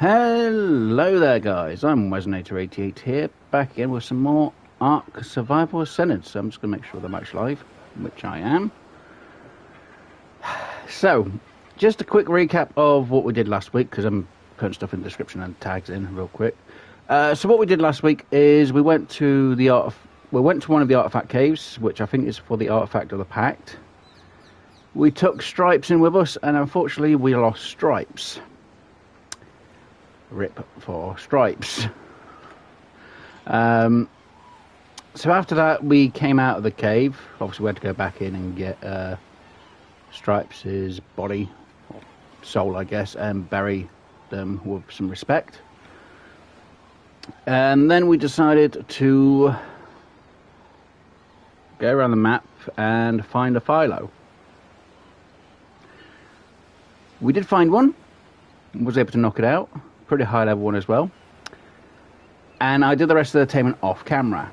Hello there guys, I'm Wesonator88 here, back again with some more Ark Survival Ascended. So I'm just going to make sure that I'm actually live, which I am. So, just a quick recap of what we did last week, because I'm putting stuff in the description and tags in real quick. So what we did last week is we went to one of the artifact caves, which I think is for the artifact of the Pact. We took Stripes in with us, and unfortunately we lost Stripes. Rip for Stripes. So after that we came out of the cave. Obviously we had to go back in and get Stripes' body, or soul I guess, and bury them with some respect. And then we decided to go around the map and find a philo. We did find one, was able to knock it out. Pretty high level one as well, and I did the rest of the taming off camera.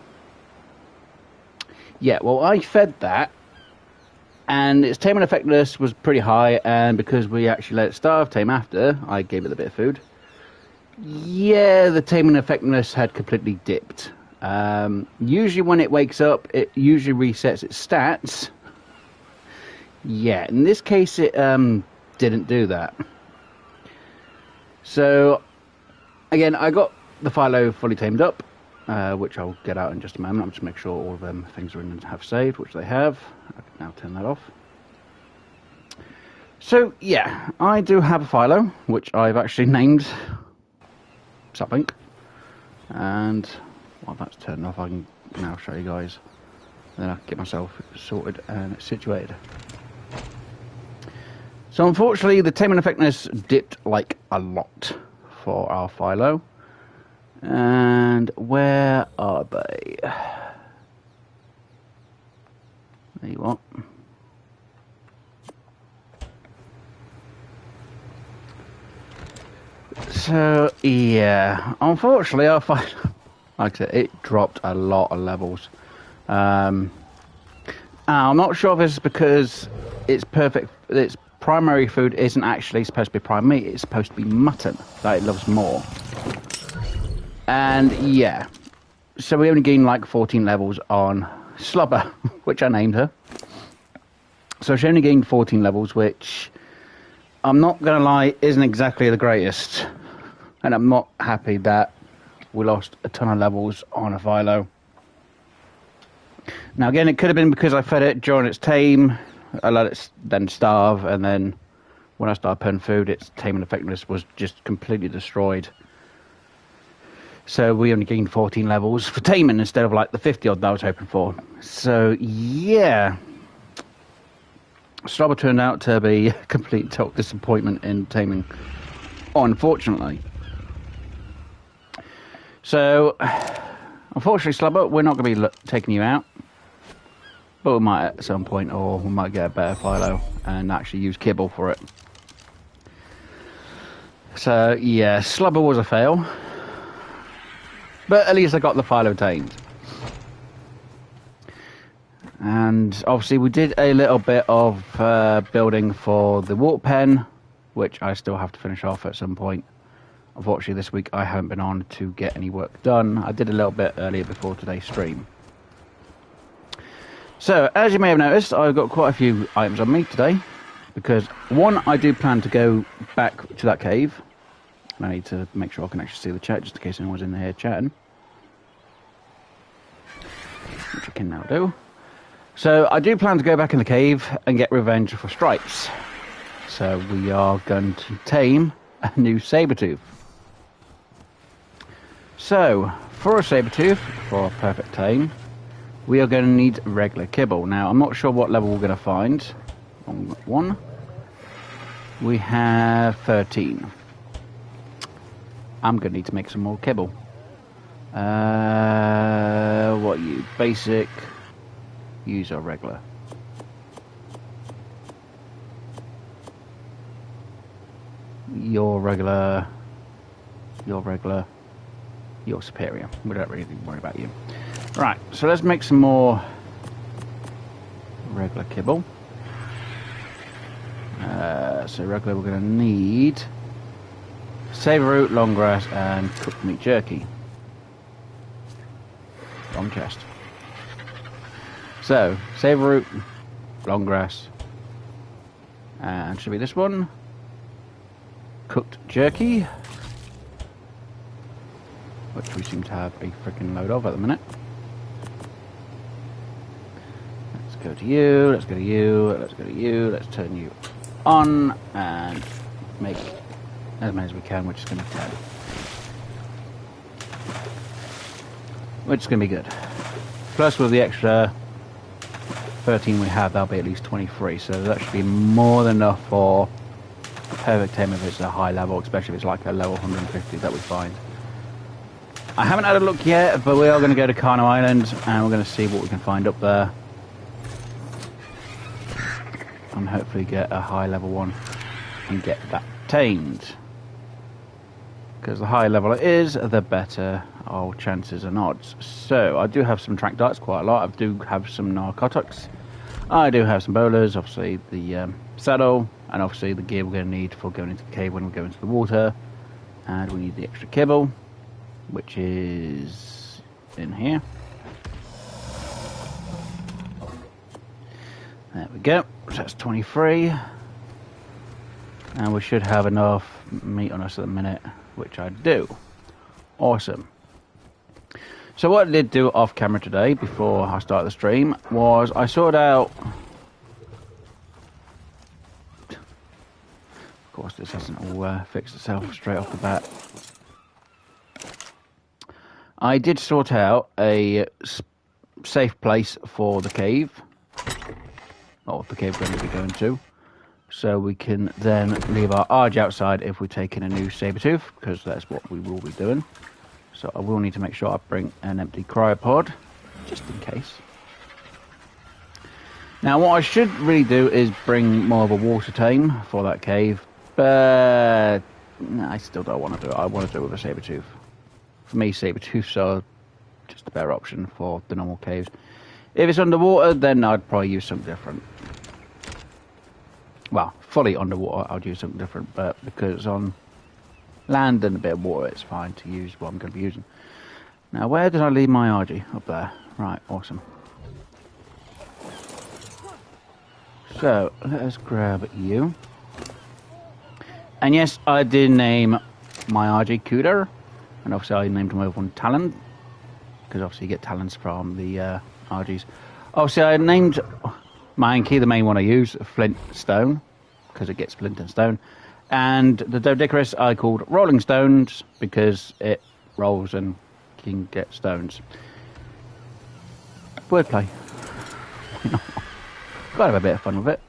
Yeah, well, I fed that, and its taming effectiveness was pretty high, and because we actually let it starve tame after I gave it a bit of food, yeah, the taming effectiveness had completely dipped. Usually when it wakes up, it usually resets its stats. Yeah, in this case it didn't do that. So, again, I got the philo fully tamed up, which I'll get out in just a moment. I'll just make sure all of them things are in and have saved, which they have. I can now turn that off. So, yeah, I do have a philo, which I've actually named something. And while that's turned off, I can now show you guys. Then I can get myself sorted and situated. So unfortunately the taming effectiveness dipped like a lot for our philo. And where are they? There you are. So yeah, unfortunately our philo, like I said, it dropped a lot of levels. I'm not sure if it's because its primary food isn't actually supposed to be prime meat, it's supposed to be mutton that it loves more. And yeah, so we only gained like 14 levels on Slobber, which I named her. So she only gained 14 levels, which I'm not gonna lie isn't exactly the greatest, and I'm not happy that we lost a ton of levels on a philo. Now again, it could have been because I fed it during its tame. I let it then starve, and then when I started putting food, its taming effectiveness was just completely destroyed. So we only gained 14 levels for taming instead of like the 50 odd that I was hoping for. So yeah, Slobber turned out to be a complete total disappointment in taming, unfortunately. So unfortunately, Slobber, we're not going to be taking you out. But we might at some point, or we might get a better philo and actually use kibble for it. So yeah, Slobber was a fail. But at least I got the philo tamed. And obviously we did a little bit of building for the water pen, which I still have to finish off at some point. Unfortunately this week I haven't been on to get any work done. I did a little bit earlier before today's stream. So, as you may have noticed, I've got quite a few items on me today, because one, I do plan to go back to that cave, and I need to make sure I can actually see the chat, just in case anyone's in here chatting, which I can now do. So, I do plan to go back in the cave and get revenge for Stripes. So, we are going to tame a new Sabertooth. So, for a Sabertooth, for a perfect tame, we are going to need regular kibble. Now, I'm not sure what level we're going to find. On one, we have 13. I'm going to need to make some more kibble. What are you? Basic. Use our regular. Your regular. Your regular. Your superior. We don't really worry about you. Right, so let's make some more regular kibble. So regular we're going to need Savour root, long grass, and cooked meat jerky. Wrong chest. So, savour root, long grass, and should be this one. Cooked jerky, which we seem to have a freaking load of at the minute. Let's go to you, let's go to you, let's go to you, let's turn you on and make as many as we can, which is going to be 10. Which is going to be good. Plus with the extra 13 we have, that'll be at least 23, so that should be more than enough for a perfect tame if it's a high level, especially if it's like a level 150 that we find. I haven't had a look yet, but we are going to go to Kano Island and we're going to see what we can find up there. And hopefully get a high level one and get that tamed. Because the higher level it is, the better our chances and odds. So, I do have some track darts, quite a lot. I do have some narcotics. I do have some bowlers, obviously the saddle, and obviously the gear we're going to need for going into the cave when we go into the water. And we need the extra kibble, which is in here. There we go. So that's 23. And we should have enough meat on us at the minute, which I do. Awesome. So what I did do off camera today, before I started the stream, was I sorted out... Of course this hasn't all fixed itself straight off the bat. I did sort out a safe place for the cave. Or the cave we're going to be going to. So we can then leave our Arge outside if we take in a new saber-tooth, because that's what we will be doing. So I will need to make sure I bring an empty cryopod, just in case. Now what I should really do is bring more of a water tame for that cave, but no, I still don't want to do it. I want to do it with a saber-tooth. For me, saber-tooths are just a better option for the normal caves. If it's underwater, then I'd probably use something different. Well, fully underwater, I'll use something different, but because it's on land and a bit of water, it's fine to use what I'm going to be using. Now, where did I leave my RG? Up there. Right, awesome. So, let us grab you. And yes, I did name my RG Cooter, and obviously I named him over one Talon, because obviously you get talents from the RGs. Obviously I named my Anki, the main one I use, Flint Stone, because it gets flint and stone. And the Dodicarus I called Rolling Stones, because it rolls and can get stones. Wordplay. Gotta have a bit of fun with it.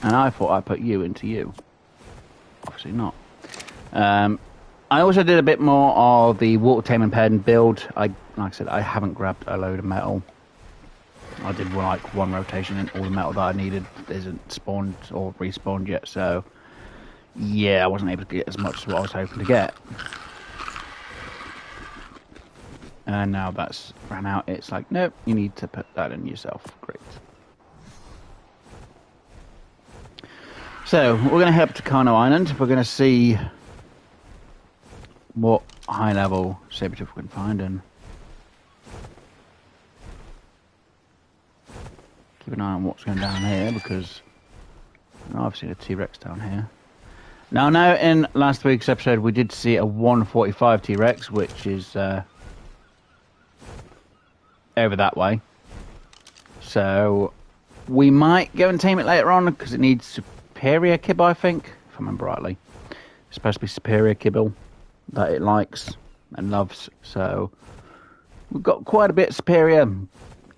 And I thought I'd put you into you. Obviously not. I also did a bit more of the water tame and pen build. Like I said, I haven't grabbed a load of metal. I did like one rotation and all the metal that I needed isn't spawned or respawned yet, so yeah, I wasn't able to get as much as what I was hoping to get. And now that's ran out, it's like, nope, you need to put that in yourself. Great. So, we're going to head up to Kano Island. We're going to see what high level saber-tooth we can find, and keep an eye on what's going down here, because I've seen a T-Rex down here. Now, in last week's episode we did see a 145 T-Rex, which is over that way. So we might go and tame it later on, because it needs superior kibble, I think, if I remember rightly. It's supposed to be superior kibble that it likes and loves, so we've got quite a bit of superior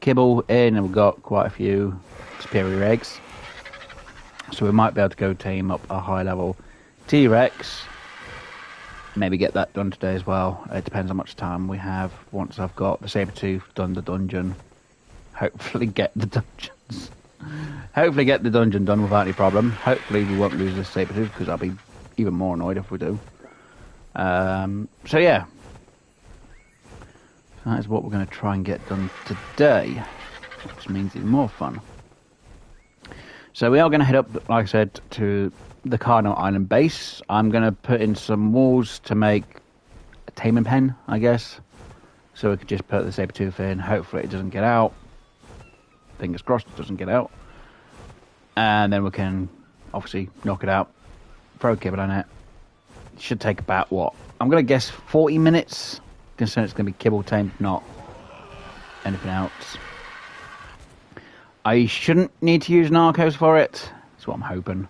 kibble in, and we've got quite a few superior eggs, so we might be able to go tame up a high level T-Rex, maybe get that done today as well. It depends how much time we have. Once I've got the saber-tooth, done the dungeon, hopefully get the dungeons hopefully get the dungeon done without any problem. Hopefully we won't lose this saber-tooth, because I'll be even more annoyed if we do. So yeah, that is what we're going to try and get done today, which means it's more fun. So we are going to head up, like I said, to the Cardinal Island base. I'm going to put in some walls to make a taming pen, I guess. So we could just put the saber-tooth in. Hopefully it doesn't get out. Fingers crossed it doesn't get out. And then we can obviously knock it out. Throw a kibble on it. It should take about, what? I'm going to guess 40 minutes. Considering it's going to be kibble tamed, not anything else. I shouldn't need to use narcos for it. That's what I'm hoping.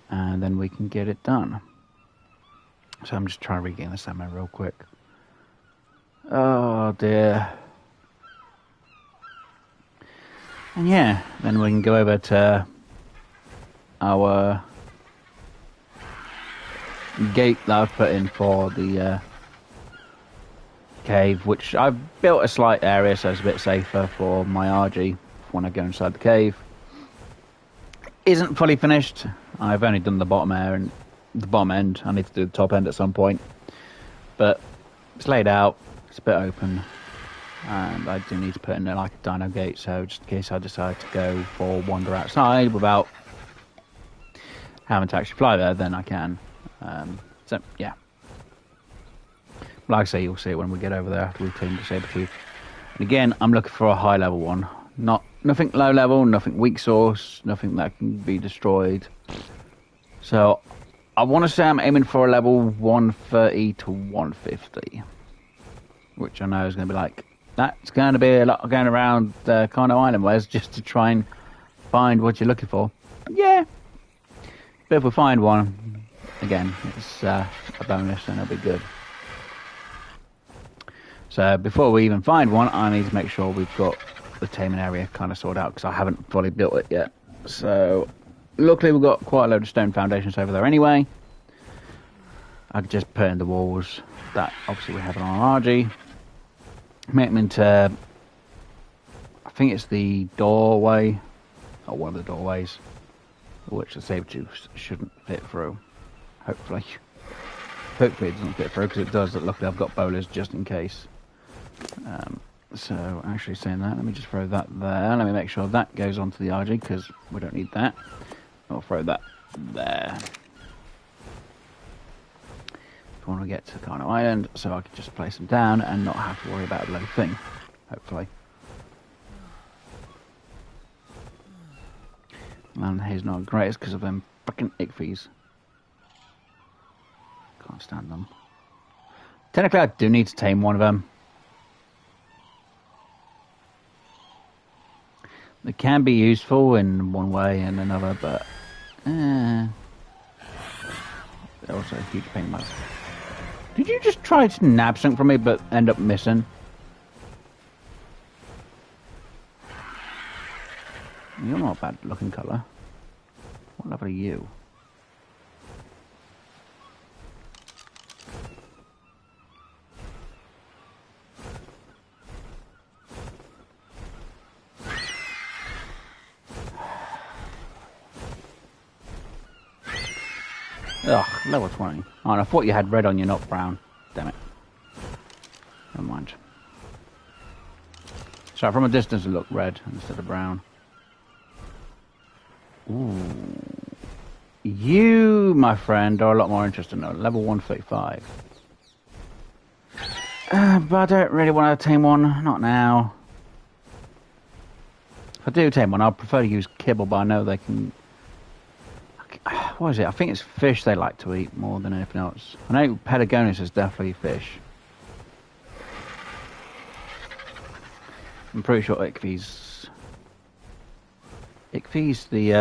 And then we can get it done. So I'm just trying to regain the stamina real quick. Oh dear. And yeah, then we can go over to our gate that I've put in for the cave, which I've built a slight area so it's a bit safer for my RG when I go inside the cave. Isn't fully finished. I've only done the bottom area and the bottom end. I need to do the top end at some point, but it's laid out. It's a bit open, and I do need to put in like a dino gate, so just in case I decide to go for wander outside without having to actually fly there, then I can. So yeah, like I say, you'll see it when we get over there after we've tamed the saber-tooth. And again, I'm looking for a high level one. Nothing low level, nothing weak source, nothing that can be destroyed. So I want to say I'm aiming for a level 130 to 150, which I know is going to be like, that's going to be a lot going around Carno Island ways just to try and find what you're looking for. Yeah, but if we find one, again, it's a bonus and it'll be good. So before we even find one, I need to make sure we've got the taming area kind of sorted out because I haven't fully built it yet. So luckily we've got quite a load of stone foundations over there anyway. I could just put in the walls that obviously we have on our RG, make them into, I think it's the doorway, or one of the doorways, which the saber-tooth shouldn't fit through, hopefully. Hopefully it doesn't fit through, because it does. Luckily I've got bowlers just in case. So actually saying that, let me just throw that there. Let me make sure that goes onto the RG because we don't need that. I'll throw that there. If I want to get to Carno Island, so I can just place them down and not have to worry about a low thing, hopefully. And here's not greatest because of them fucking ichthys. Can't stand them. Technically I do need to tame one of them. They can be useful in one way and another, but they're also a huge pain in my ass. Did you just try to nab something from me but end up missing? You're not a bad looking colour. What level are you? Ugh, level 20. Oh, and I thought you had red on you, not brown. Damn it. Never mind. So from a distance it looked red instead of brown. Ooh. You, my friend, are a lot more interesting though. Level 135. But I don't really want to tame one. Not now. If I do tame one, I'd prefer to use kibble, but I know they can... What is it? I think it's fish they like to eat more than anything else. I know Patagonis is definitely fish. I'm pretty sure ichthys, the,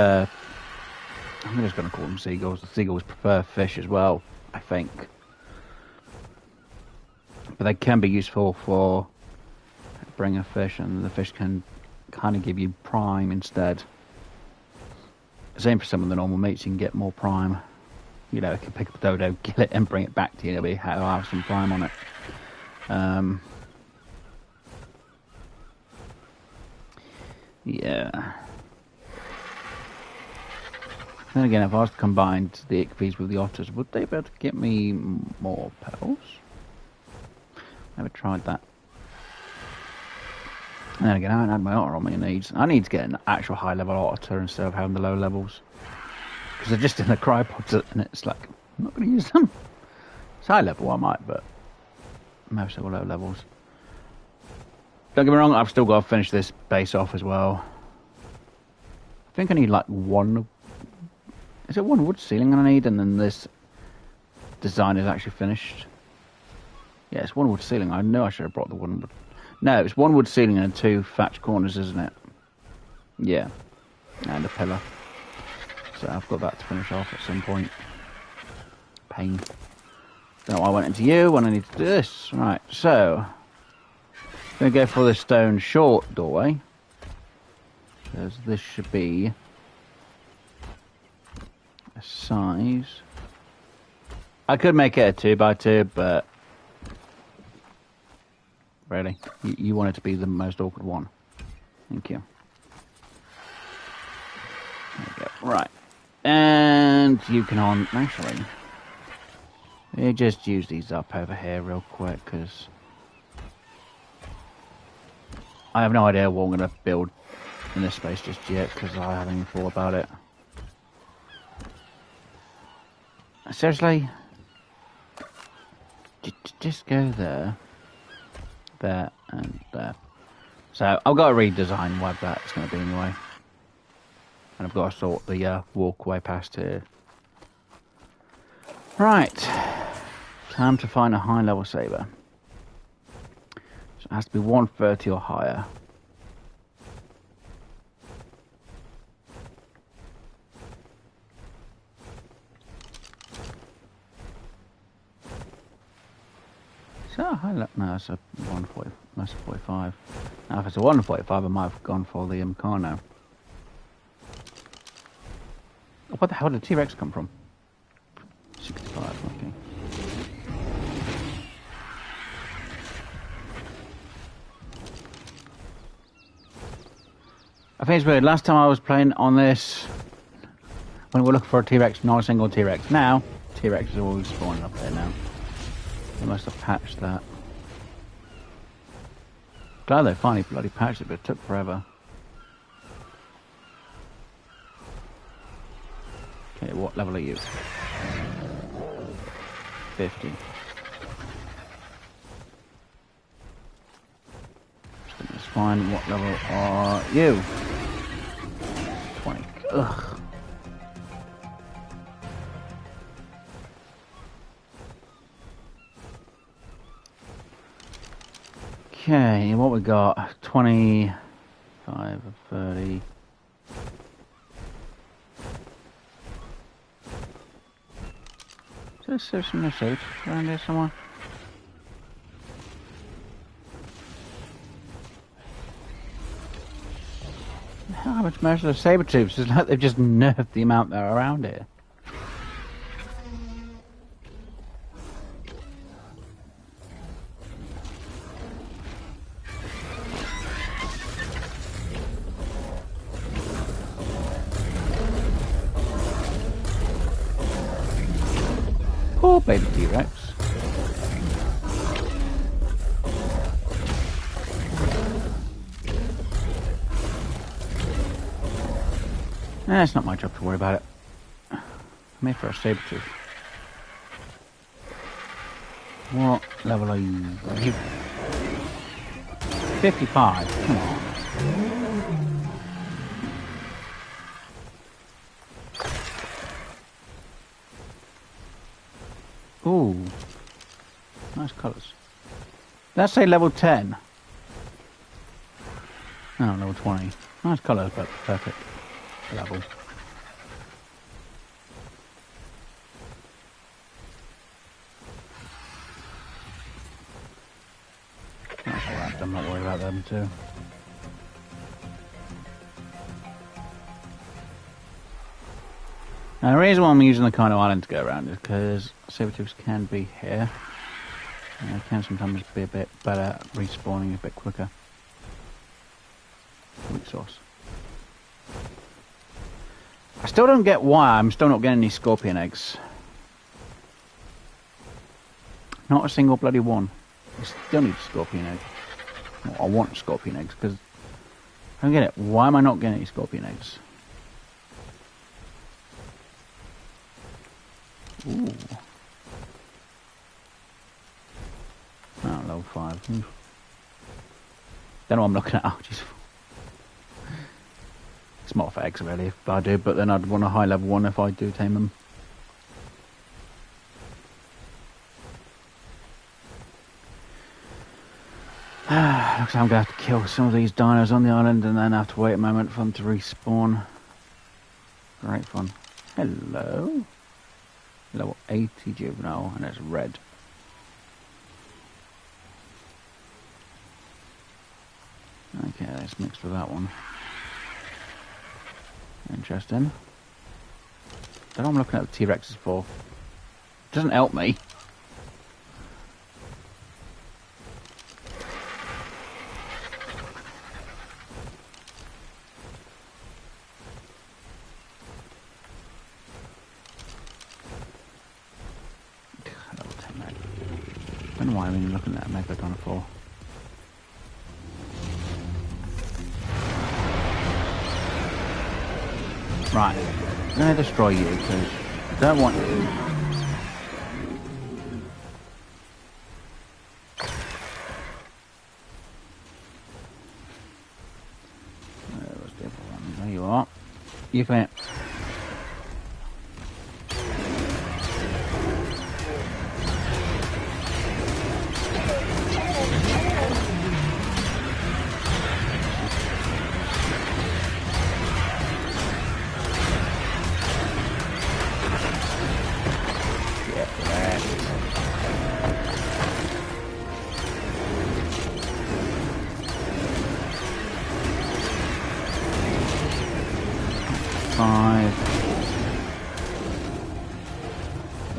I'm just going to call them seagulls. The seagulls prefer fish as well, I think. But they can be useful for bringing a fish, and the fish can kind of give you prime instead. Same for some of the normal meats, you can get more prime. You know, you can pick up a dodo, kill it, and bring it back to you. It'll have some prime on it. Yeah. Then again, if I was to combine the ichthys with the otters, would they be able to get me more pearls? Never tried that. And then again, I haven't had my otter on my needs. I need to get an actual high level otter instead of having the low levels. Because they're just in the cryopods, and it's like, I'm not going to use them. It's high level, I might, but most are low levels. Don't get me wrong, I've still got to finish this base off as well. I think I need like one... Is it one wood ceiling I need, and then this design is actually finished? Yeah, it's one wood ceiling. I know I should have brought the one wood... No, it's one wood ceiling and 2 thatch corners, isn't it? Yeah. And a pillar. So I've got that to finish off at some point. Pain. Don't know why I went into you when I need to do this. Right, so... I'm going to go for the stone short doorway. Because this should be... a size... I could make it a 2x2, but... Really? You want it to be the most awkward one. Thank you. There we go. Right. And you can actually... You just use these up over here real quick, because... I have no idea what I'm going to build in this space just yet, because I haven't even thought about it. Seriously? Just go there. There and there. So I've got to redesign what that's going to be anyway. And I've got to sort the walkway past here. Right. Time to find a high level saber. So it has to be 130 or higher. So high level, no, that's a 140, that's a 45. Now if it's a 145, I might have gone for the Carno. Oh, what the hell did T-Rex come from? 65, okay. I think it's weird. Last time I was playing on this, when we were looking for a T-Rex, not a single T-Rex. Now, T-Rex is always spawning up there now. They must have patched that. Glad they finally bloody patched it, but it took forever. Okay, what level are you? 50. Let's find what level are you? 20. Ugh. Okay, what we got? 25 or 30. Is there some safe around here somewhere? How much most of the saber tubes? It's like they've just nerfed the amount that are around here. Poor baby T-Rex. It's not my job to worry about it. I'm here for a saber tooth. What level are you? 55. Come on. Ooh. Nice colours. Let's say level 10. No, level 20. Nice colours, but perfect level. That's alright, I'm not worried about them too. Now the reason why I'm using the kind of island to go around is because saber-tooths can be here. And they can sometimes be a bit better at respawning a bit quicker. Weak sauce. I still don't get why I'm still not getting any scorpion eggs. Not a single bloody one. I still need a scorpion egg. Well, I want scorpion eggs because I don't get it. Why am I not getting any scorpion eggs? Ooh. Oh, level 5. Don't know what I'm looking at. Oh, jeez. It's more for eggs, really, if I do, but then I'd want a high level one if I do tame them. Looks like I'm going to have to kill some of these dinos on the island and then have to wait a moment for them to respawn. Great fun. Hello. Level 80 juvenile, and it's red. Okay, let's mix with that one. Interesting. Don't know what I'm looking at the T-Rexes for. Doesn't help me. I don't know why I'm even looking at a Megalodon for. Right, I'm going to destroy you because I don't want you. There you are. You come here.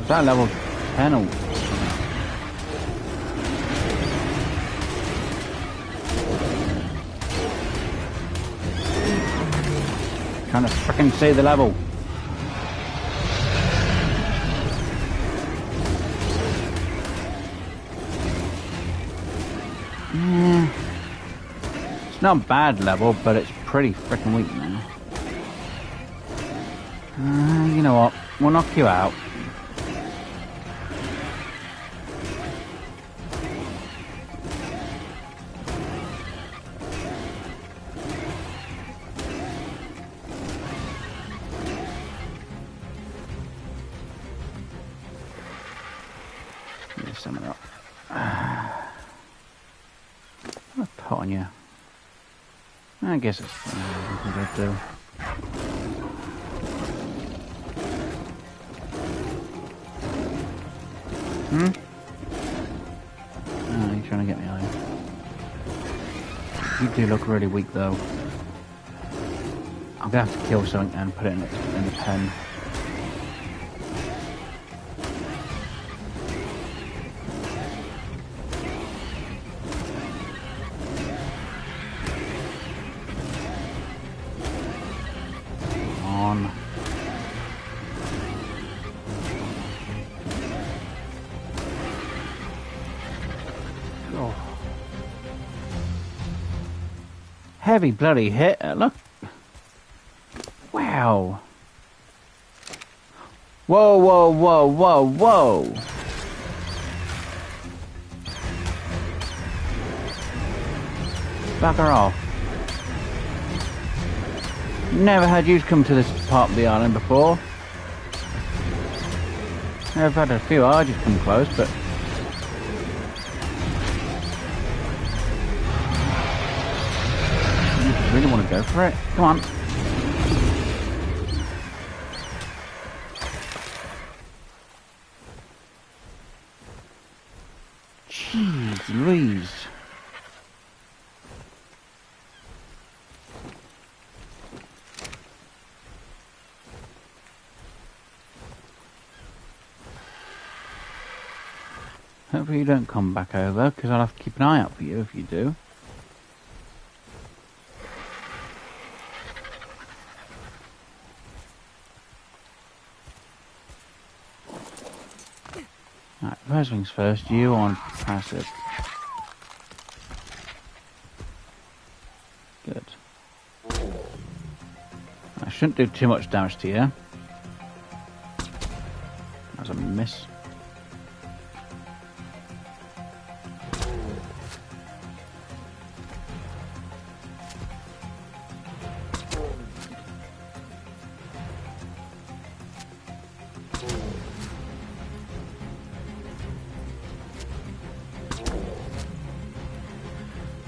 Is that level 10 or trying to frickin' see the level. Yeah. It's not a bad level, but it's pretty frickin' weak now. You know what? We'll knock you out. Sum it up. I'll put on you. I guess it's something we can do. Oh, you're trying to get me, are you? You do look really weak, though. I'm gonna have to kill something and put it in the pen. Heavy bloody hit. Look. Wow. Whoa, whoa, whoa, whoa, whoa. Back her off. Never had you come to this part of the island before. I've had a few arches come close, but I really want to go for it. Come on. Jeez Louise. Hopefully you don't come back over, because I'll have to keep an eye out for you if you do. Right, first things first, you on passive. Good. I shouldn't do too much damage to you. As I'm miss.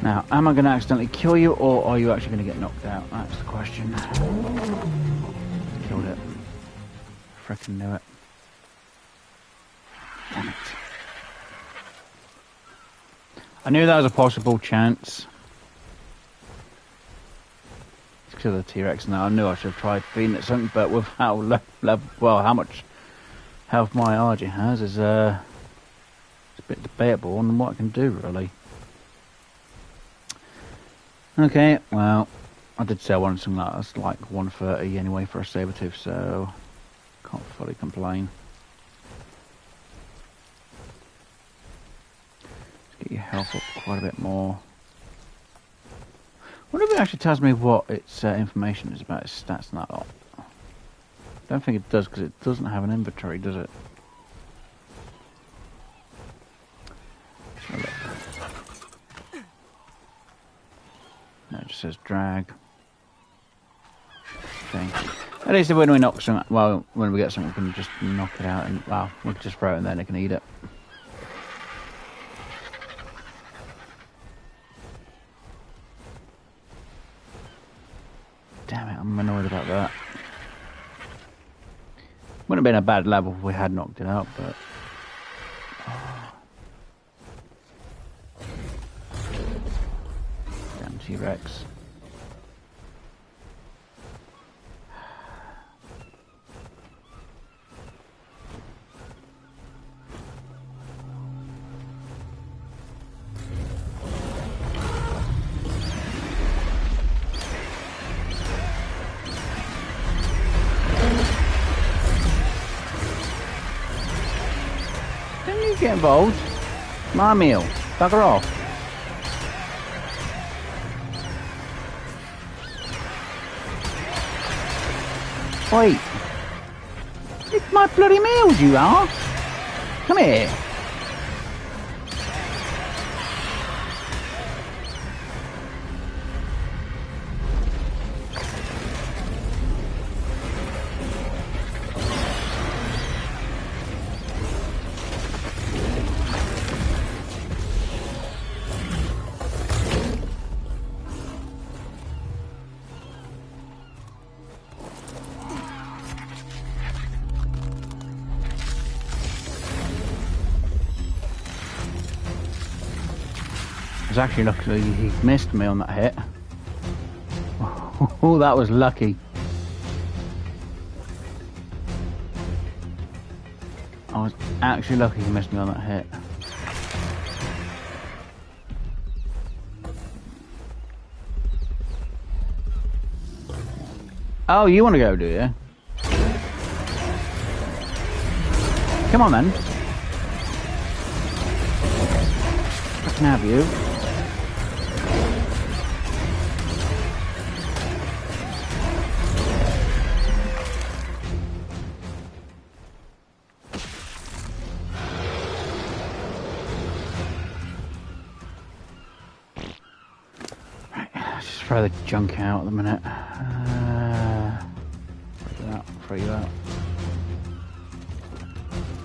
Now, am I going to accidentally kill you, or are you actually going to get knocked out? That's the question. Killed it. Frickin' knew it. Damn it. I knew that was a possible chance. It's because of the T-Rex now. I knew I should have tried feeding it something, but with how how much health my RG has is it's a bit debatable on what I can do, really. Okay, well, I did say I wanted something like that's like 130 anyway for a saber-tooth, so can't fully complain. Let's get your health up quite a bit more. I wonder if it actually tells me what its information is about its stats and that lot. I don't think it does, because it doesn't have an inventory, does it? Look. No, it just says drag. Okay. At least when we knock some, well, when we get something, we can just knock it out and, well, we can just throw it and then it can eat it. Damn it, I'm annoyed about that. Wouldn't have been a bad level if we had knocked it out, but... Damn T-Rex. Get involved. My meal. Bugger off. Wait. It's my bloody meals, you are. Come here. It's actually lucky he missed me on that hit. Oh, that was lucky. I was actually lucky he missed me on that hit. Oh, you want to go, do you? Come on then. I can have you. Throw the junk out at the minute. Throw you out.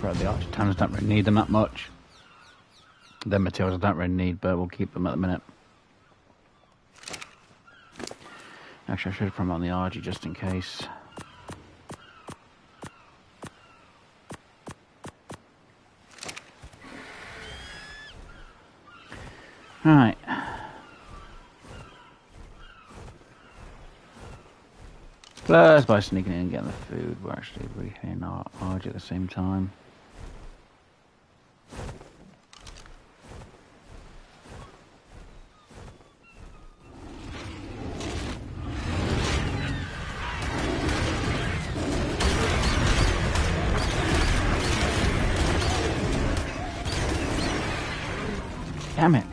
Throw the archer tanners, don't really need them that much. Them materials I don't really need, but we'll keep them at the minute. Actually, I should have put them on the RG just in case. Right. Plus, by sneaking in and getting the food, we're actually retaining our RG at the same time. Damn it.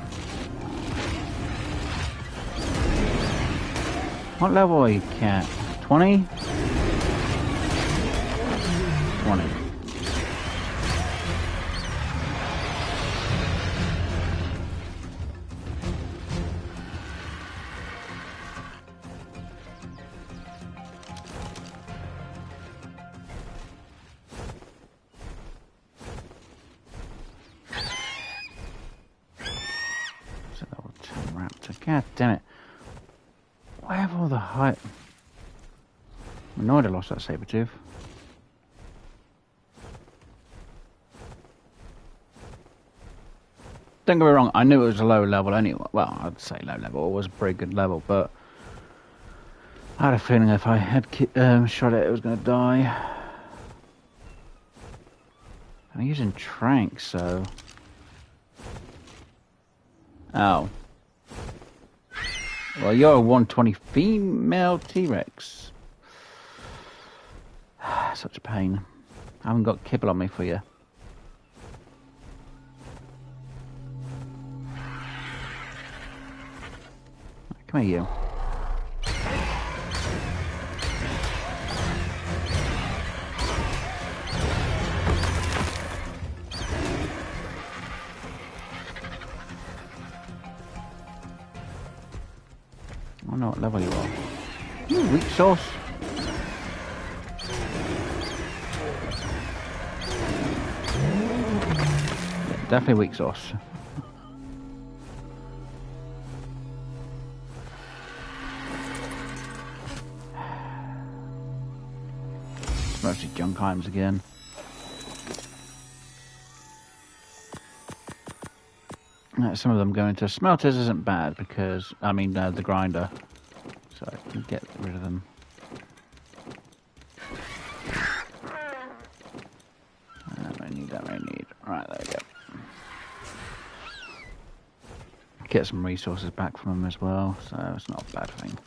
What level are you, cat? 20? 20. God damn it. Why have all the height? I'm annoyed I lost that saber tooth. Don't get me wrong, I knew it was a low level anyway. Well, I'd say low level. It was a pretty good level, but I had a feeling if I had shot it was going to die. I'm using trank, so... Oh. Well, you're a 120 female T-Rex. Such a pain. I haven't got kibble on me for you. Come here, you. I don't know what level you are. Ooh, weak sauce. Yeah, definitely weak sauce. Mostly junk items again. Some of them go into smelters isn't bad because, I mean, the grinder. So I can get rid of them. I need that, I need. Right, there we go. Get some resources back from them as well, so it's not a bad thing.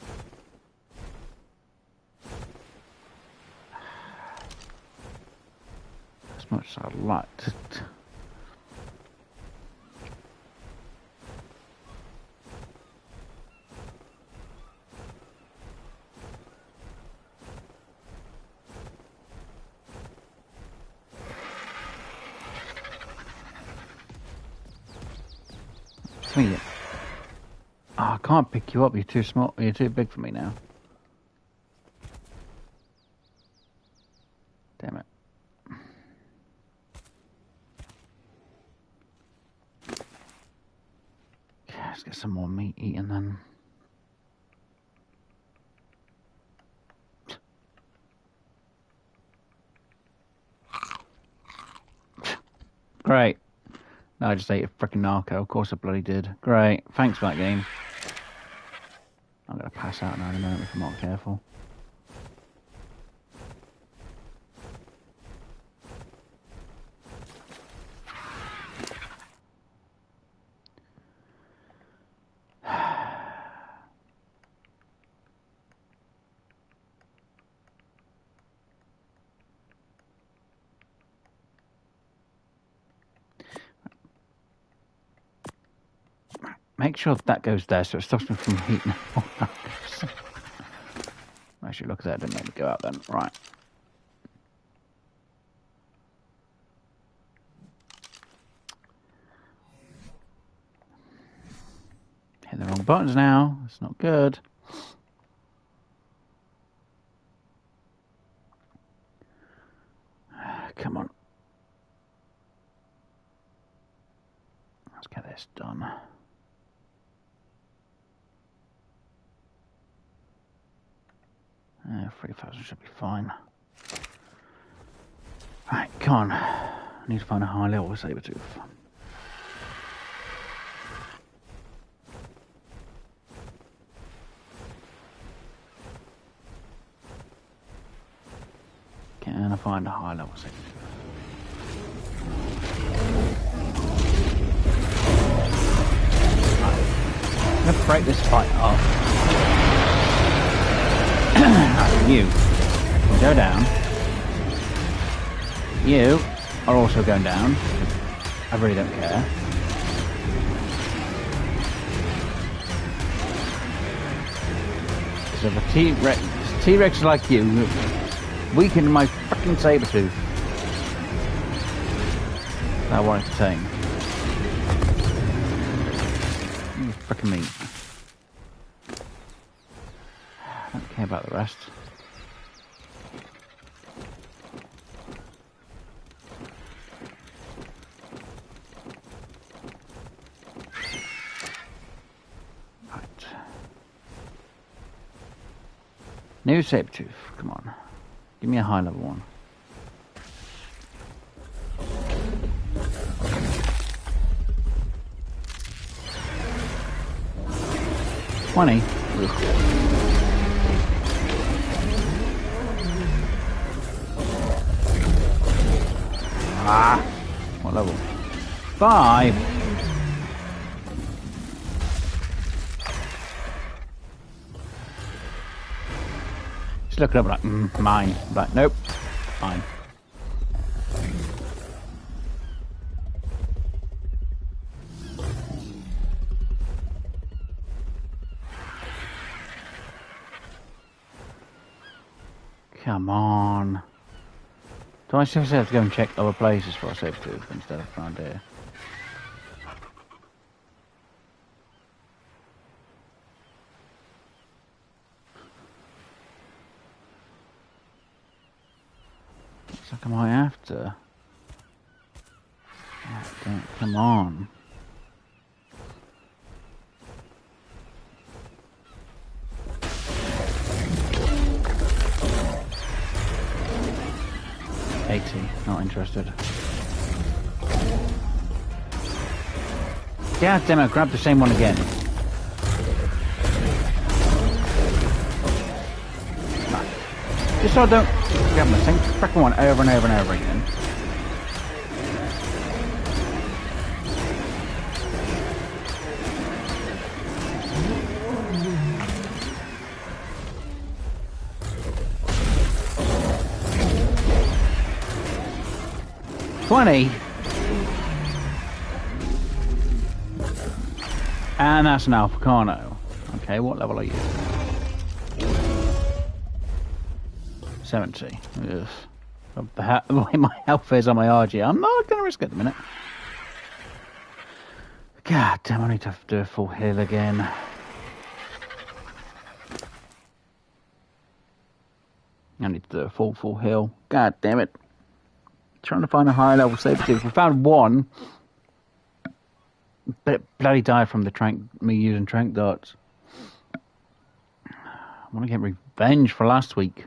As much as I'd like to... Oh, I can't pick you up, you're too small, you're too big for me now. Damn it. Yeah, let's get some more meat eaten then. Great. No, I just ate a frickin' narco. Of course I bloody did. Great. Thanks for that game. I'm gonna pass out now in a minute if I'm not careful. Make sure that goes there so it stops me from heating. Actually, look at that. Didn't make me go out then. Right. Hit the wrong buttons now. It's not good. Come on. Let's get this done. 3,000 should be fine. Right, come on. I need to find a high level saber tooth. Can I find a high level saber tooth? Right. I'm gonna break this fight up. You go down. You are also going down. I really don't care. So the T-Rex like you weakened my fucking saber tooth. I wanted to tame. You fucking meat. I don't care about the rest. Right. New saber-tooth. Come on. Give me a high level one. $20. Ah, what level? 5. Just look it up like, mine. Like, nope, fine. Come on. Do I seriously have to go and check other places for a saber-tooth instead of around here? Looks like I might have to. Oh, don't, come on. Not interested. God damn it, grab the same one again. No. Just so I don't grab the same freaking one over and over and over again. $20. And that's an Alphacano. Okay, what level are you? 70. Ugh. The way my health is on my RG, I'm not going to risk it at the minute. God damn, I need to do a full heal again. I need to do a full heal. God damn it. Trying to find a higher level saber-tooth. We found one, but it bloody died from the me using trank darts. I want to get revenge for last week.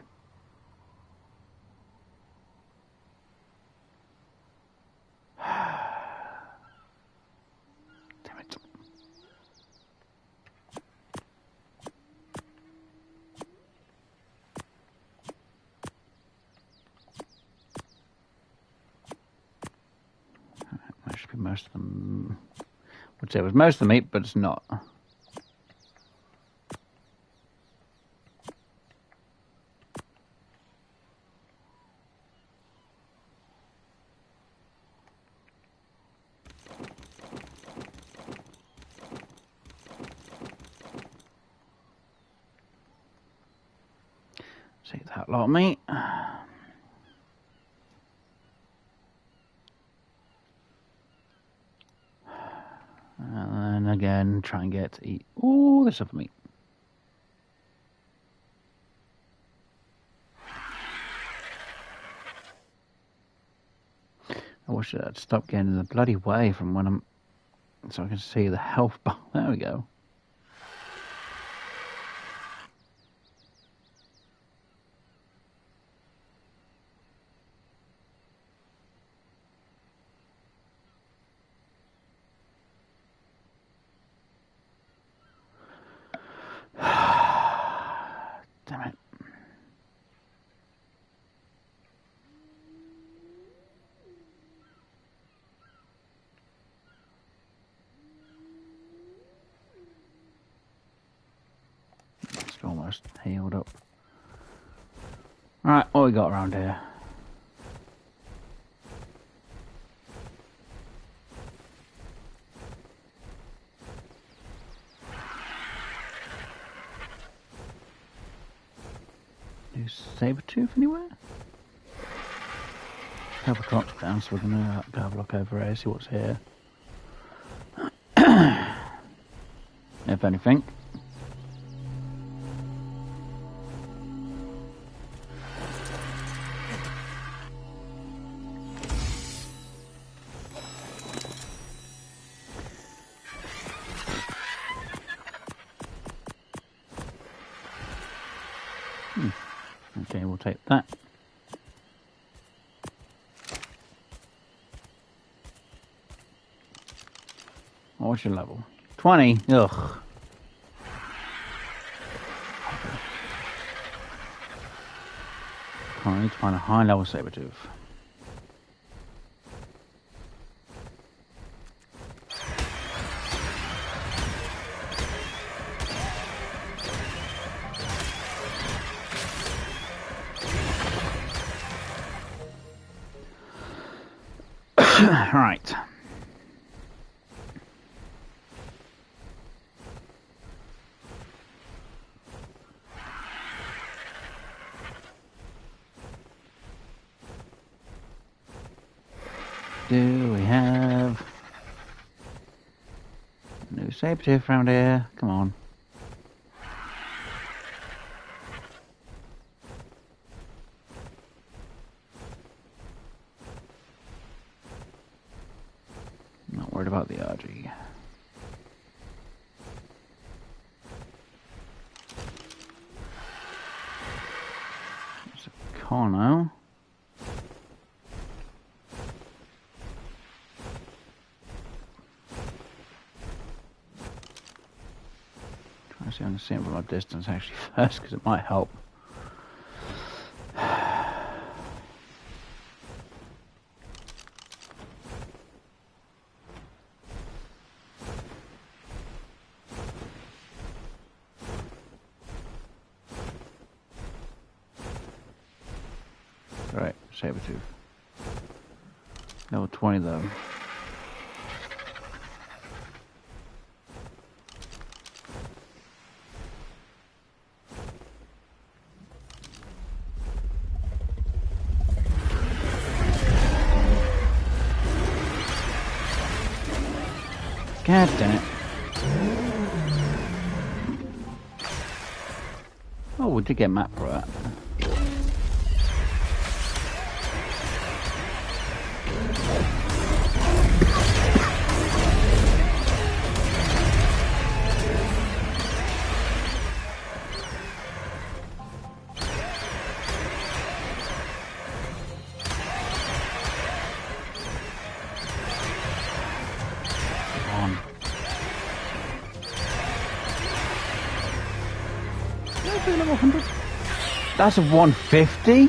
Damn it. That should be most of them. I would say it was most of the meat, but it's not. See that lot of meat. And then again, try and get to eat all this other meat. I wish I'd stop getting in the bloody way from when I'm, so I can see the health bar. There we go. Damn it. It's almost healed up. Alright, what we got around here? New saber-tooth anywhere? Couple clocks down, so we're gonna have a look over here, see what's here. If anything. Okay, we'll take that. What's your level? 20? Ugh. I need to find a high level saber-tooth. Right. Do we have a new saber-tooth around here? Come on. Not worried about the RG. It's a corner. Trying to see if I can see it from a distance actually first, because it might help. Right, saber-tooth. Level 20 though. God damn it. Oh, we did get a map for that. That's a 150?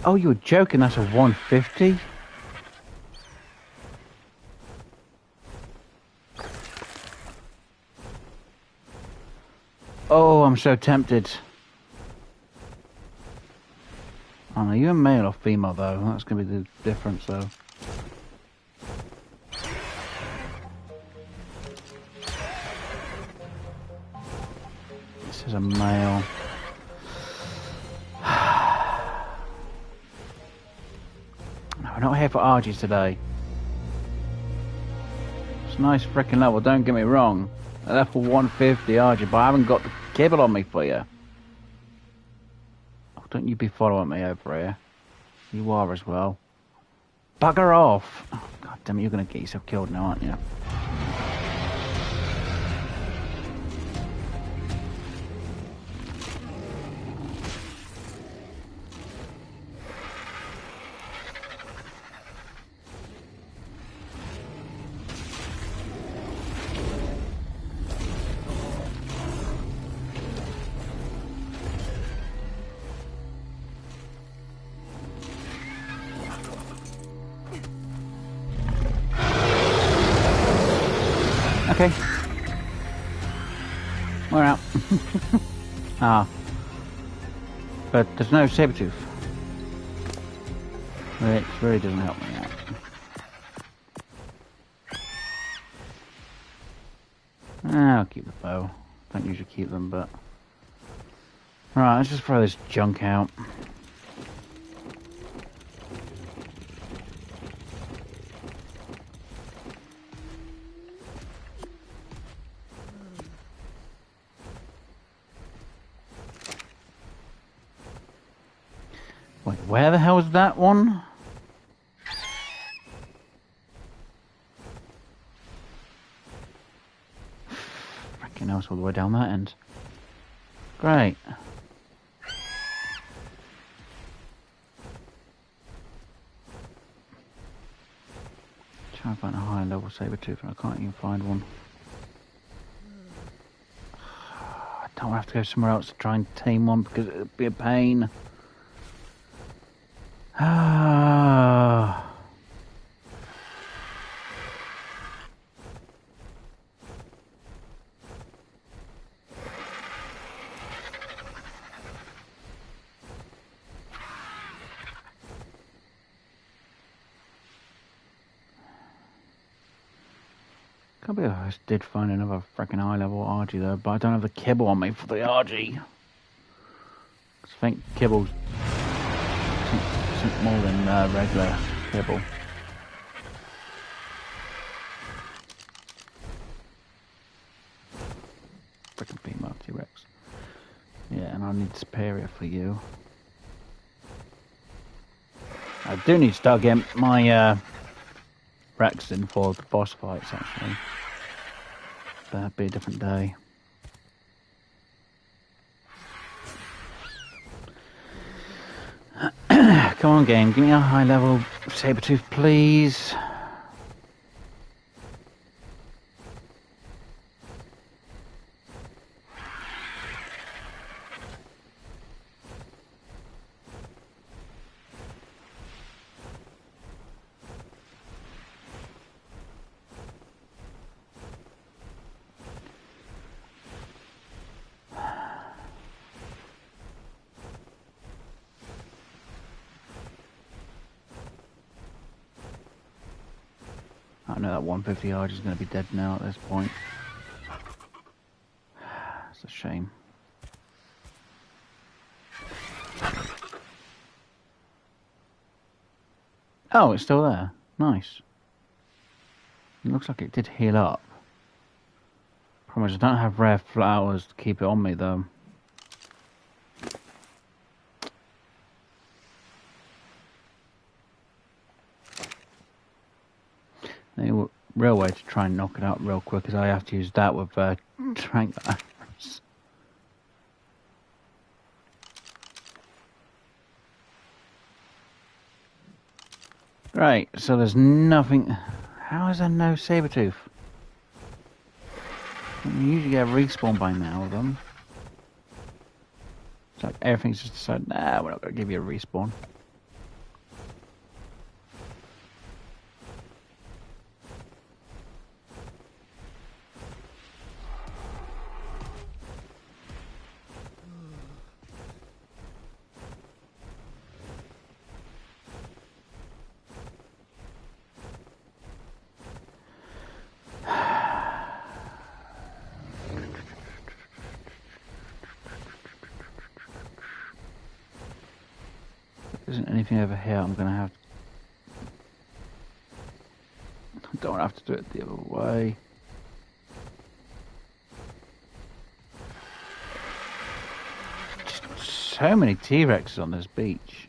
Oh, you were joking, that's a 150? Oh, I'm so tempted. Oh, no, you're male or female though? That's going to be the difference though. This is a male. No, we're not here for RGs today. It's a nice freaking level, don't get me wrong. A level 150 RG, but I haven't got the kibble on me for you. Oh, don't you be following me over here. You are as well. Bugger off! Oh, God damn it, you're going to get yourself killed now, aren't you? Okay. We're out. Ah. But there's no saber-tooth. Which really doesn't help me out. I'll keep the bow. Don't usually keep them, but... Right, let's just throw this junk out. Wait, where the hell is that one? Freaking hell, it's all the way down that end. Great. Try and find a higher level saber-tooth and I can't even find one. I don't have to go somewhere else to try and tame one because it would be a pain. Ah. Can't believe I did find another freaking high level RG though, but I don't have the kibble on me for the RG. I think kibble's more than regular kibble. Freaking female T-Rex. Yeah, and I need superior for you. I do need to start getting my Rex in for the boss fights actually. That'd be a different day. Come on game, give me a high level saber-tooth please. I know that 150 yard is going to be dead now at this point. It's a shame. Oh, it's still there. Nice. It looks like it did heal up. Promise I don't have rare flowers to keep it on me though. The real way to try and knock it out real quick is I have to use that with trank arrows. Right, so there's nothing. How is there no saber-tooth? You usually get a respawn by now of them. It's like everything's just decided, nah, we're not going to give you a respawn. Isn't anything over here I'm gonna have I don't have to do it the other way. Just so many T-Rexes on this beach.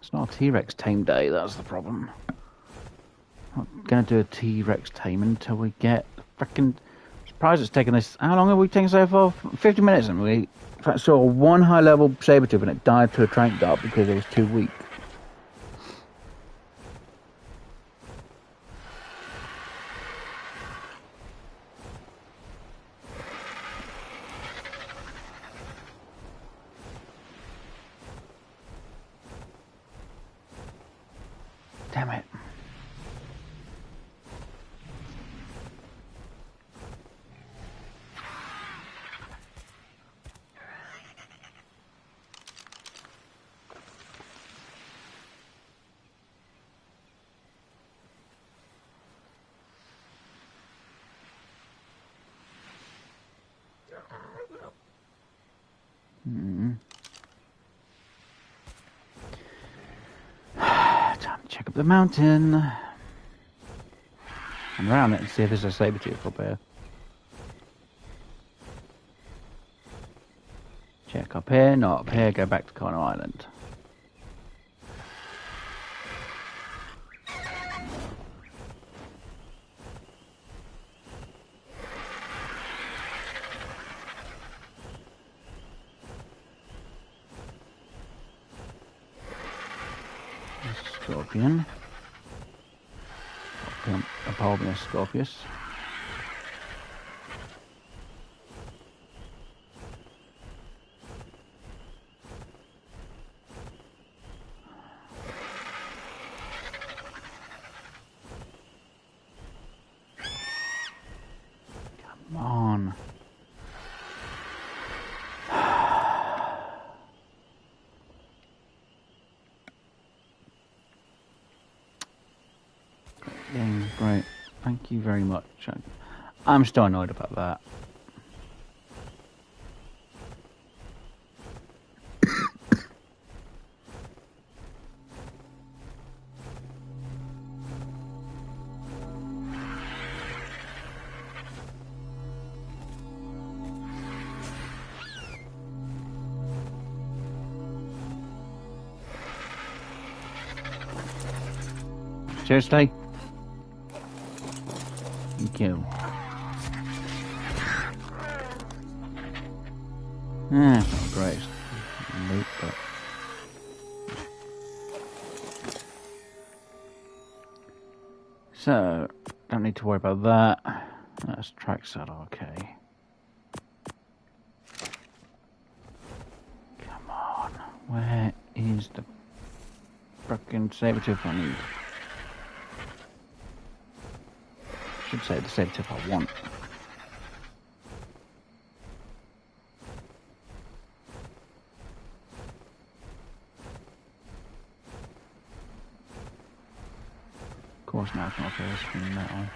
It's not a T-Rex tame day, that's the problem. I'm not gonna do a T-Rex tame until we get the frickin' surprise it's taken this. How long have we taken so far? 50 minutes, and we saw one high level saber-tooth and it died to a trank dart because it was too weak. Damn it. Time to check up the mountain. And around it and see if there's a saber-tooth up here. Check up here, not up here, go back to Corner Island. Scorpion. Apolbinus Scorpius. Come on. Game, great. Thank you very much. I'm still annoyed about that. Seriously? Thank you. It's not great loot, but... So, don't need to worry about that. That's track saddle, okay. Come on, where is the frickin' saber-tooth I need? Should say the saber-tooth I want. Of course now it's not first from metal.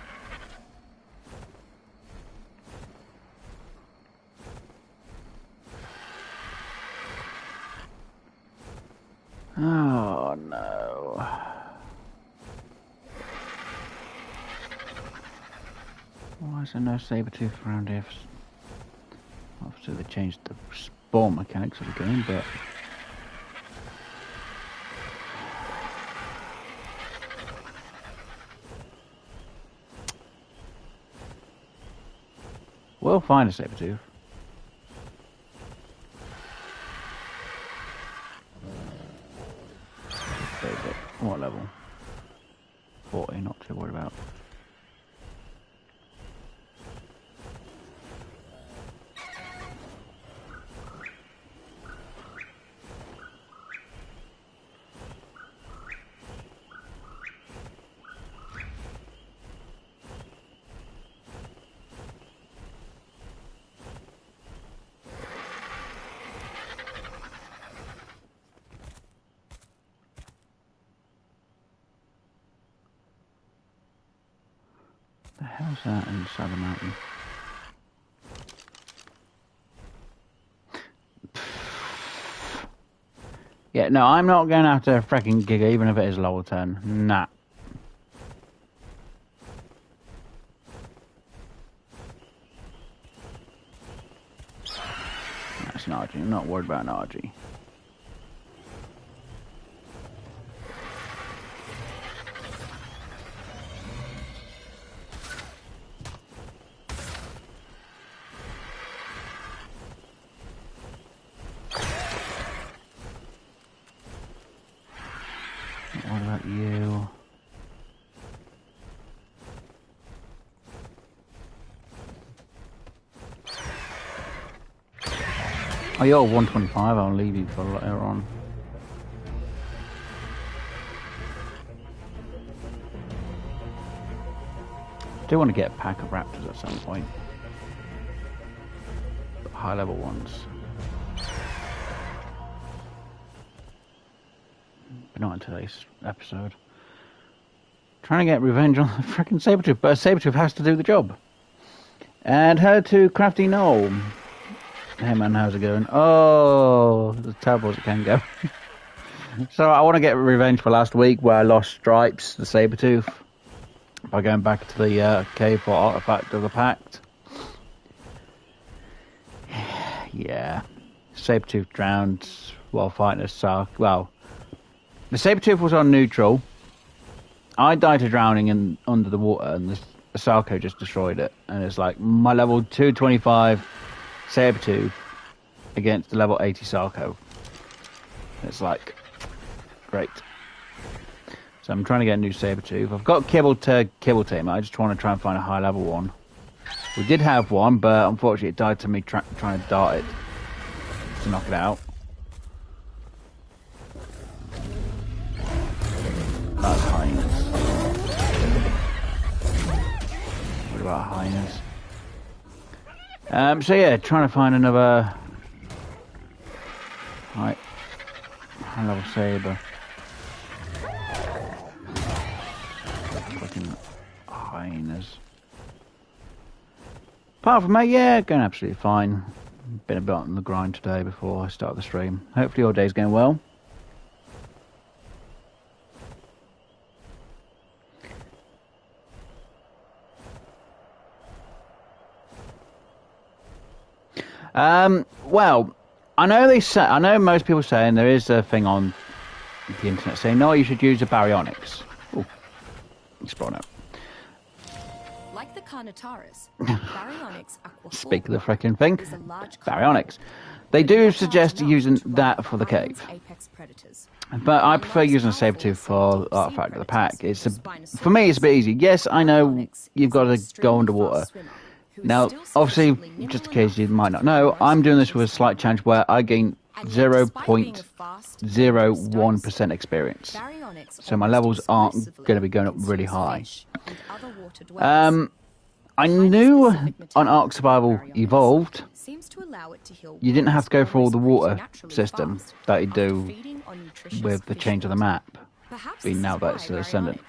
Oh no. Why is there no saber-tooth around here? Obviously they changed the spawn mechanics of the game, but... We'll find a saber-tooth. What level? 40, not too worried about. The hell's that inside the mountain? Yeah, no, I'm not going after a freaking Giga, even if it is level 10. Nah. That's an Argy. I'm not worried about an Argy. What about you? Oh, you're 125. I'll leave you for later on. I do want to get a pack of raptors at some point. High level ones. But not in today's episode. Trying to get revenge on the frickin' saber-tooth, but a saber-tooth has to do the job. And hello to Crafty Noel. Hey man, how's it going? Oh, as terrible as it can go. So I want to get revenge for last week where I lost Stripes, the saber-tooth, by going back to the cave for Artifact of the Pact. Yeah. Saber-tooth drowned while fighting a Sark. Well, the saber-tooth was on neutral. I died to drowning under the water, and the Sarko just destroyed it. And it's like my level 225 saber-tooth against the level 80 Sarko. It's like, great. So I'm trying to get a new saber-tooth. I've got kibble tame. I just want to try and find a high level one. We did have one, but unfortunately it died to me trying to dart it to knock it out. That's hyenas. What about hyenas? So yeah, trying to find another high level saber. Fucking hyenas. Apart from that, yeah, going absolutely fine. Been a bit on the grind today before I start the stream. Hopefully your day's going well. Well, I know most people saying there is a thing on the internet saying, no, you should use a baryonyx. Oh, it's brought up. Like the Carnotaurus, baryonyx aqua. Speak of the freaking thing, baryonyx. They do suggest using that for the cave, but I prefer using a saber-tooth for artifact of the pack. For me, it's a bit easy. Yes, I know you've got to go underwater. Now, obviously, just in case you might not know, I'm doing this with a slight change where I gain 0.01% experience. So my levels aren't going to be going up really high. I knew on Ark Survival Evolved, you didn't have to go through all the water system that you do with the change of the map. Being now that it's the Ascendant.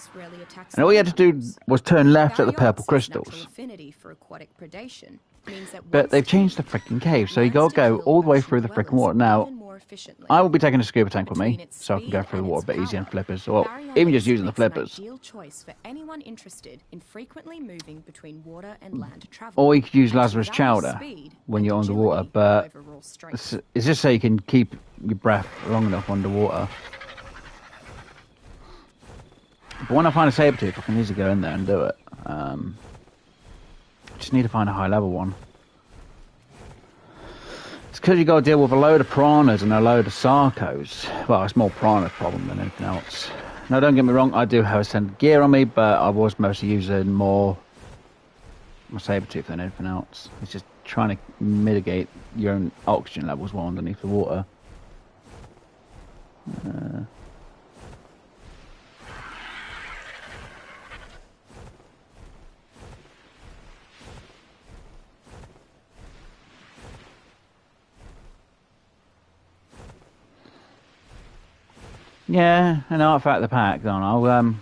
And all you had to do was turn left at the purple crystals. But they've changed the freaking cave, so you gotta go all the way through the freaking water. Now, I will be taking a scuba tank with me, so I can go through the water a bit easier and flippers, or even just using the flippers. Or you could use Lazarus Chowder when you're underwater, but it's just so you can keep your breath long enough underwater. But when I find a saber-tooth, I can easily go in there and do it. Just need to find a high level one. It's because you got to deal with a load of piranhas and a load of sarcos. Well, it's more piranha's problem than anything else. Now, don't get me wrong, I do have Ascended gear on me, but I was mostly using more my saber-tooth than anything else. It's just trying to mitigate your own oxygen levels while underneath the water. Yeah, an artifact of the pack, don't I? I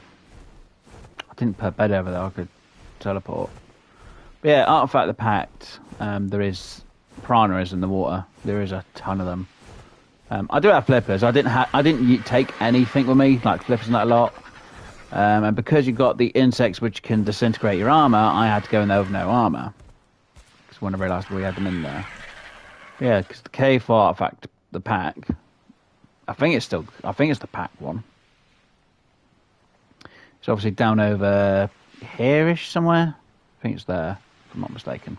didn't put a bed over there, I could teleport. But yeah, artifact of the pack, there is piranhas in the water. There is a ton of them. I do have flippers. I didn't take anything with me, like flippers and that a lot. And because you got the insects which can disintegrate your armor, I had to go in there with no armor. Because when I realised we had them in there. Yeah, because the cave for artifact, the pack. I think it's the pack one. It's obviously down over here-ish somewhere. I think it's there, if I'm not mistaken.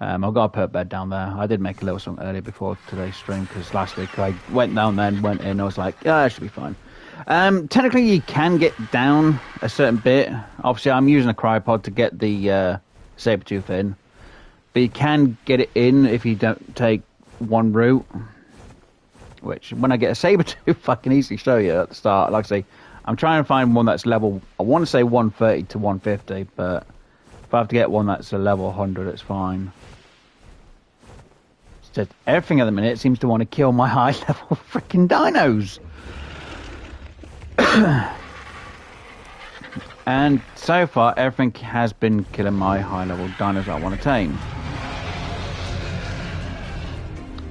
I've got to put a bed down there. I did make a little something earlier before today's stream, because last week I went down there and went in. I was like, yeah, that should be fine. Technically, you can get down a certain bit. Obviously, I'm using a cryopod to get the saber-tooth in. But you can get it in if you don't take one route. Which, when I get a saber-tooth, I can easily show you at the start. Like I say, I'm trying to find one that's level, I want to say 130 to 150, but if I have to get one that's a level 100, it's fine. It's just everything at the minute seems to want to kill my high-level freaking dinos. And so far, everything has been killing my high-level dinos I want to tame.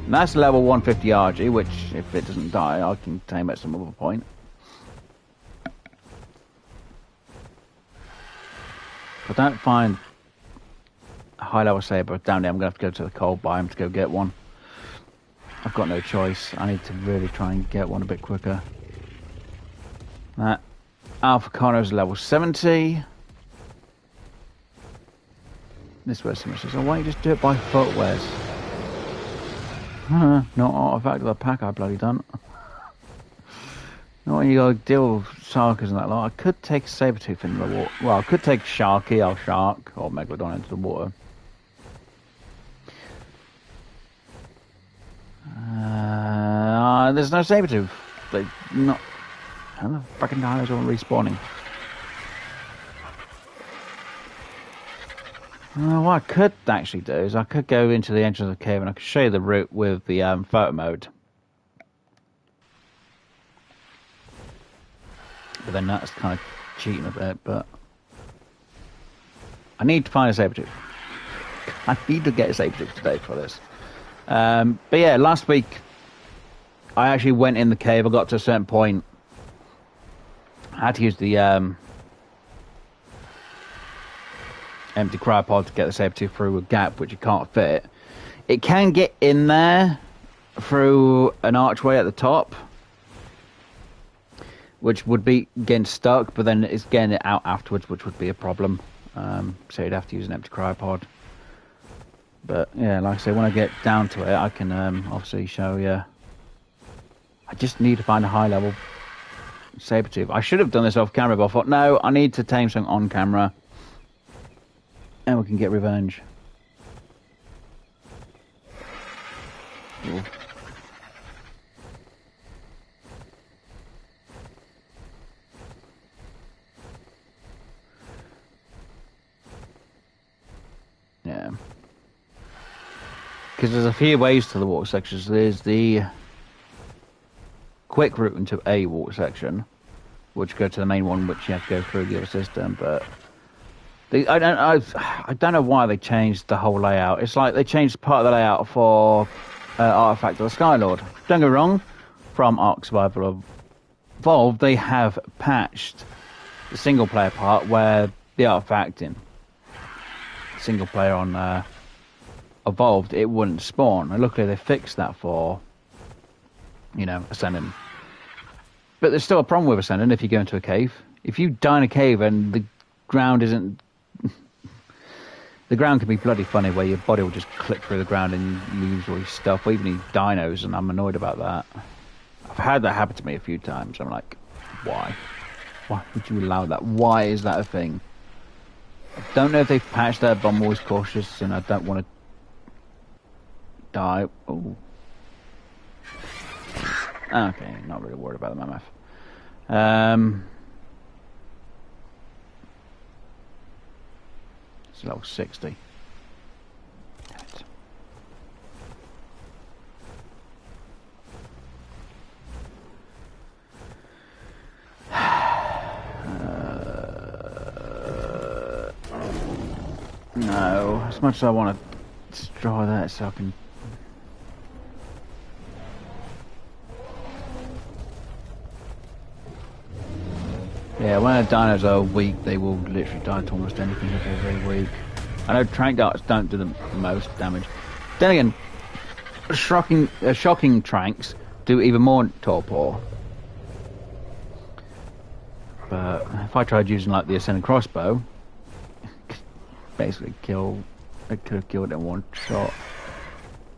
And that's level 150 RG, which, if it doesn't die, I can tame at some other point. If I don't find a high-level saber down there, I'm going to have to go to the cold biome to go get one. I've got no choice. I need to really try and get one a bit quicker. That Alpha Carno is level 70. This way someone says, oh, why don't you just do it by foot, Wes? Not artifact of the pack, I bloody done. Not when you go deal with sharkers and that lot. I could take a saber-tooth into the water. Well, I could take Sharky or Shark or Megalodon into the water. There's no saber-tooth. They're not. How the fucking dinosaurs are respawning? What I could actually do is I could go into the entrance of the cave and I could show you the route with the photo mode. But then that's kind of cheating a bit, but I need to find a saber-tooth. I need to get a saber-tooth today for this. But yeah, last week I actually went in the cave. I got to a certain point. I had to use the empty cryopod to get the saber-tooth through a gap which you can't fit. It can get in there through an archway at the top, which would be getting stuck, but then it's getting it out afterwards, which would be a problem. So you'd have to use an empty cryopod. But yeah, like I say, when I get down to it, I can obviously show you. I just need to find a high level saber-tooth. I should have done this off camera, but I thought, no, I need to tame something on camera, and we can get revenge. Ooh. Yeah. Because there's a few ways to the water sections. There's the quick route into a water section, which go to the main one, which you have to go through the other system. But I don't know why they changed the whole layout. It's like they changed part of the layout for Artifact of the Skylord. Don't get me wrong, from Ark Survival Evolved, they have patched the single player part where the artifact in single player on Evolved, it wouldn't spawn. And luckily they fixed that for, Ascending. But there's still a problem with Ascending if you go into a cave. If you die in a cave and the ground isn't... the ground can be bloody funny where your body will just clip through the ground and you lose all your stuff, or even these dinos, and I'm annoyed about that. I've had that happen to me a few times. I'm like, why? Why would you allow that? Why is that a thing? I don't know if they've patched that, but I'm always cautious and I don't want to die. Oh. Okay, not really worried about the mammoth. It's level 60. Damn it. No, as much as I want to destroy that so I can... Yeah, when the dinos are weak, they will literally die to almost anything if they're very weak. I know trank darts don't do the most damage. Then again, shocking tranks do even more torpor. But if I tried using like the ascending crossbow, basically it could have killed it in one shot.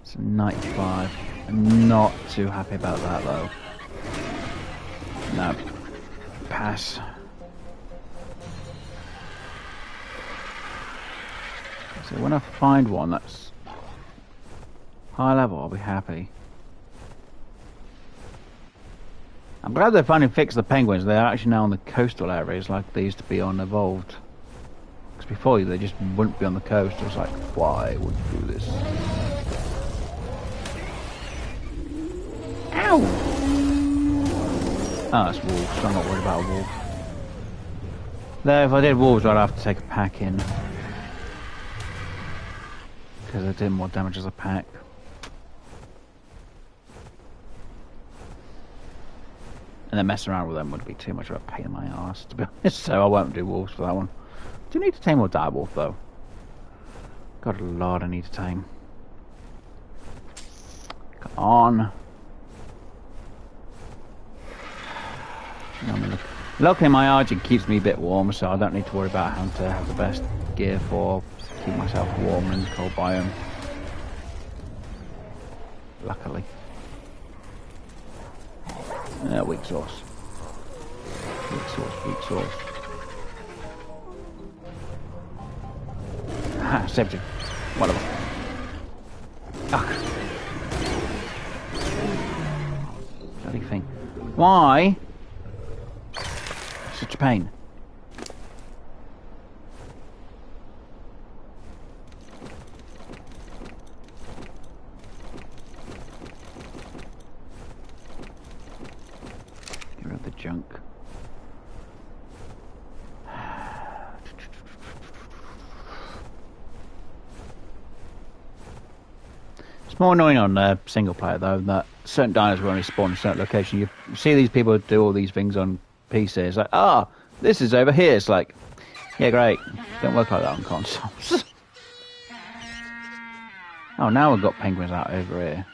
It's a 95. I'm not too happy about that though. No. Pass. So when I find one that's high level, I'll be happy. I'm glad they finally fixed the penguins. They're actually now on the coastal areas like they used to be on Evolved. Because before they just wouldn't be on the coast. I was like, why would you do this? Ow! Oh, that's wolves. So I'm not worried about a wolf. Though if I did wolves, I'd have to take a pack in. Because they did more damage as a pack. And then messing around with them would be too much of a pain in my ass, to be honest. So I won't do wolves for that one. Do you need to tame or die wolf though? Got a lot I need to tame. Come on. Luckily my Argent keeps me a bit warm, so I don't need to worry about having to have the best gear for keep myself warm in the cold biome. Luckily. Weak sauce. Weak source. Ah, saved you. Whatever. Ugh. Bloody thing. Why? Such a pain. Get rid of the junk. It's more annoying on single player though that certain dinosaurs only spawn in a certain location. You see these people do all these things on PC. It's like, this is over here. It's like, yeah, great. Don't work like that on consoles. Oh, now we've got penguins out over here.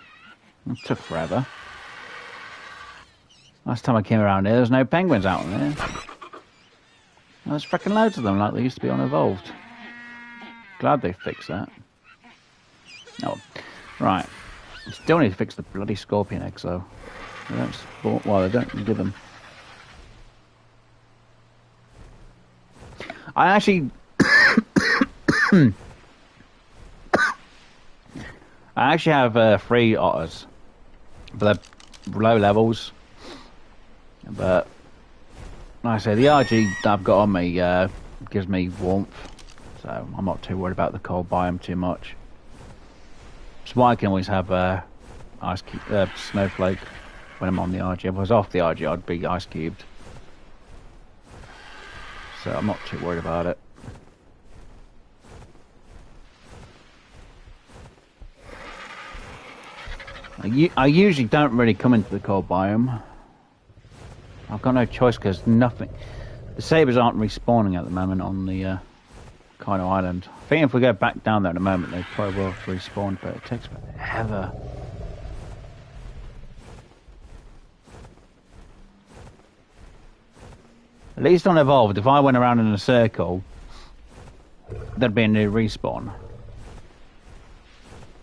It took forever. Last time I came around here, there was no penguins out there. There's freaking loads of them like they used to be on Evolved. Glad they fixed that. Oh, right. Still need to fix the bloody scorpion eggs though. They don't support, well, they don't give them. I actually have 3 otters, but they're low levels. But like I say, the RG I've got on me gives me warmth, so I'm not too worried about the cold biome too much. That's why I can always have snowflake when I'm on the RG. If I was off the RG, I'd be ice cubed. So I'm not too worried about it. I usually don't really come into the cold biome. I've got no choice because nothing. The sabres aren't respawning at the moment on the Kino Island. I think if we go back down there in a moment, they probably will respawn, but it takes forever. At least on Evolved, if I went around in a circle, there'd be a new respawn.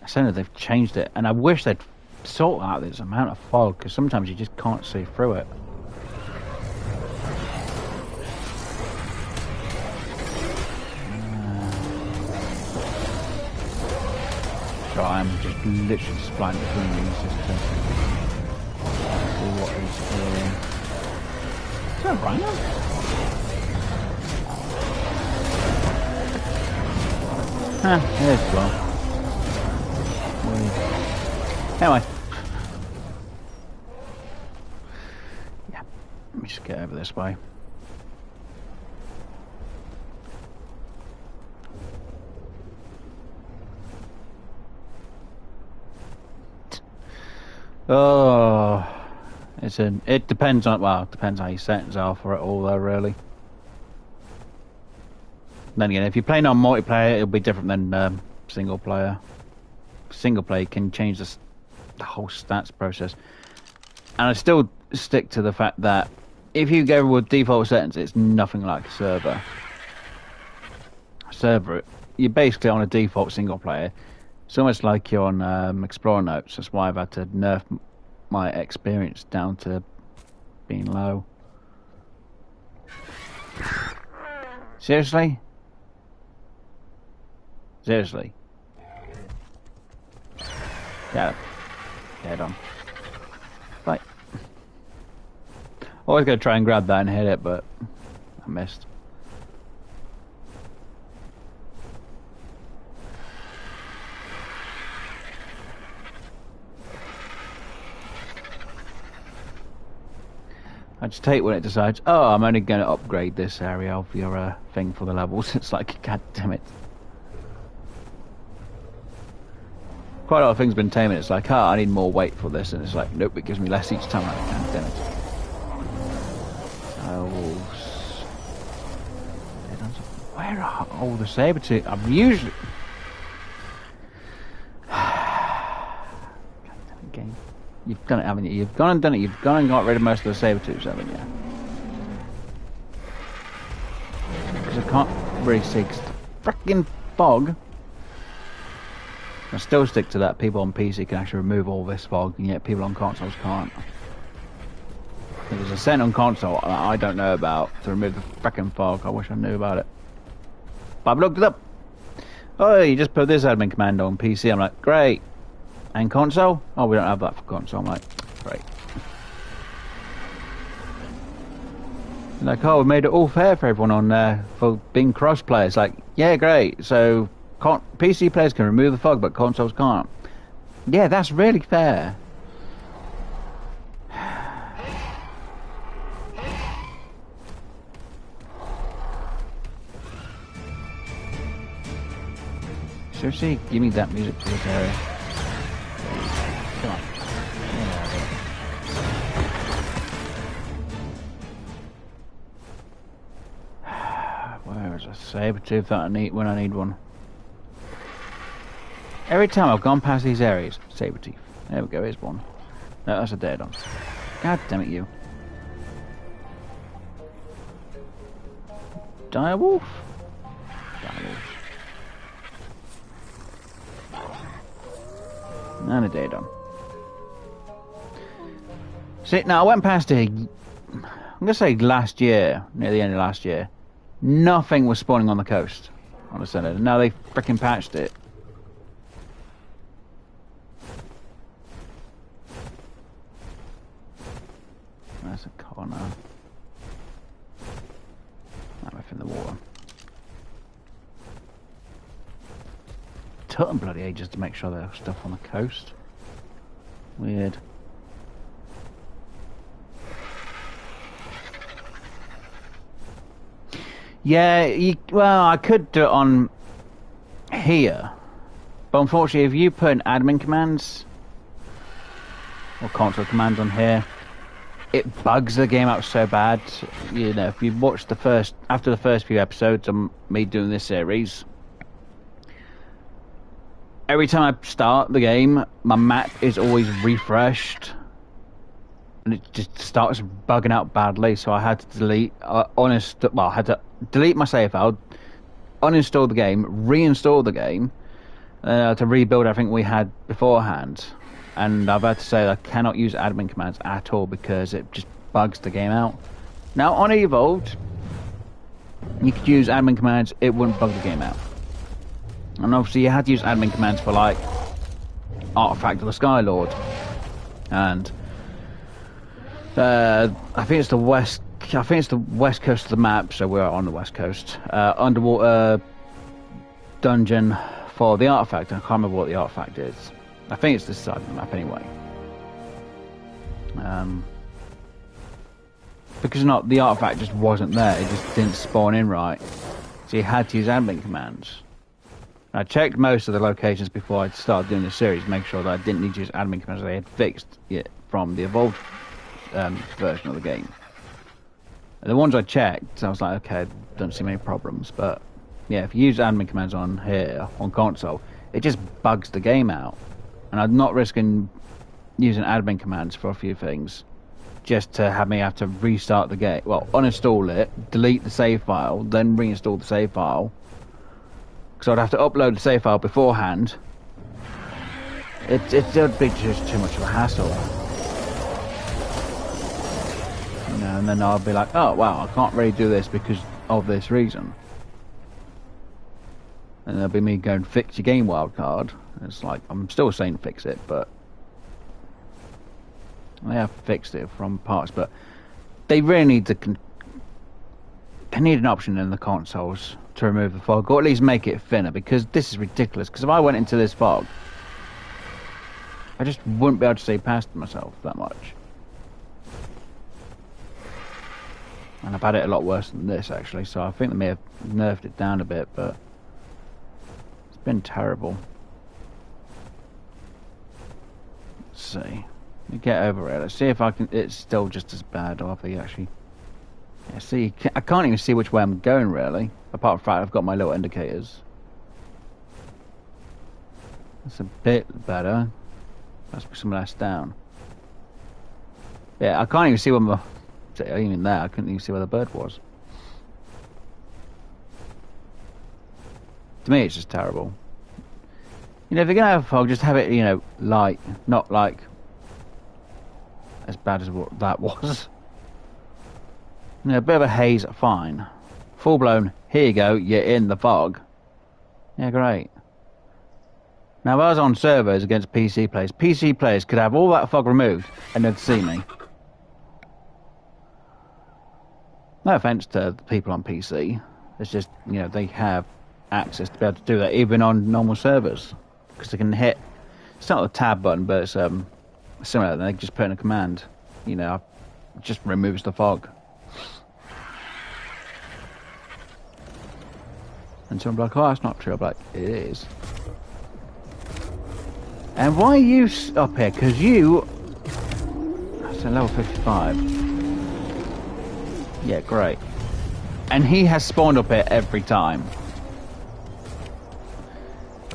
I said that they've changed it, and I wish they'd sort out this amount of fog, because sometimes you just can't see through it. So I'm just literally just flying between these just to see what is here. Is that a rhino? There's well. Anyway. Yeah, let me just get over this way. Oh, it depends on, well, it depends how your settings are for it all though, really. Then again, if you're playing on multiplayer, it'll be different than single player. Single player can change the whole stats process. And I still stick to the fact that if you go with default settings, it's nothing like a server. You're basically on a default single player. It's almost like you're on Explorer Notes. That's why I've had to nerf my experience down to being low. Seriously? Seriously? Yeah. Head on. Right. Always gonna try and grab that and hit it, but I missed. I just hate when it decides, oh, I'm only going to upgrade this area of your thing for the levels. It's like, god damn it. Quite a lot of things have been taming. It's like, I need more weight for this. And it's like, nope, it gives me less each time. Like, god damn it. Where are all the saber-tooth? I'm usually... Game. You've done it, haven't you? You've gone and done it. You've gone and got rid of most of the saber-tooths, haven't you? Because I can't really see. Cause the frickin' fog. I still stick to that. People on PC can actually remove all this fog, and yet people on consoles can't. There's a setting on console I don't know about to remove the frickin' fog. I wish I knew about it. But I've looked it up. Oh, you just put this admin command on PC. I'm like, great. And console? Oh, we don't have that for console. I'm like, great. Like, oh, we made it all fair for everyone on there for being cross-play. It's like, yeah, great. So PC players can remove the fog, but consoles can't. Yeah, that's really fair. Seriously, give me that music to this area. Come on. Where is a saber tooth that I need when I need one? Every time I've gone past these areas, saber teeth. There we go, here's one. No, that's a dead one. God damn it, you. Direwolf? Direwolf. And a daedon. See, now I went past it, I'm going to say last year, near the end of last year. Nothing was spawning on the coast on the center. Now they freaking patched it. That's a corner. I'm in the water. Took them bloody ages to make sure there was stuff on the coast. Weird. Yeah, well, I could do it on here. But unfortunately, if you put in admin commands or console commands on here, it bugs the game out so bad. You know, if you've watched after the first few episodes of me doing this series, every time I start the game, my map is always refreshed. And it just starts bugging out badly, so I had to delete, I had to delete my save file, uninstall the game, reinstall the game, to rebuild everything we had beforehand. And I've had to say I cannot use admin commands at all because it just bugs the game out. Now on Evolved, you could use admin commands, it wouldn't bug the game out. And obviously you had to use admin commands for like Artifact of the Skylord, and I think it's the west coast of the map, so we're on the west coast. Underwater dungeon for the artifact. I can't remember what the artifact is. I think it's this side of the map anyway. Because the artifact just wasn't there. It just didn't spawn in right. So you had to use admin commands. I checked most of the locations before I started doing the series, make sure that I didn't need to use admin commands. They had fixed it from the evolved version of the game. And the ones I checked, I was like, okay, don't see many problems. But yeah, if you use admin commands on here on console, it just bugs the game out. And I'm not risking using admin commands for a few things just to have me have to restart the game. Well, uninstall it, delete the save file, then reinstall the save file. Because I'd have to upload the save file beforehand. It would be just too much of a hassle. You know, and then I'll be like, oh wow, I can't really do this because of this reason. And there'll be me going, fix your game wildcard. It's like, I'm still saying fix it, but they have fixed it from parts, but they really need to they need an option in the consoles to remove the fog, or at least make it thinner, because this is ridiculous. Because if I went into this fog, I just wouldn't be able to see past myself that much. And I've had it a lot worse than this, actually, so I think they may have nerfed it down a bit, but it's been terrible. Let's see. Let me get over it. Let's see if I can. It's still just as bad, or if they actually. Yeah, see, I can't even see which way I'm going, really. Apart from the fact I've got my little indicators. That's a bit better. That's some less down. Yeah, I can't even see where my... Even there, I couldn't even see where the bird was. To me, it's just terrible. You know, if you're going to have a fog, just have it, light. Not, like, as bad as what that was. A bit of a haze, fine. Full blown, here you go, you're in the fog. Yeah, great. Now, if I was on servers against PC players could have all that fog removed and they'd see me. No offense to the people on PC. It's just, you know, they have access to be able to do that even on normal servers. Because they can hit, it's not a tab button, but it's similar. They just put in a command. You know, it just removes the fog. And someone will be like, oh, that's not true. I'm like, it is. And why are you up here? Because you... That's a level 55. Yeah, great. And he has spawned up here every time.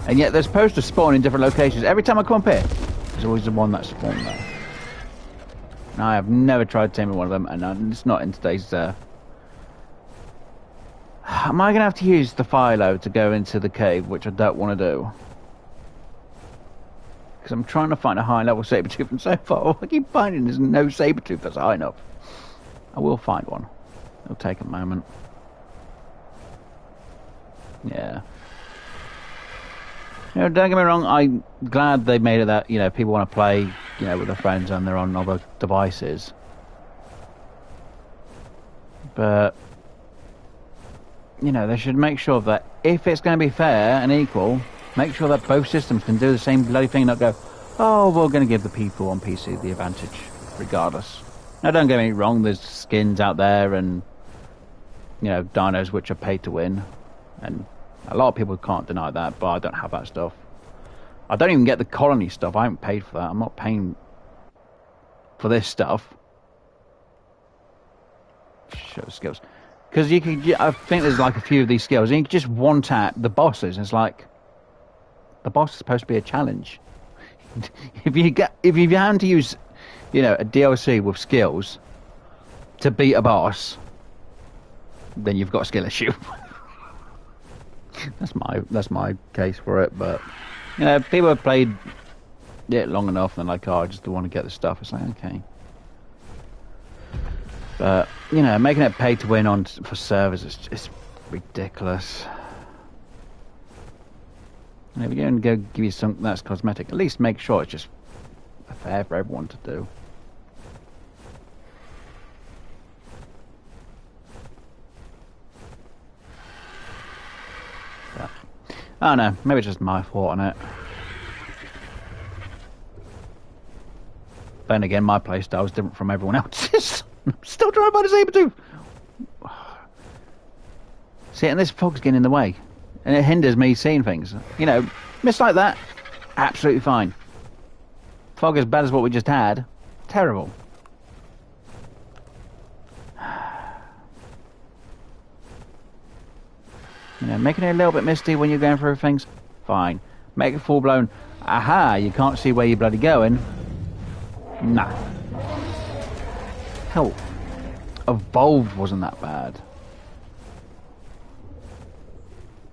And yet they're supposed to spawn in different locations. Every time I come up here, there's always the one that spawned there. And I have never tried taming one of them, and it's not in today's... Am I going to have to use the philo to go into the cave, which I don't want to do? Because I'm trying to find a high level saber tooth, and so far all I keep finding there's no saber tooth that's high enough. I will find one. It'll take a moment. Yeah. You know, don't get me wrong, I'm glad they made it that, you know, people want to play, you know, with their friends and they're on other devices. But, you know, they should make sure that if it's going to be fair and equal, make sure that both systems can do the same bloody thing, not go, oh, we're going to give the people on PC the advantage, regardless. Now, don't get me wrong, there's skins out there and, you know, dinos which are paid to win. And a lot of people can't deny that, but I don't have that stuff. I don't even get the colony stuff. I haven't paid for that. I'm not paying for this stuff. Show skills. Because you can, I think there's like a few of these skills, and you can just one-tap the bosses. It's like, the boss is supposed to be a challenge. if you have to use, you know, a DLC with skills to beat a boss, then you've got a skill issue. that's my case for it. But you know, people have played it long enough and they're like, oh, I just want to get the stuff. It's like, okay. But you know, making it pay to win for servers is just ridiculous. And if you're going to go give you something that's cosmetic, at least make sure it's just fair for everyone to do. But, I don't know, maybe it's just my fault on it. Then again, my playstyle is different from everyone else's. I'm still trying to find a saber-tooth. See, and this fog's getting in the way. And it hinders me seeing things. You know, miss like that, absolutely fine. Fog as bad as what we just had, terrible. You know, making it a little bit misty when you're going through things, fine. Make it full blown, aha, you can't see where you're bloody going. Nah. Hell, Evolved wasn't that bad.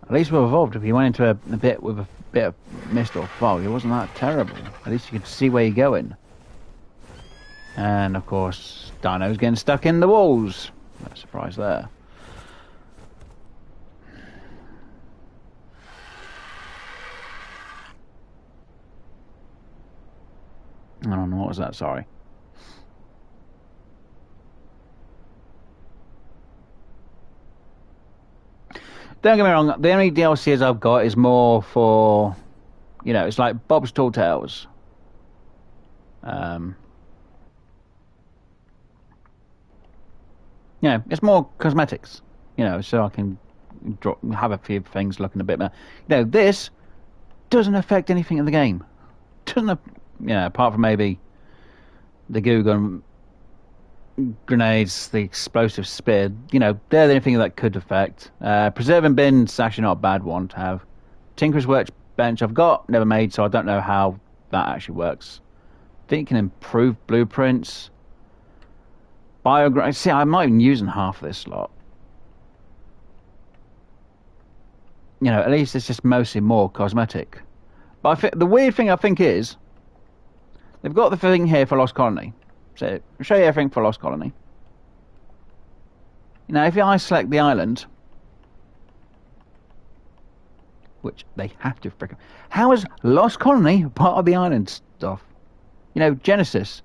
At least with Evolved, if you went into a bit with a bit of mist or fog, it wasn't that terrible. At least you could see where you're going. And of course, dinos getting stuck in the walls. No surprise there. I don't know, what was that? Sorry. Don't get me wrong, the only DLCs I've got is more for, you know, it's like Bob's Tall Tales. Yeah, it's more cosmetics, you know, so I can have a few things looking a bit better. You know, this doesn't affect anything in the game. Doesn't, you know, apart from maybe the goo gun grenades, the explosive spear, you know, they're the only thing that could affect. Preserving bin's actually not a bad one to have. Tinker's Workbench I've got, never made, so I don't know how that actually works. I think you can improve blueprints. See, I'm not even using half of this lot. You know, at least it's just mostly more cosmetic. But the weird thing I think is, they've got the thing here for Lost Colony. So, I'll show you everything for Lost Colony. You know, if I select the island, which they have to frickin'... How is Lost Colony part of the island stuff? You know, Genesis.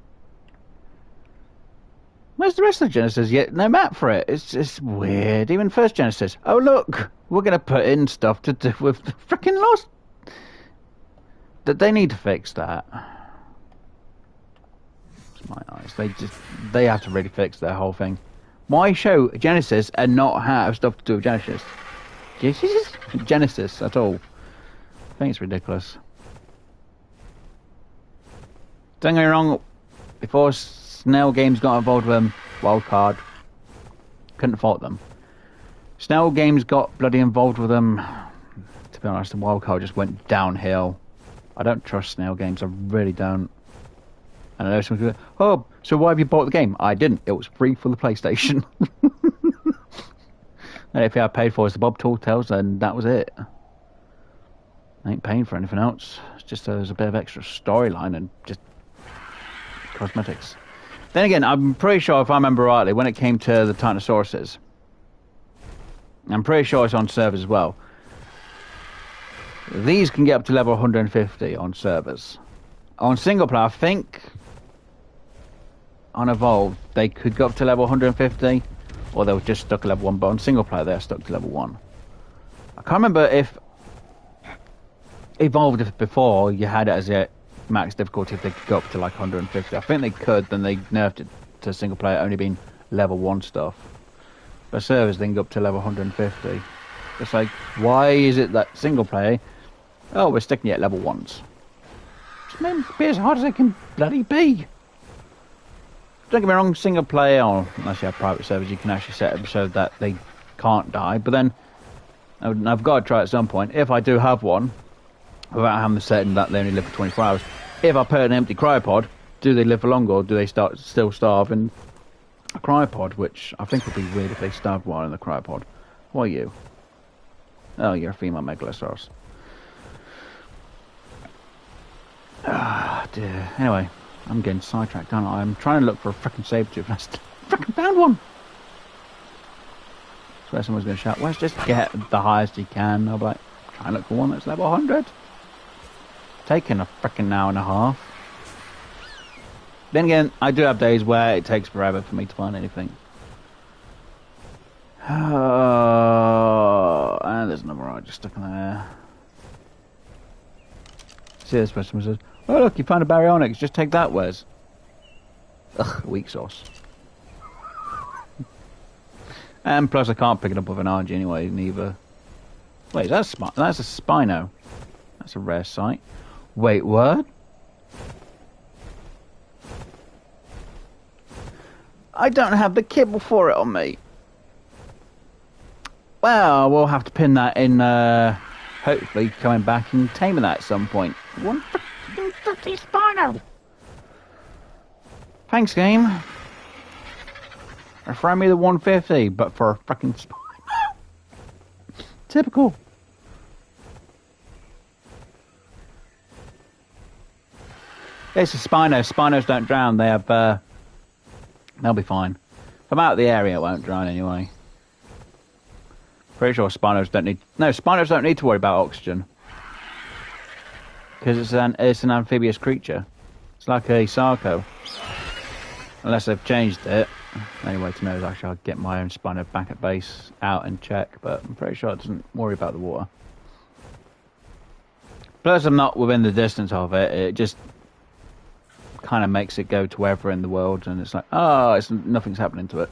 Where's the rest of Genesis? Yet no map for it. It's just weird. Even first Genesis. Oh look, we're gonna put in stuff to do with the frickin' Lost. That they need to fix that. It's my eyes. They have to really fix their whole thing. Why show Genesis and not have stuff to do with Genesis? Genesis at all. I think it's ridiculous. Don't get me wrong. Before Snail Games got involved with them, Wildcard, couldn't fault them. Snail Games got bloody involved with them. To be honest, the Wildcard just went downhill. I don't trust Snail Games, I really don't. And I know someone goes, oh, so why have you bought the game? I didn't, it was free for the PlayStation. And if I paid for it, the Bob Tall Tales, then that was it. I ain't paying for anything else. It's just there's a bit of extra storyline and just cosmetics. Then again, I'm pretty sure, if I remember rightly, when it came to the Titanosauruses, I'm pretty sure it's on servers as well. These can get up to level 150 on servers. On single player, I think on Evolved, they could go up to level 150, or they were just stuck at level 1, but on single player, they're stuck to level 1. I can't remember if Evolved, if before you had it as a max difficulty, if they could go up to like 150. I think they could, then they nerfed it to single player only being level 1 stuff. But servers, they can go up to level 150. It's like, why is it that single player, oh, we're sticking you at level 1s? Just make it be as hard as it can bloody be. Don't get me wrong, single player, or unless you have private servers, you can actually set them so that they can't die. But then, I've got to try at some point, if I do have one, without having the setting that they only live for 24 hours, if I put an empty cryopod, do they live for longer, or do they still starve in a cryopod? Which I think would be weird if they starved while in the cryopod. Who are you? Oh, you're a female megalosaurus. Ah, dear. Anyway, I'm getting sidetracked, aren't I? I'm trying to look for a frickin' saber-tooth, and I still frickin' found one! So where someone's going to shout, let's just get the highest you can. I'll be like, try and look for one that's level 100. Taking a frickin' hour and a half. Then again, I do have days where it takes forever for me to find anything. And there's another eye just stuck in there. See, this person says, oh look, you found a baryonyx, just take that, Wes. Ugh, weak sauce. And plus I can't pick it up with an RG anyway, neither. Wait, that's a Spino. That's a rare sight. Wait, what? I don't have the kibble for it on me. Well, we'll have to pin that in, hopefully coming back and taming that at some point. 150 Spino! Thanks, game. Throw me the 150, but for a fucking Spino. Typical. It's a Spino. Spinos don't drown. They have, they'll be fine. If I'm out of the area, it won't drown anyway. Pretty sure Spinos don't need... No, Spinos don't need to worry about oxygen. Because it's an amphibious creature. It's like a Sarco. Unless they've changed it. The only way to know is actually I'll get my own Spino back at base out and check. But I'm pretty sure it doesn't worry about the water. Plus I'm not within the distance of it. It just kind of makes it go to wherever in the world. And it's like, oh, nothing's happening to it.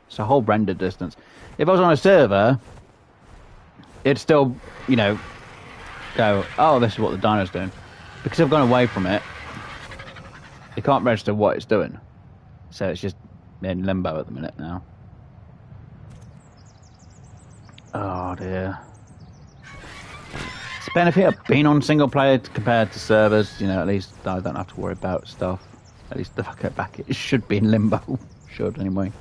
It's a whole render distance. If I was on a server, it'd still, you know, go, oh, this is what the dino's doing. Because I've gone away from it, it can't register what it's doing. So it's just in limbo at the minute now. Oh dear. It's the benefit of being on single player compared to servers. You know, at least I don't have to worry about stuff. At least if I get back, it should be in limbo. Should anyway.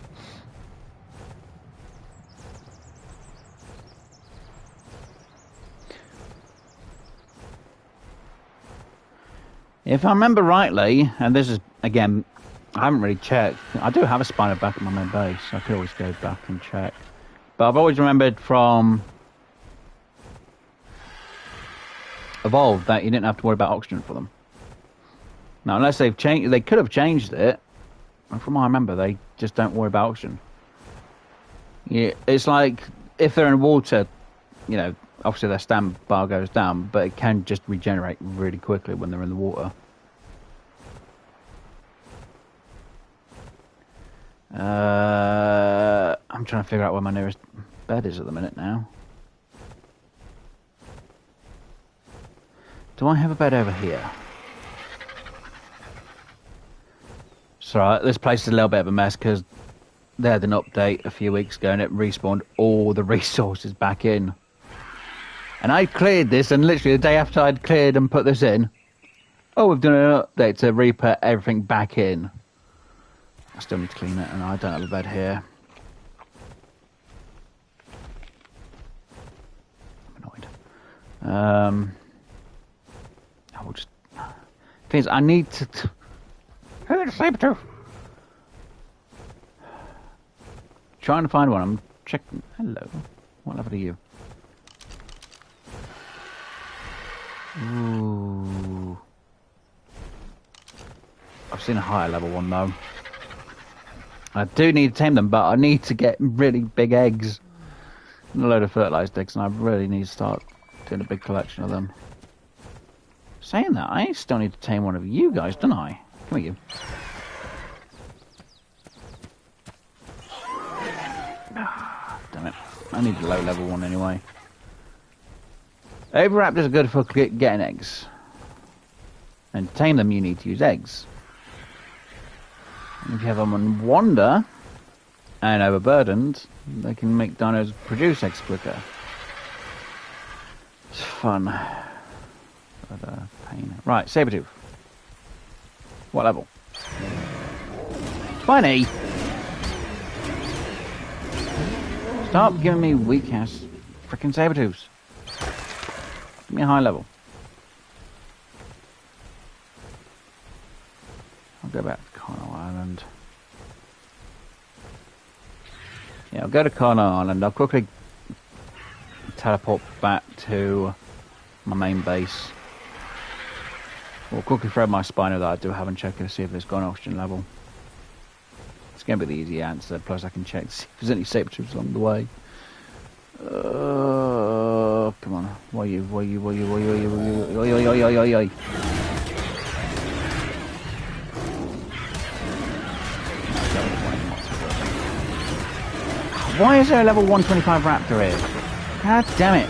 If I remember rightly, and this is, again, I haven't really checked. I do have a spiner back at my main base, so I could always go back and check. But I've always remembered from Evolved that you didn't have to worry about oxygen for them. Now, unless they've changed, they could have changed it. And from what I remember, they just don't worry about oxygen. Yeah, it's like if they're in water, you know, obviously their stamina bar goes down, but it can just regenerate really quickly when they're in the water. I'm trying to figure out where my nearest bed is at the minute now. Do I have a bed over here? It's alright, this place is a little bit of a mess because they had an update a few weeks ago and it respawned all the resources back in. And I cleared this, and literally the day after I'd cleared and put this in, oh, we've done an update to re-put everything back in. I still need to clean it, and I don't have a bed here. I'm annoyed. I will just... Thing is, I need to... Hey, the saber-tooth! Trying to find one. I'm checking... Hello. What level are you? Ooh. I've seen a higher level one, though. I do need to tame them, but I need to get really big eggs. And a load of fertilized eggs, and I really need to start doing a big collection of them. Saying that, I still need to tame one of you guys, don't I? Come here, you. Damn it. I need a low level one anyway. Overraptors are good for getting eggs. And to tame them, you need to use eggs. And if you have them on wander and overburdened, they can make dinos produce eggs quicker. It's fun. But, pain. Right, saber-tooth. What level? 20! Stop giving me weak-ass frickin' saber-tooths. Give me a high level. I'll go back to Carno Island. Yeah, I'll go to Carno Island. I'll quickly teleport back to my main base. We'll quickly throw my spiner that I do have and check to see if it's got an oxygen level. It's going to be the easy answer, plus I can check to see if there's any saber-tooths along the way. Come on. Why you? Why is there a level 125 raptor here? God damn it.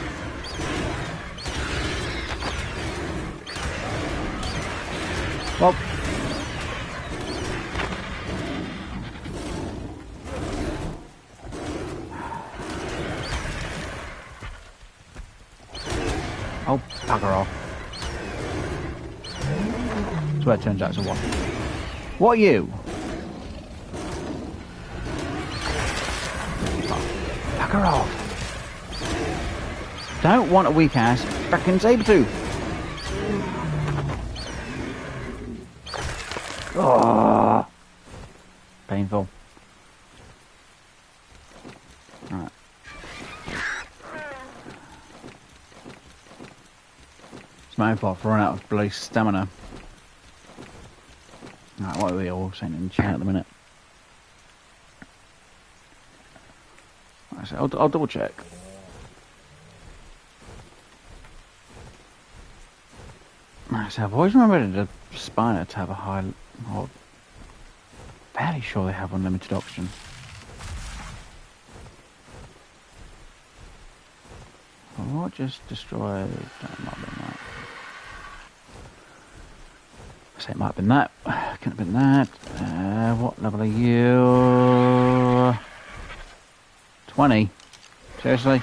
Well. Oh, bugger off. That's where it turns out it's a what. What are you? Bugger off. Don't want a weak ass frickin' saber-tooth. Oh, painful. Right. It's my own fault for running out of bloody stamina. Right, what are we all saying in the chat at the minute? Right, so I'll double check. Right, so I've always remembered the spiner to have a high... Oh, fairly sure they have unlimited oxygen. What just destroyed? That might have been that. I say it might have been that. Couldn't have been that. What level are you? 20. Seriously?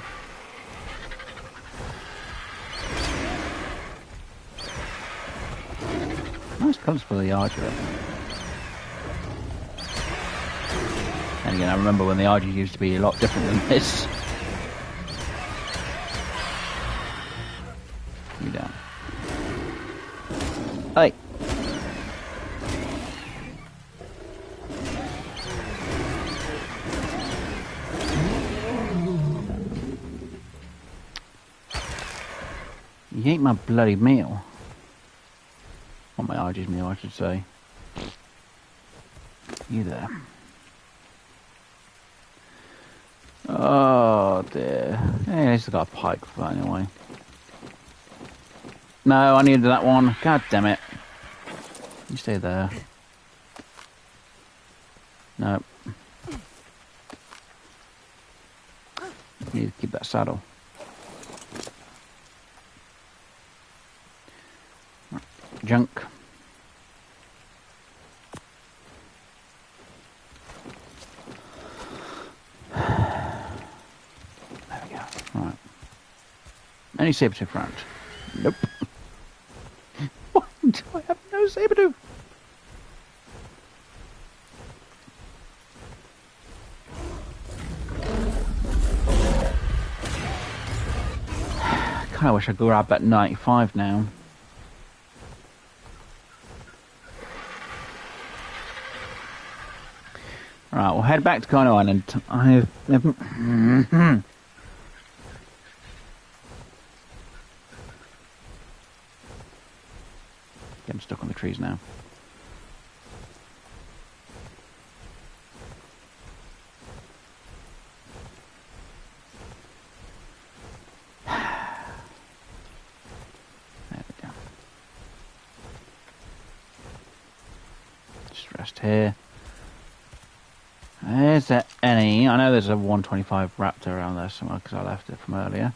Nice colours for the archer. And again, I remember when the archer used to be a lot different than this. You down. Hey. He ate my bloody meal. Or my Argie's meal, I should say. You there? Oh dear. Yeah, at least I got a pike for that anyway. No, I needed that one. God damn it. You stay there. No. Need to keep that saddle. Junk. There we go. Right. Any saber-tooth round? Nope. What? I have no saber-tooth. I kinda wish I could grab that 95 now. Right, we'll head back to Kano Island. I haven't... Getting stuck on the trees now. There we go. Just rest here. Is there any? I know there's a 125 raptor around there somewhere because I left it from earlier.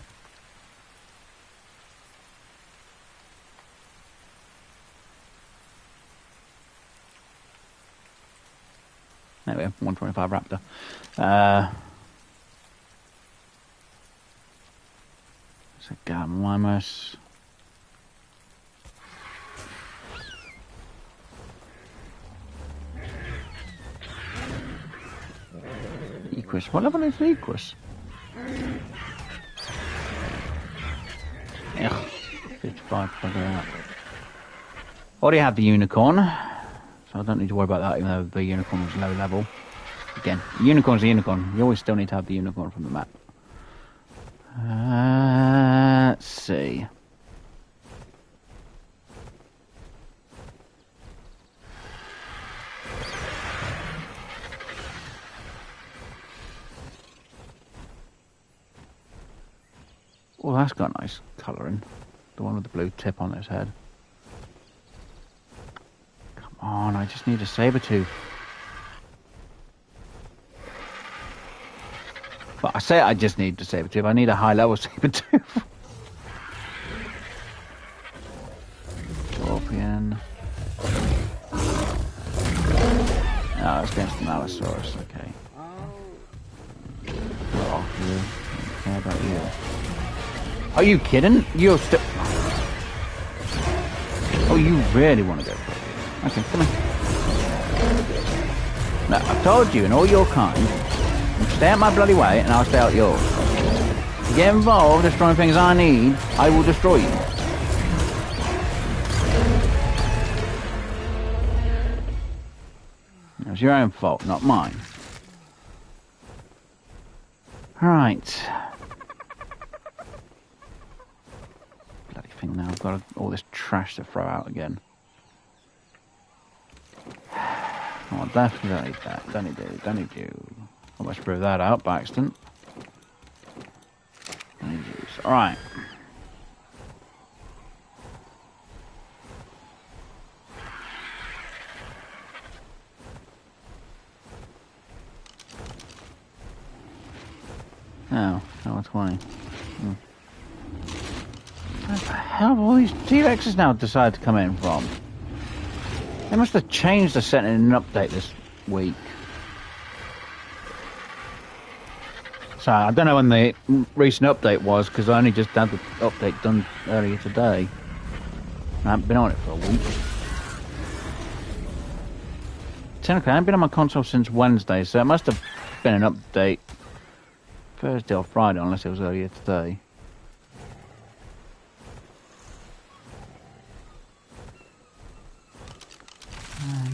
There we go, 125 raptor. It's a Gallimimus. Equus. What level is Equus? Ugh, 55, figure out. Already have the unicorn, so I don't need to worry about that, even though the unicorn was low level. Again, unicorn's a unicorn. You always still need to have the unicorn from the map. Let's see. Oh, that's got nice colouring. The one with the blue tip on its head. Come on, I just need a saber-tooth. But I say I just need the saber-tooth. I need a high-level saber-tooth. Scorpion. Oh, it's against the Allosaurus, okay. Oh, you. How about you? Are you kidding? You're still... Oh, you really want to go for it? Okay, come on. No, I've told you, and all your kind, you stay out my bloody way, and I'll stay out yours. If you get involved destroying things I need, I will destroy you. It was your own fault, not mine. Alright. Now I've got all this trash to throw out again. Oh, definitely don't need that. Don't need you. I almost threw that out by accident. Alright. Oh, level 20. Where the hell have all these T-Rexes now decided to come in from? They must have changed the setting in an update this week. So I don't know when the recent update was, because I only just had the update done earlier today. I haven't been on it for a week. Technically, I haven't been on my console since Wednesday, so it must have been an update Thursday or Friday, unless it was earlier today.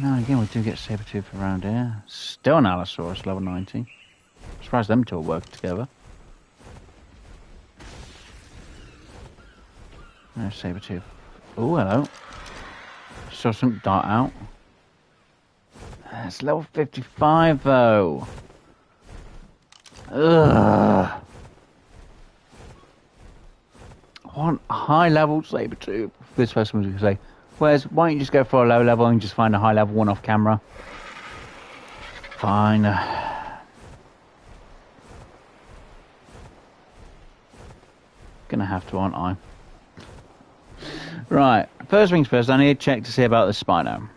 Now again, we do get saber-tooth around here. Still an Allosaurus, level 90. Surprised them two will work together. There's saber-tooth. Oh, hello. Saw something dart out. It's level 55 though. Ugh. One high level saber-tooth. This person was going to say, why don't you just go for a low level and just find a high level one off camera? Fine. Gonna have to, aren't I? Right. First things first, I need to check to see about the Spino.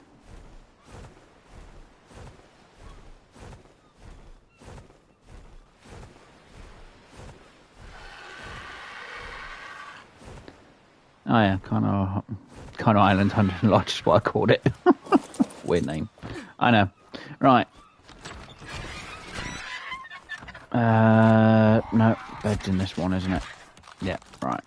Oh yeah, Kano Island 100 Lodge is what I called it. Weird name. I know. Right. No, bed's in this one, isn't it? Yeah, right.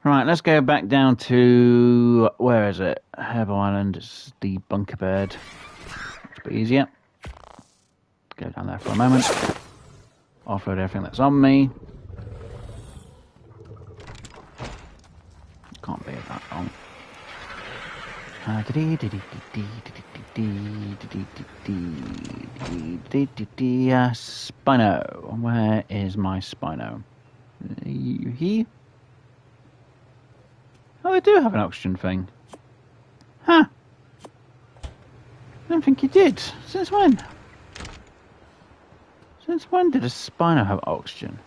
Right, let's go back down to, where is it? Herbal Island, it's the bunker bed. It's a bit easier. Go down there for a moment. Offload everything that's on me. Can't be that long. Spino. Where is my Spino? He? Oh, I do have an oxygen thing. Huh. I don't think you did. Since when? Since when did a Spino have oxygen?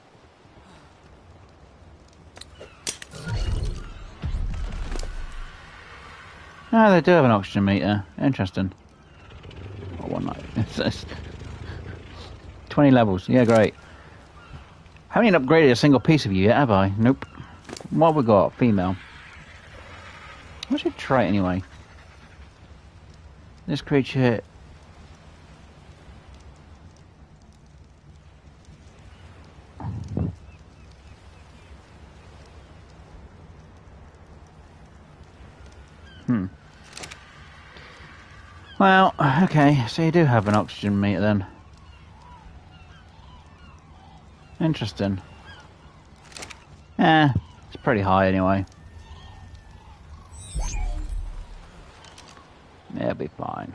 Ah, they do have an oxygen meter. Interesting. Oh, one night. It's 20 levels. Yeah, great. Haven't even upgraded a single piece of you yet, have I? Nope. What have we got? Female. What's your trait anyway? This creature... Well, okay, so you do have an oxygen meter then. Interesting. It's pretty high anyway. Yeah, it'll be fine.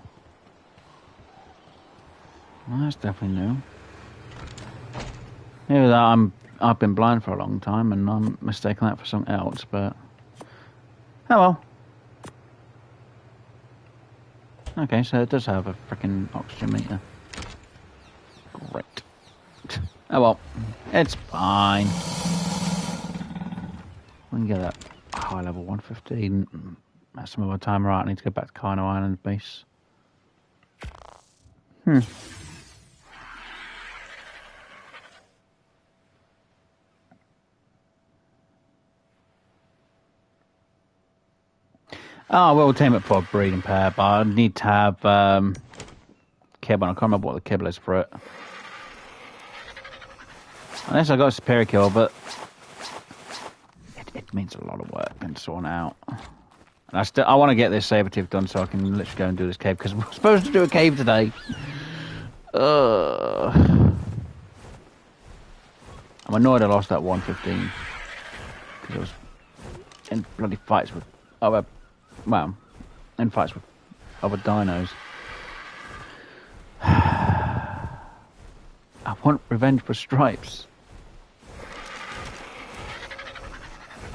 Well, that's definitely new. Maybe that I've been blind for a long time and I'm mistaking that for something else, but... Oh well. Okay, so it does have a freaking oxygen meter. Great. Oh well, it's fine. We can get that high level 115. That's some of our time. Right, I need to go back to Kano Island base. Oh, we'll tame it for a breeding pair, but I need to have kibble. I can't remember what the kibble is for it. Unless I got a superior kill, but it means a lot of work and sorting out. And I want to get this saber-tooth done so I can literally go and do this cave, because we're supposed to do a cave today. I'm annoyed I lost that 115 because I was in bloody fights with other, well, in fights with other dinos. I want revenge for Stripes.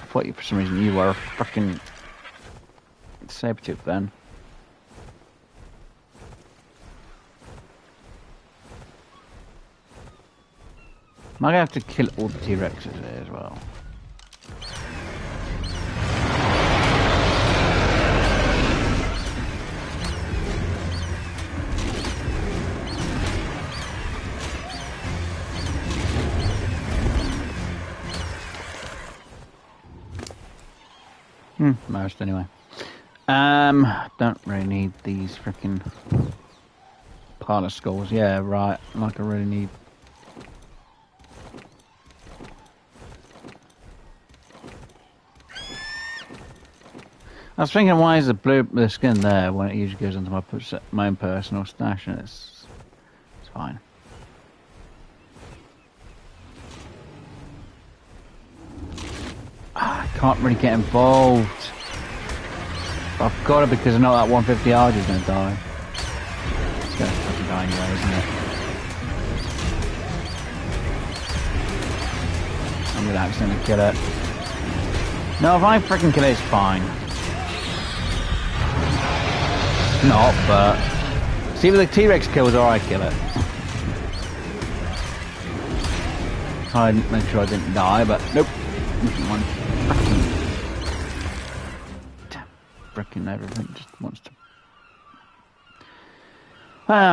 I thought you, for some reason, you were a frickin' saber-tooth then. Am I gonna have to kill all the T-Rexes here as well? Most anyway. Don't really need these freaking pile of skulls. Yeah, right. Like I really need. I was thinking, why is the skin there when it usually goes into my own personal stash, and it's fine. I can't really get involved. I've got to because I know that 150 yards is going to die. It's going to fucking die anyway, isn't it? I'm going to accidentally kill it. No, if I freaking kill it, it's fine. Not, but... See if the T-Rex kills or I kill it. Try and make sure I didn't die, but nope. One. Freaking everything just wants to...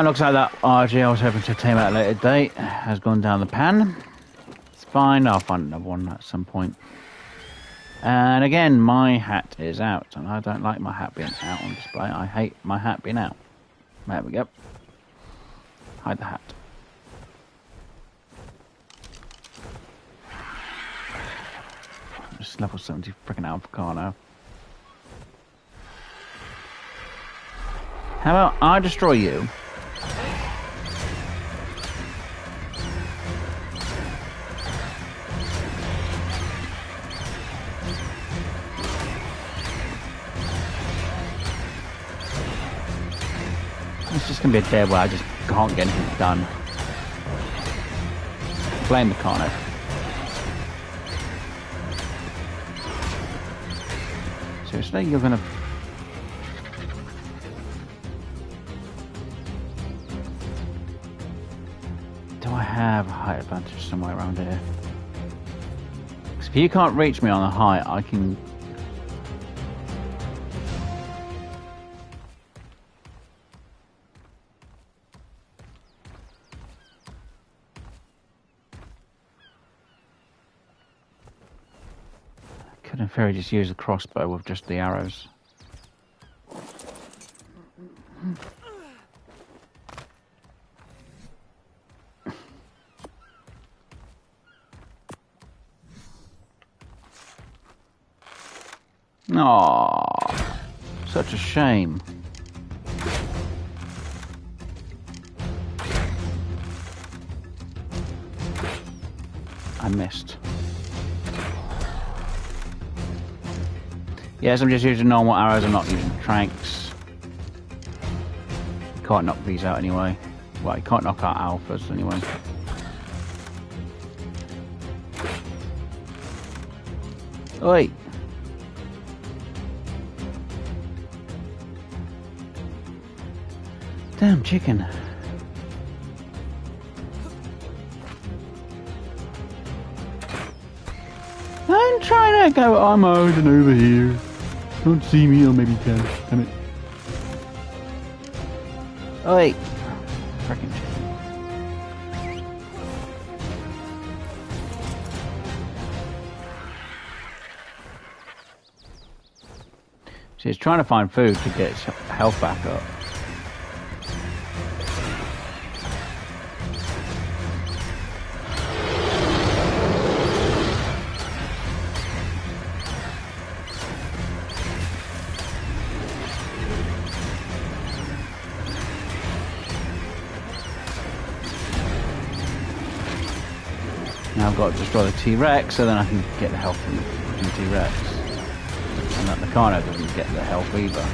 looks like that RG I was hoping to tame at a later date has gone down the pan. It's fine, I'll find another one at some point. And again, my hat is out, and I don't like my hat being out on display. I hate my hat being out. There we go. Hide the hat. Just level 70 freaking avocado. How about I destroy you? It's just gonna be a day where I just can't get anything done. Blame the Carno. Seriously, you're gonna... Do I have a height advantage somewhere around here? Because if you can't reach me on the height, I can... Could in theory just use a crossbow with just the arrows. Aww, such a shame. I missed. Yes, I'm just using normal arrows, I'm not using tranks. You can't knock these out anyway. Well, you can't knock out alphas anyway. Oi! Damn chicken. I'm trying to go, I'm hiding over here. Don't see me, or maybe you can. Damn it. Oh wait. Frickin' chicken. See, it's trying to find food to get its health back up. Now I've got to destroy the T-Rex so then I can get the health from the freaking T-Rex. And that the Carno doesn't get the health either.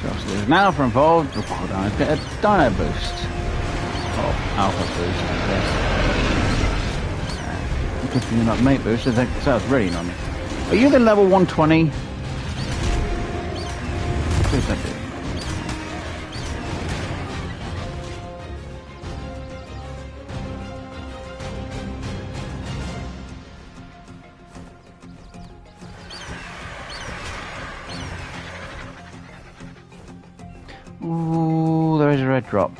So there's an alpha involved, the cooldown get a dino boost. Oh, alpha boost, I guess. Good thing you're not mate boost, so that's really annoying. Are you the level 120? Please don't do. Ooh, there is a red drop.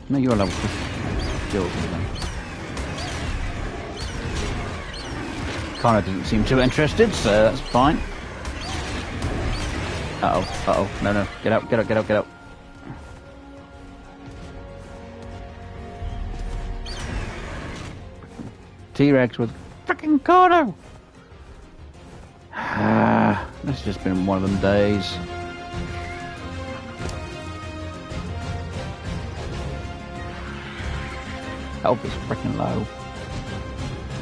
No, you're level 50. Jolting then. Connor doesn't seem too interested, so that's fine. Uh-oh, uh-oh. No, no. Get out, get out, get out, get out. T-Rex with frickin' Connor! It's just been one of them days. Health is freaking low.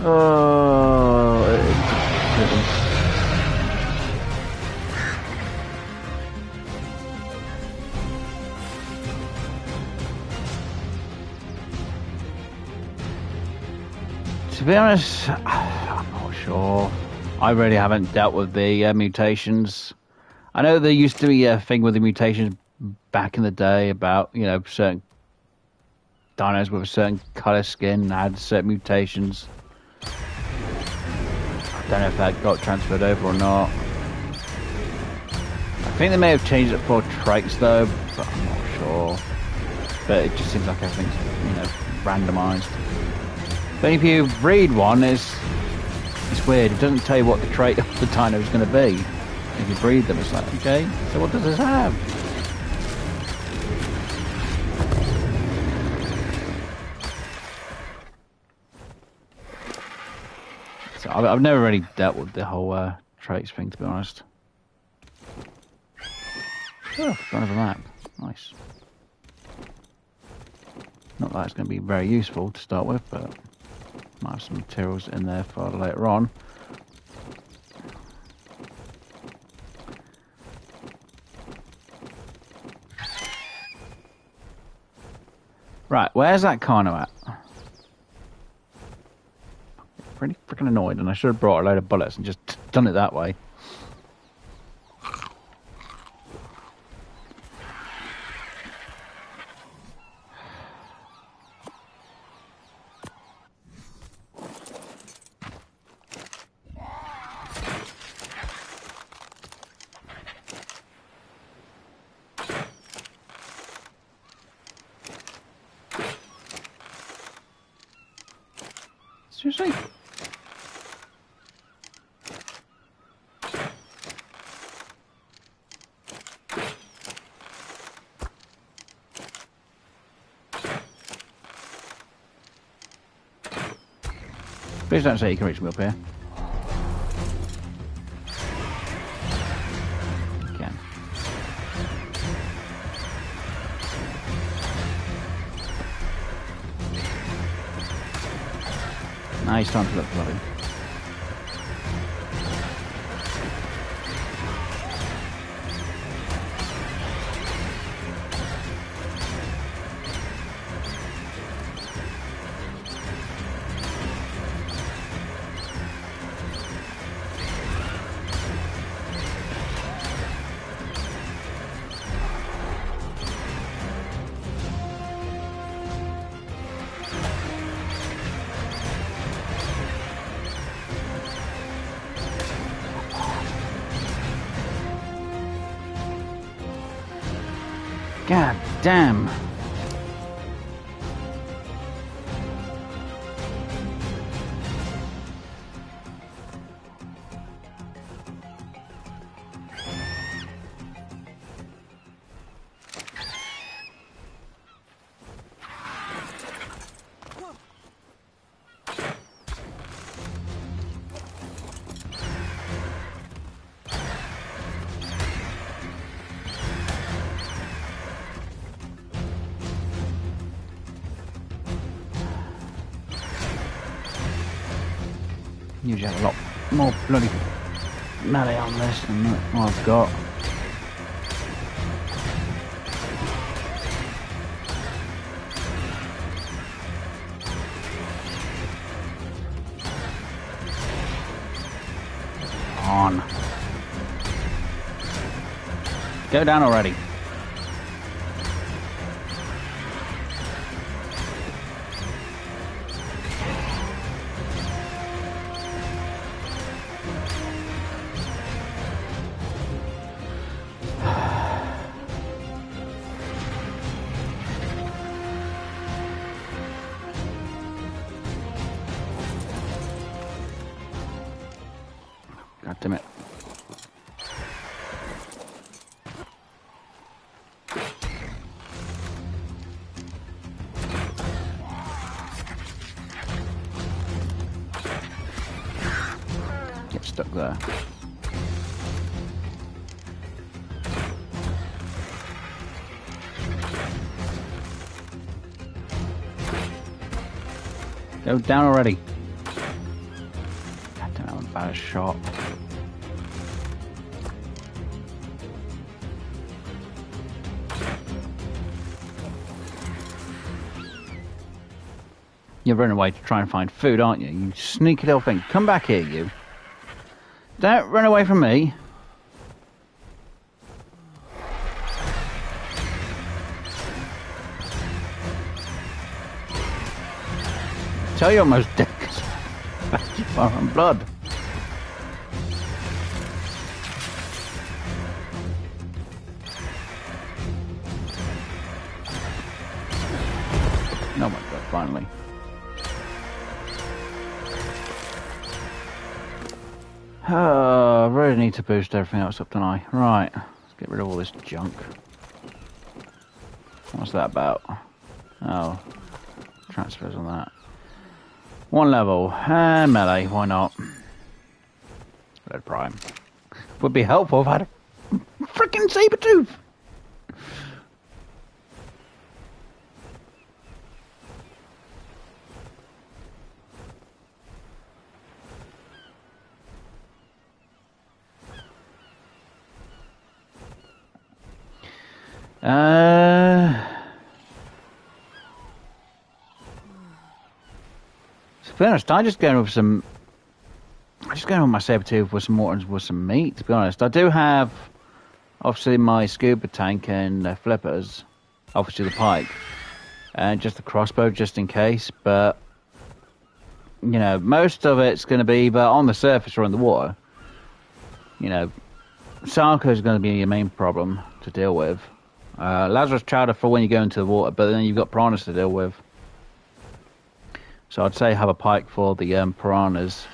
Oh, to be honest, I'm not sure. I really haven't dealt with the mutations. I know there used to be a thing with the mutations back in the day about, you know, certain dinos with a certain colour skin had certain mutations. I don't know if that got transferred over or not. I think they may have changed it for traits though, but I'm not sure. But it just seems like everything's, you know, randomised. But if you breed one, it's weird. It doesn't tell you what the trait of the dino is going to be. If you breed them, it's like, okay, so what does this have? So I've never really dealt with the whole traits thing, to be honest. Oh, got another map. Nice. Not that it's going to be very useful to start with, but might have some materials in there for later on. Right, where's that Carno at? Pretty freaking annoyed, and I should have brought a load of bullets and just done it that way. Seriously? Please don't say you can reach me up here. You can. Now it's time to look bloody. God damn. Usually have a lot more bloody melee on this than what I've got. On. Go down already. God damn it. Get stuck there. Go down already. God damn, I'm a bad shot. You're running away to try and find food, aren't you? You sneaky little thing. Come back here, you. Don't run away from me. Tell you almost dead because I'm on blood. Oh my god, finally. Oh, I really need to boost everything else up, don't I? Right, let's get rid of all this junk. What's that about? Oh, transfers on that. One level, and melee, why not? Red Prime. Would be helpful if I had a freaking saber tooth! To be honest, I'm just going with my saber tooth with some more with some meat. To be honest, I do have obviously my scuba tank and flippers, obviously the pike, and just the crossbow just in case. But you know, most of it's going to be either on the surface or in the water. You know, Sarko is going to be your main problem to deal with. Lazarus chowder for when you go into the water, but then you've got piranhas to deal with. So I'd say have a pike for the piranhas.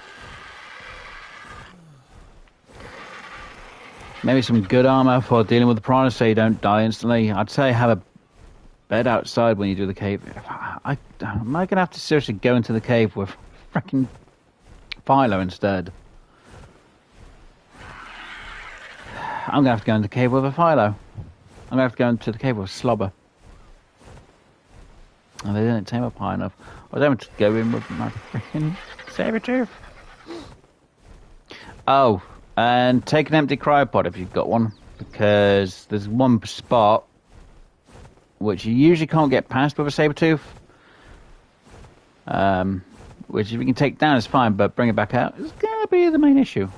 Maybe some good armor for dealing with the piranhas so you don't die instantly. I'd say have a bed outside when you do the cave. Am I going to have to seriously go into the cave with freaking Philo instead? I'm going to have to go into the cave with a Philo. I'm going to have to go into the cave with Slobber. And they didn't tame up high enough. I was able to go in with my freaking saber tooth. Oh, and take an empty cryopod if you've got one, because there's one spot which you usually can't get past with a saber tooth. Which if you can take down is fine, but bring it back out is gonna be the main issue.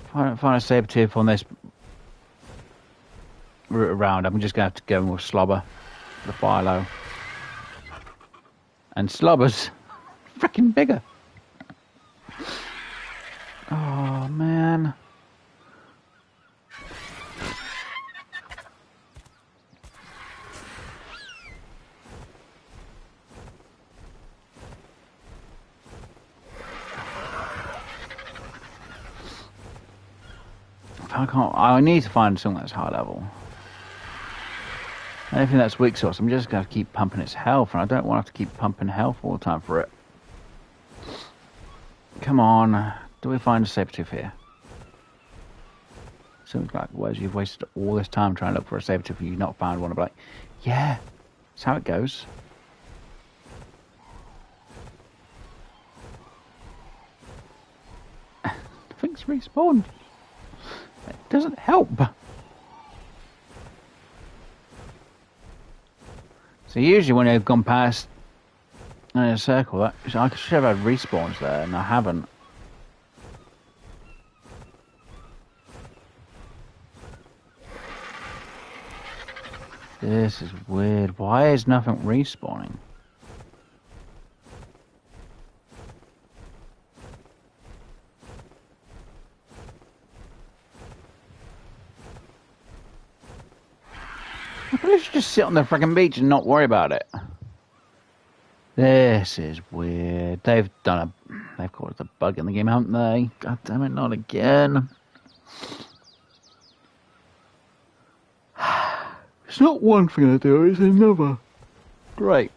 If I don't find a saber tooth on this route around, I'm just gonna have to go in with Slobber, the Philo. And Slobber's freaking bigger. Oh man. I need to find something that's high level. Anything that's weak source, I'm just going to keep pumping its health, and I don't want to have to keep pumping health all the time for it. Come on, do we find a saber tooth here? Seems like, whereas you've wasted all this time trying to look for a saber tooth and you've not found one. I'm like, yeah, that's how it goes. Things respawn. It doesn't help. So usually when I've gone past in a circle, I should have had respawns there, and I haven't. This is weird. Why is nothing respawning? I probably should just sit on the freaking beach and not worry about it. This is weird. They've caused a bug in the game, haven't they? God damn it, not again. It's not one thing I do, it's another. Great.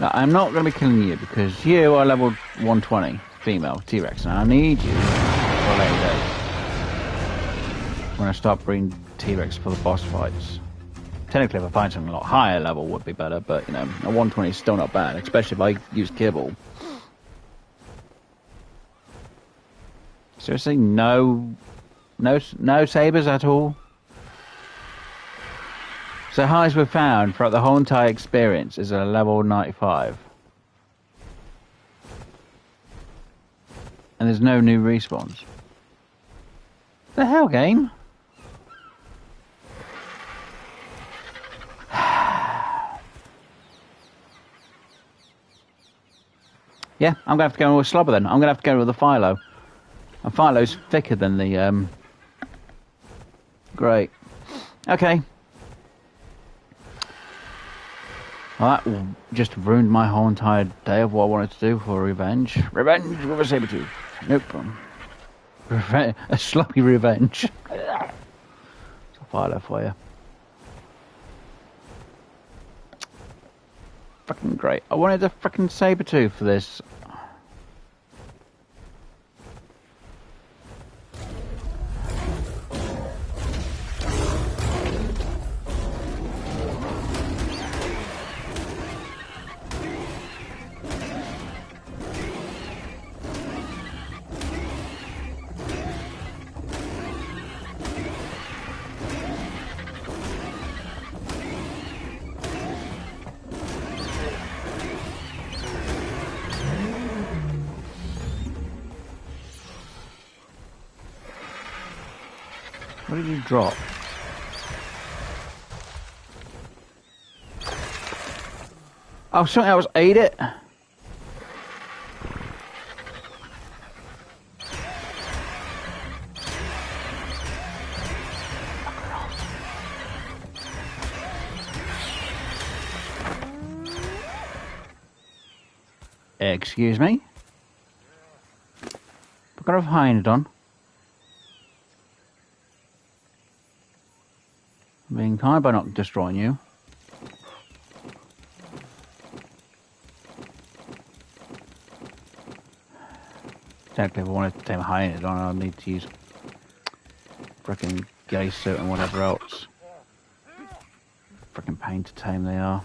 Now, I'm not going to be killing you because you are level 120 female T-Rex, and I need you for a later date. When I start breeding T-Rex for the boss fights. Technically, if I find something a lot higher level, would be better. But you know, a 120 is still not bad, especially if I use kibble. Seriously, no sabers at all. So highest we've found throughout the whole entire experience is a level 95. And there's no new respawns. The hell, game? Yeah, I'm going to have to go with Slobber then. I'm going to have to go with the Philo. And Philo's thicker than the, Great. Okay. Well, that just ruined my whole entire day of what I wanted to do for revenge. Revenge with a saber-tooth. Nope. A sloppy revenge. It's a Philo for you. Fucking great. I wanted a fucking saber-tooth for this. What did you drop? Oh, something else ate it? Excuse me? What kind of Hynodon? Being kind by not destroying you. Technically, if I wanted to tame a Hynodon, I'd need to use frickin' gay suit and whatever else. Frickin' pain to tame they are.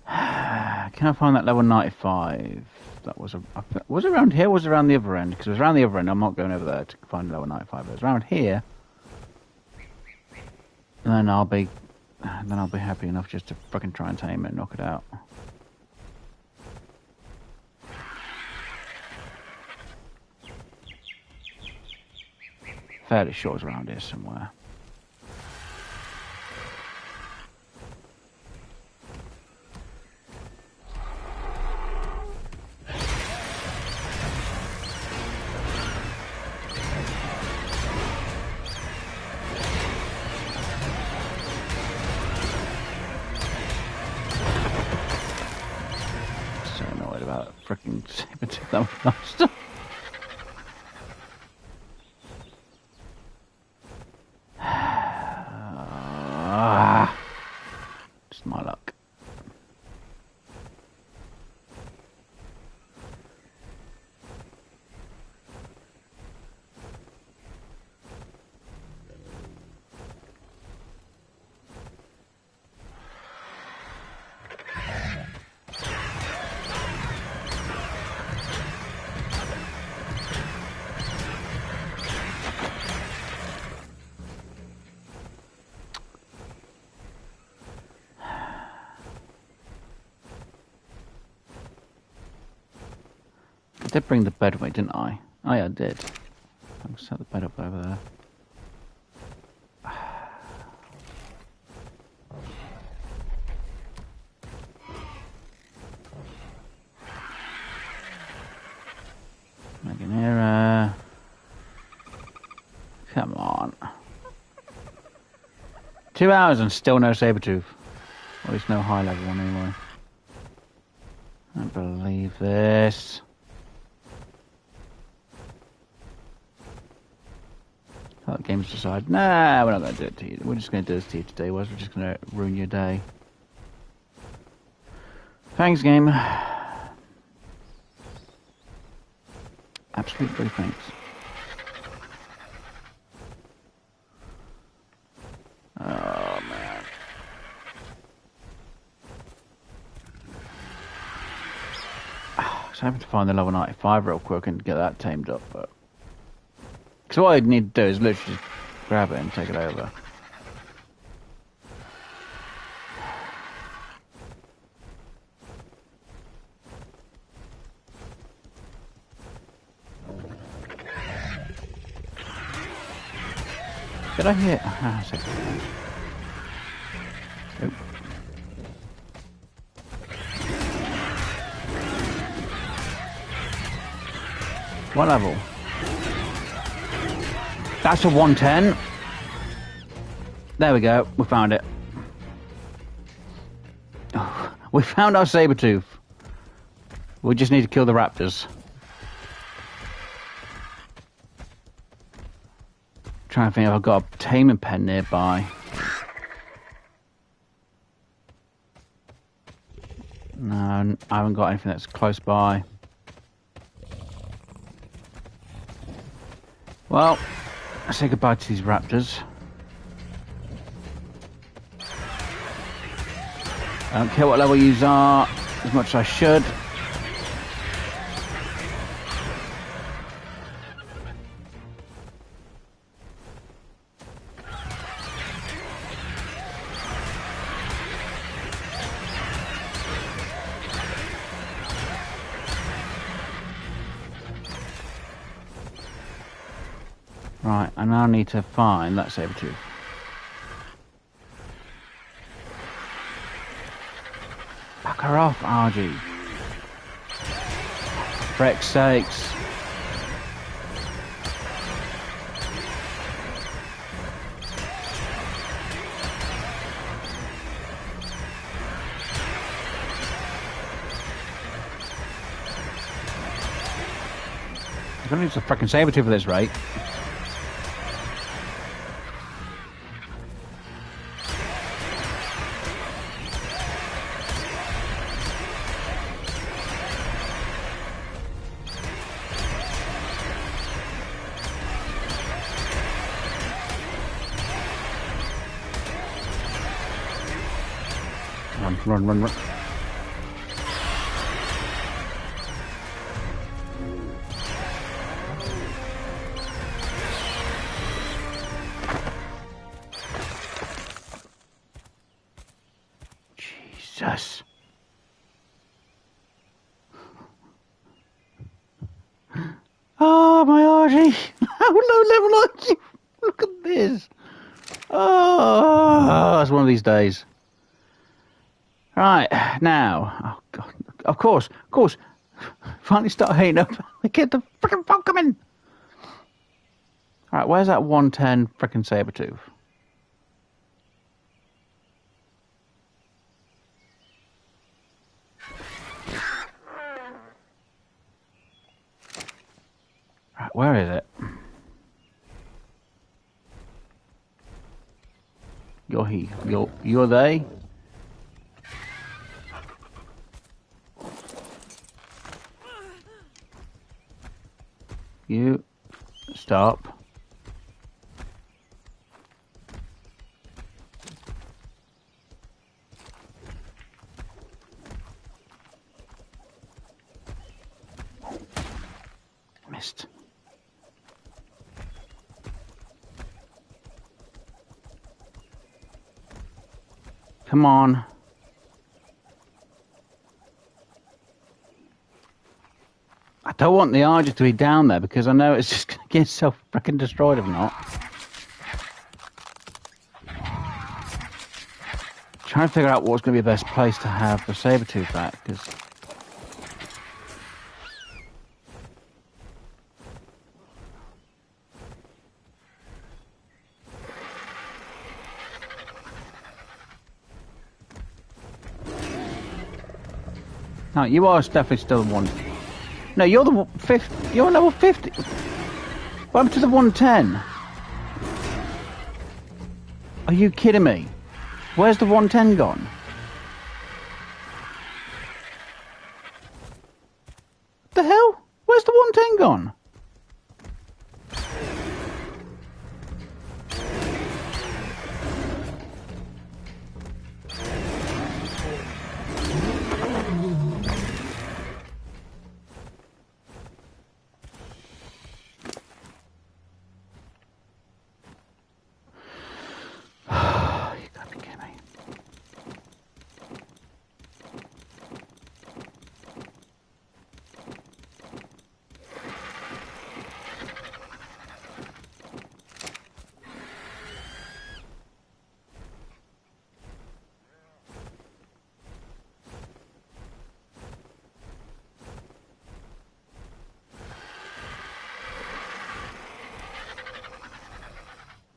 Can I find that level 95? That was was it around here or was it around the other end? Because it was around the other end. I'm not going over there to find level 95. It was around here. And then I'll be happy enough just to fucking try and tame it and knock it out. Fairly sure it's around here somewhere. Freaking saber-tooth, that was nice. Just my luck. I did bring the bed with me, didn't I? Oh yeah, I did. I'll set the bed up over there. Making error. Come on. 2 hours and still no saber-tooth. Or at least no high level one anyway. I don't believe this. That game's decided, nah, we're not going to do it to you. We're just going to do this to you today, We're just going to ruin your day. Thanks, game. Absolutely thanks. Oh, man. So I have to find the level 95 real quick and get that tamed up, but... Because what I need to do is literally just grab it and take it over. Did I hear? Ah, a second. Nope. What level? That's a 110. There we go. We found it. Oh, we found our saber tooth. We just need to kill the raptors. Trying to think if I've got a taming pen nearby. No, I haven't got anything that's close by. Well, let's say goodbye to these raptors. I don't care what level you are, as much as I should. Right, I now need to find that saber tooth. Back her off, Argy. For X's sakes. I'm gonna use a freaking saber tooth at this rate. Run. Jesus. Oh, my Archie. How low level are you? Look at this. Oh, it's one of these days. Right, now, oh God, of course, finally start heating up. Get the frickin' fog coming. Alright, where's that 110 frickin' saber tooth? Right, where is it? You're they? You stop. Missed. Come on. I don't want the Arger to be down there because I know it's just going to get itself freaking destroyed if not. Trying to figure out what's going to be the best place to have the saber-tooth at, because... No, you are definitely still the one. No, you're the 50. You're level 50. What happened to the 110? Are you kidding me? Where's the 110 gone? The hell? Where's the 110 gone? You gotta be kidding me.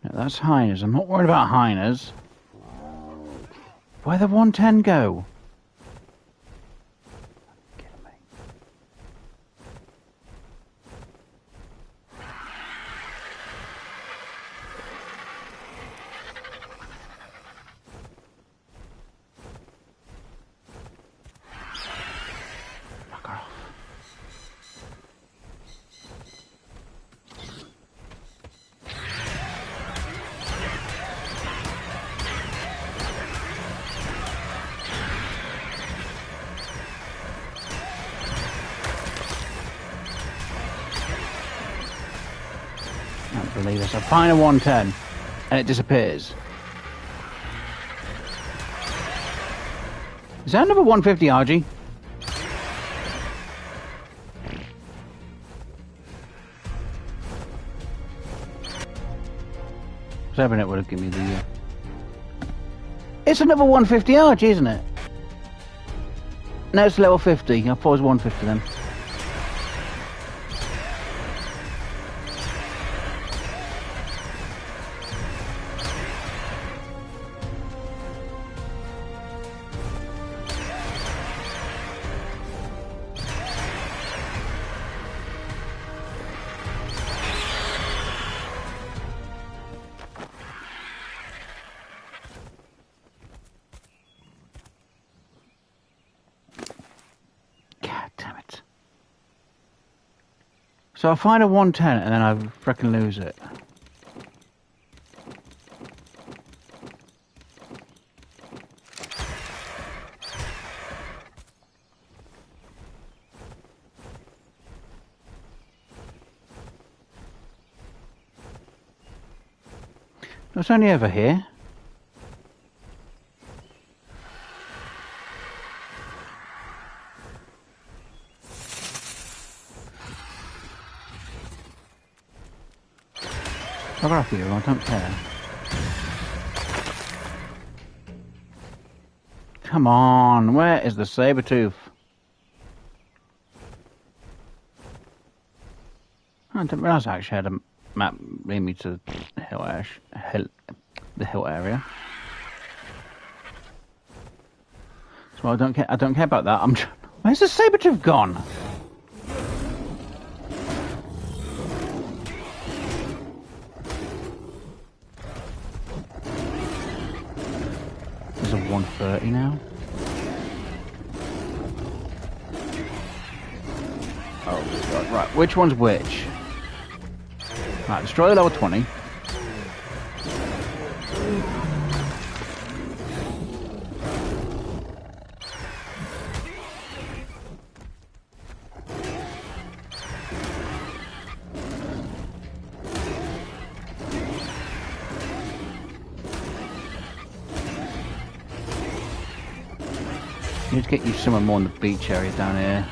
No, that's hyenas. I'm not worried about hyenas. Where'd the 110 go? Kidding me. Fuck off. I can't believe this. I find a 110 and it disappears. Is that another 150 RG? I was hoping it would have given me the... It's another 150 RG, isn't it? No, it's level 50. I thought it was 150 then. God damn it. So I find a 110 and then I freaking lose it. It's only over here. I'll off you, I don't care. Come on, where is the saber tooth? I didn't realise I actually had a map lead me to the hill area. So I don't care about that. Where's the saber tooth gone? There's a 130 now. Oh god, right, which one's which? Right, destroy the level 20. Need to get you somewhere more in the beach area down here.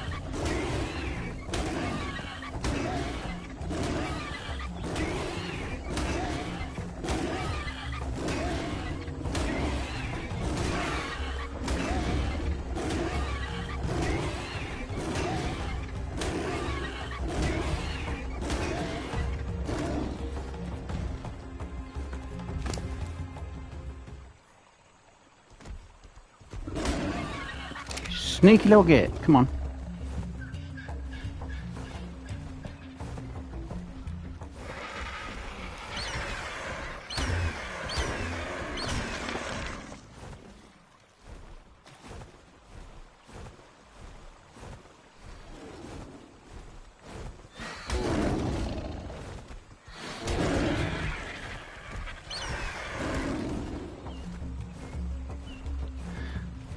Sneaky little git, come on.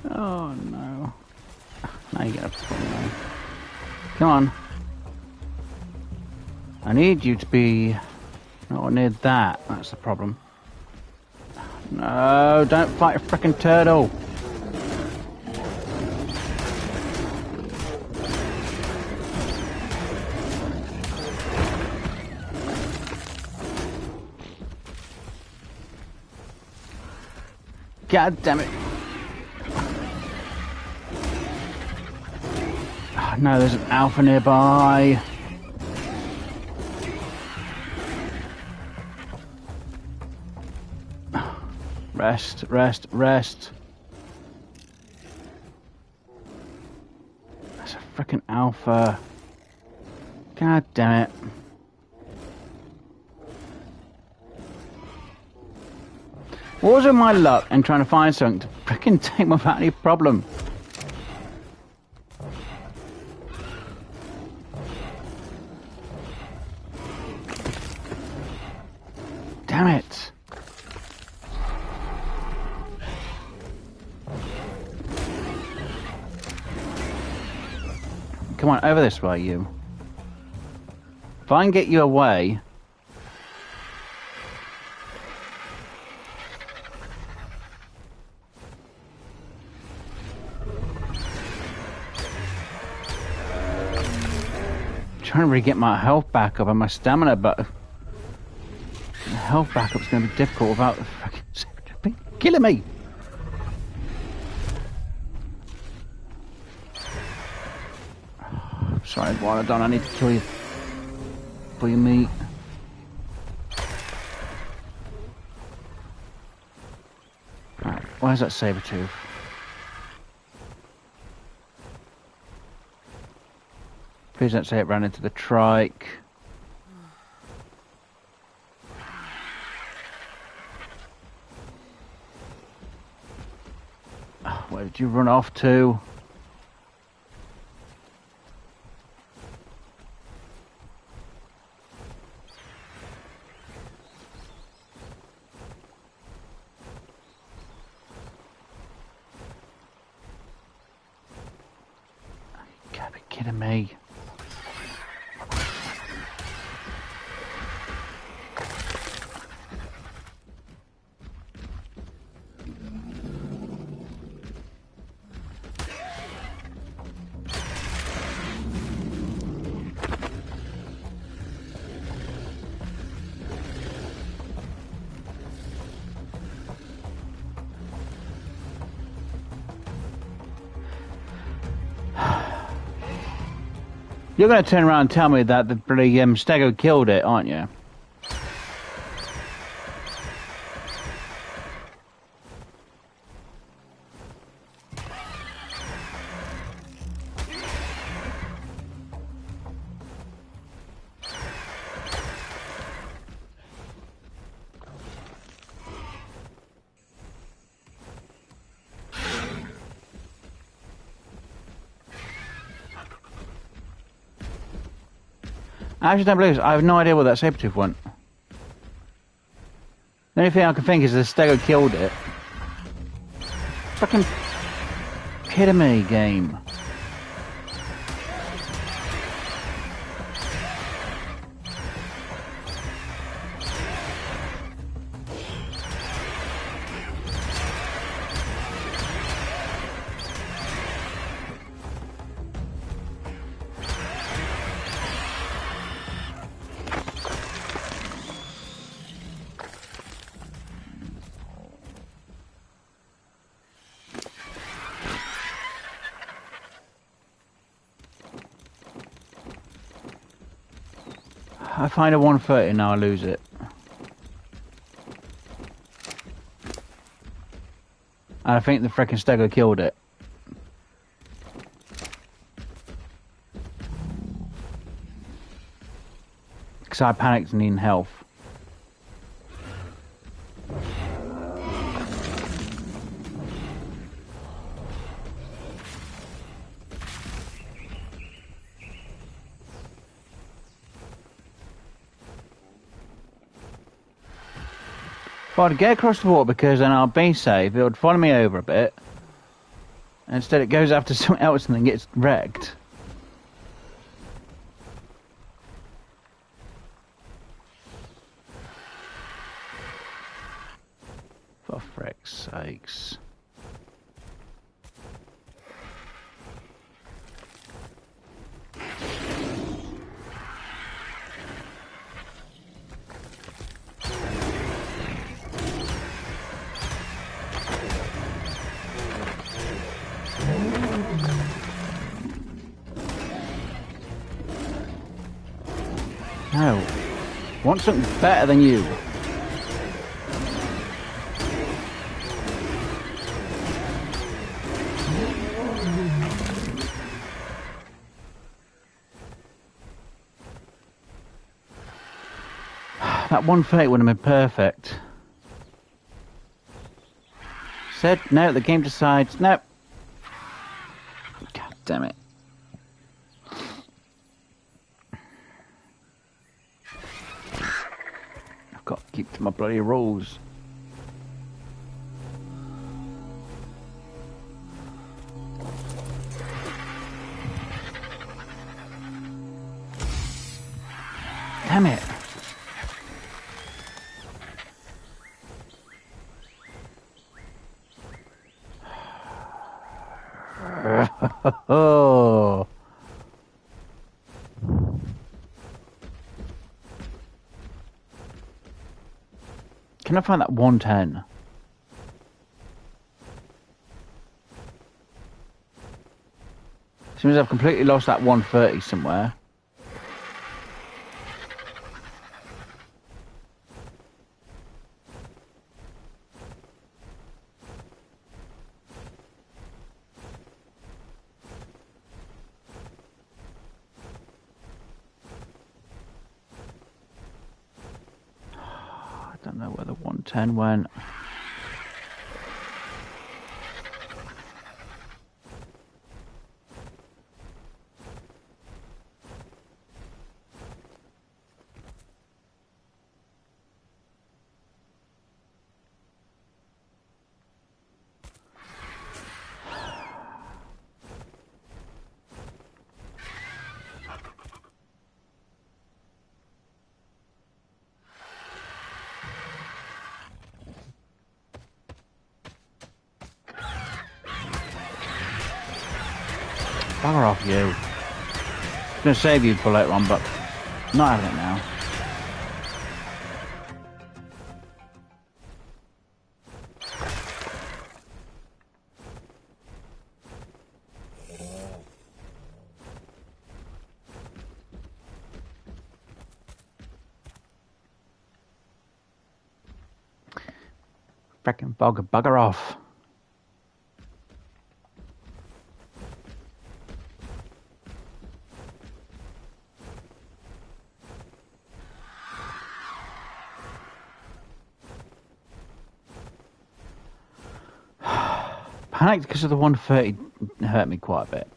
Oh no. Now you gotta put me on. Come on. I need you to be not near that. That's the problem. No, don't fight a frickin' turtle. God damn it. Oh, no, there's an alpha nearby. Rest, rest, rest. That's a frickin' alpha. God damn it. What was with my luck in trying to find something to frickin' take without any problem? Damn it. Come on, over this way, you. If I can get you away... Trying to really get my health back up and my stamina, but the health back up is going to be difficult without the fucking killing me. Sorry, what I've done, I need to kill you for your meat. Right, where's that saber tooth? Please don't say it ran into the trike. Where did you run off to? You can't be kidding me. You're going to turn around and tell me that the bloody stego killed it, aren't you? I actually don't believe this. I have no idea what that saber-tooth went. The only thing I can think is the stego killed it. Fucking kidding me, game. I find a 130 now I lose it. And I think the frickin' stego killed it. Because I panicked and needing health. But I'd get across the water because then I'll be safe. It would follow me over a bit. And instead it goes after something else and then gets wrecked. For frick's sakes. No. Want something better than you. That 130 would have been perfect. Said no, the game decides no. God damn it. I've got to keep to my bloody rules. Damn it. Oh. Can I find that 110? Seems I've completely lost that 130 somewhere. I don't know where the 110 went. Bugger off you. I'm going to save you for later on, but not having it now. Frickin' bugger off. Panicked because of the 130 hurt me quite a bit.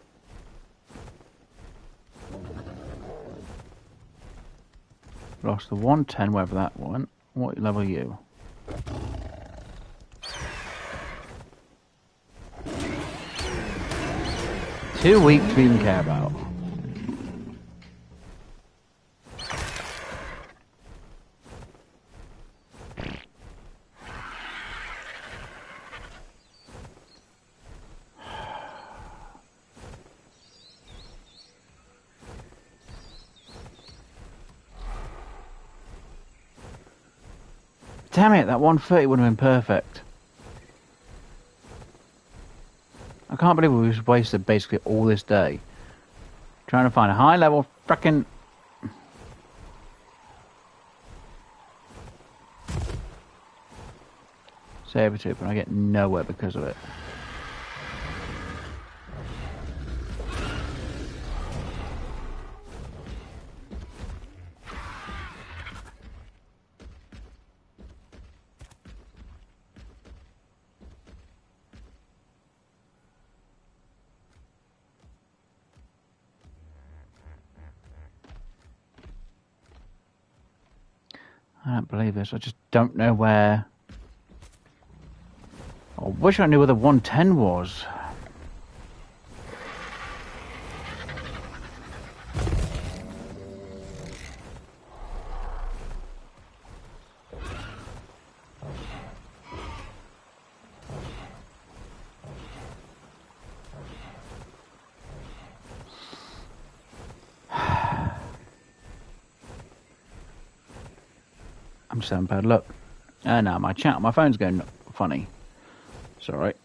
Lost the 110, wherever that went. What level are you? Too weak to even care about. Damn it, that 130 would have been perfect. I can't believe we just wasted basically all this day trying to find a high level frickin' saber tooth, and I get nowhere because of it. I don't believe this. I just don't know where. I wish I knew where the 110 was. Soundpad, look. No, my chat on my phone's going funny. It's alright.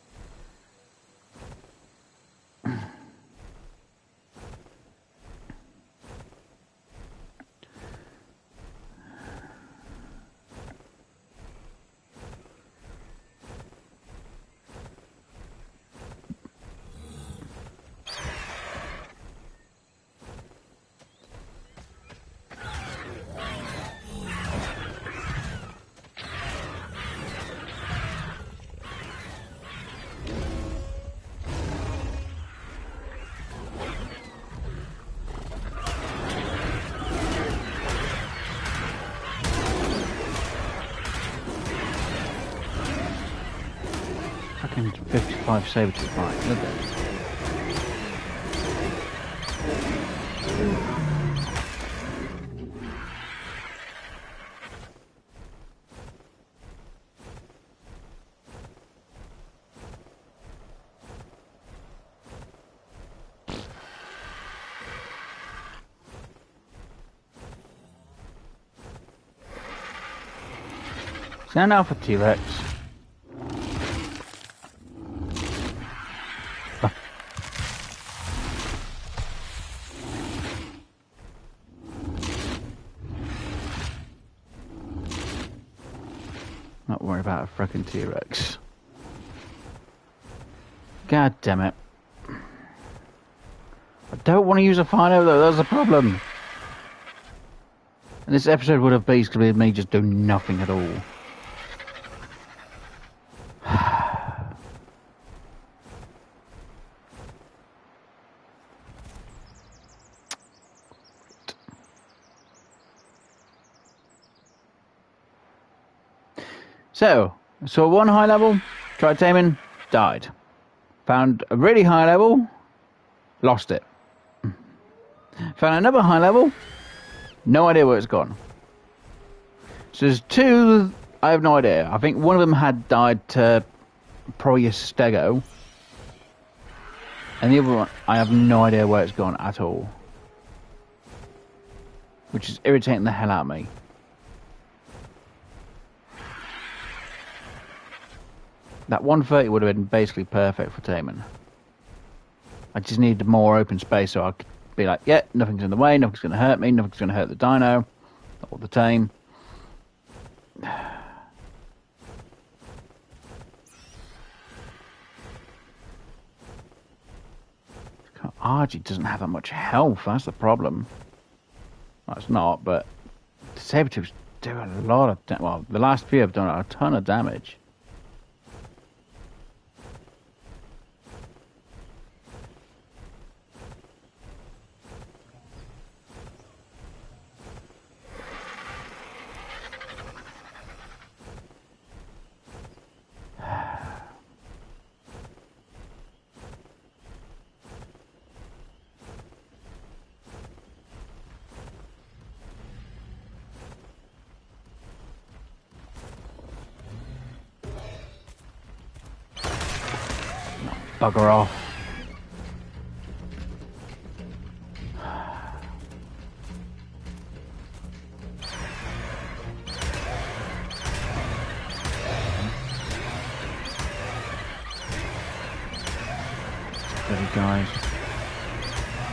Fucking 55 saber-tooth, right, look at it. Stand out for T-Rex. Not worry about a frickin' T-Rex. God damn it. I don't want to use a Phino though, that's the problem. And this episode would have basically been me just doing nothing at all. So, saw one high level, tried taming, died. Found a really high level, lost it. Found another high level, no idea where it's gone. So there's two, I have no idea. I think one of them had died to probably a stego. And the other one, I have no idea where it's gone at all. Which is irritating the hell out of me. That 130 would have been basically perfect for taming. I just needed more open space so I could be like, yeah, nothing's in the way, nothing's going to hurt me, nothing's going to hurt the dino, or the tame. Argy doesn't have that much health, that's the problem. Well, it's not, but the saber-tooths do a lot of damage. Well, the last few have done a ton of damage. Bugger off. Bloody guys.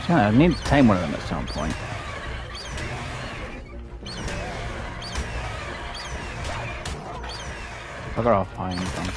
So I need to tame one of them at some point. Bugger off, I ain't done.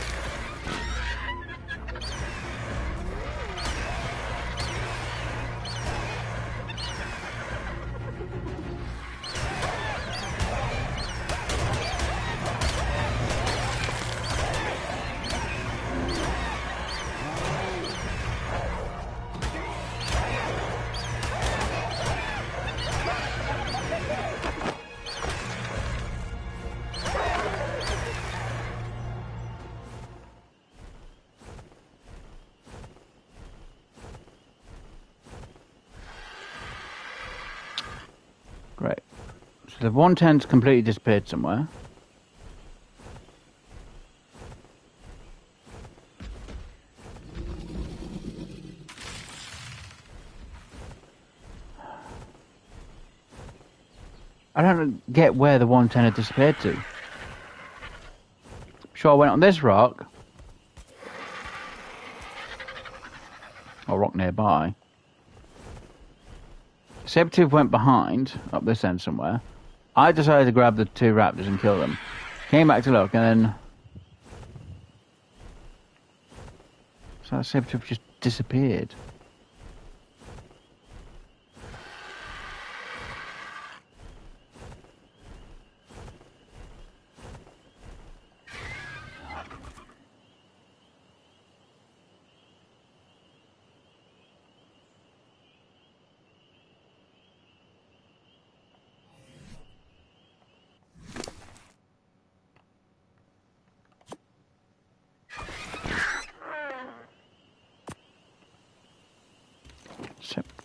Great. So the 110's completely disappeared somewhere. I don't get where the 110 had disappeared to. Sure, I went on this rock. Or rock nearby. Sabertooth went behind, up this end somewhere. I decided to grab the 2 raptors and kill them. Came back to look, and then... So that Sabertooth just disappeared.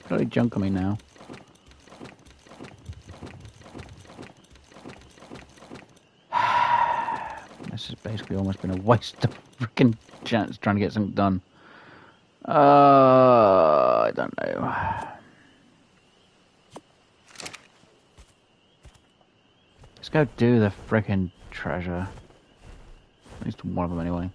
Bloody junk on me now. This has basically almost been a waste of freaking chance trying to get something done. I don't know. Let's go do the freaking treasure. At least one of them anyway.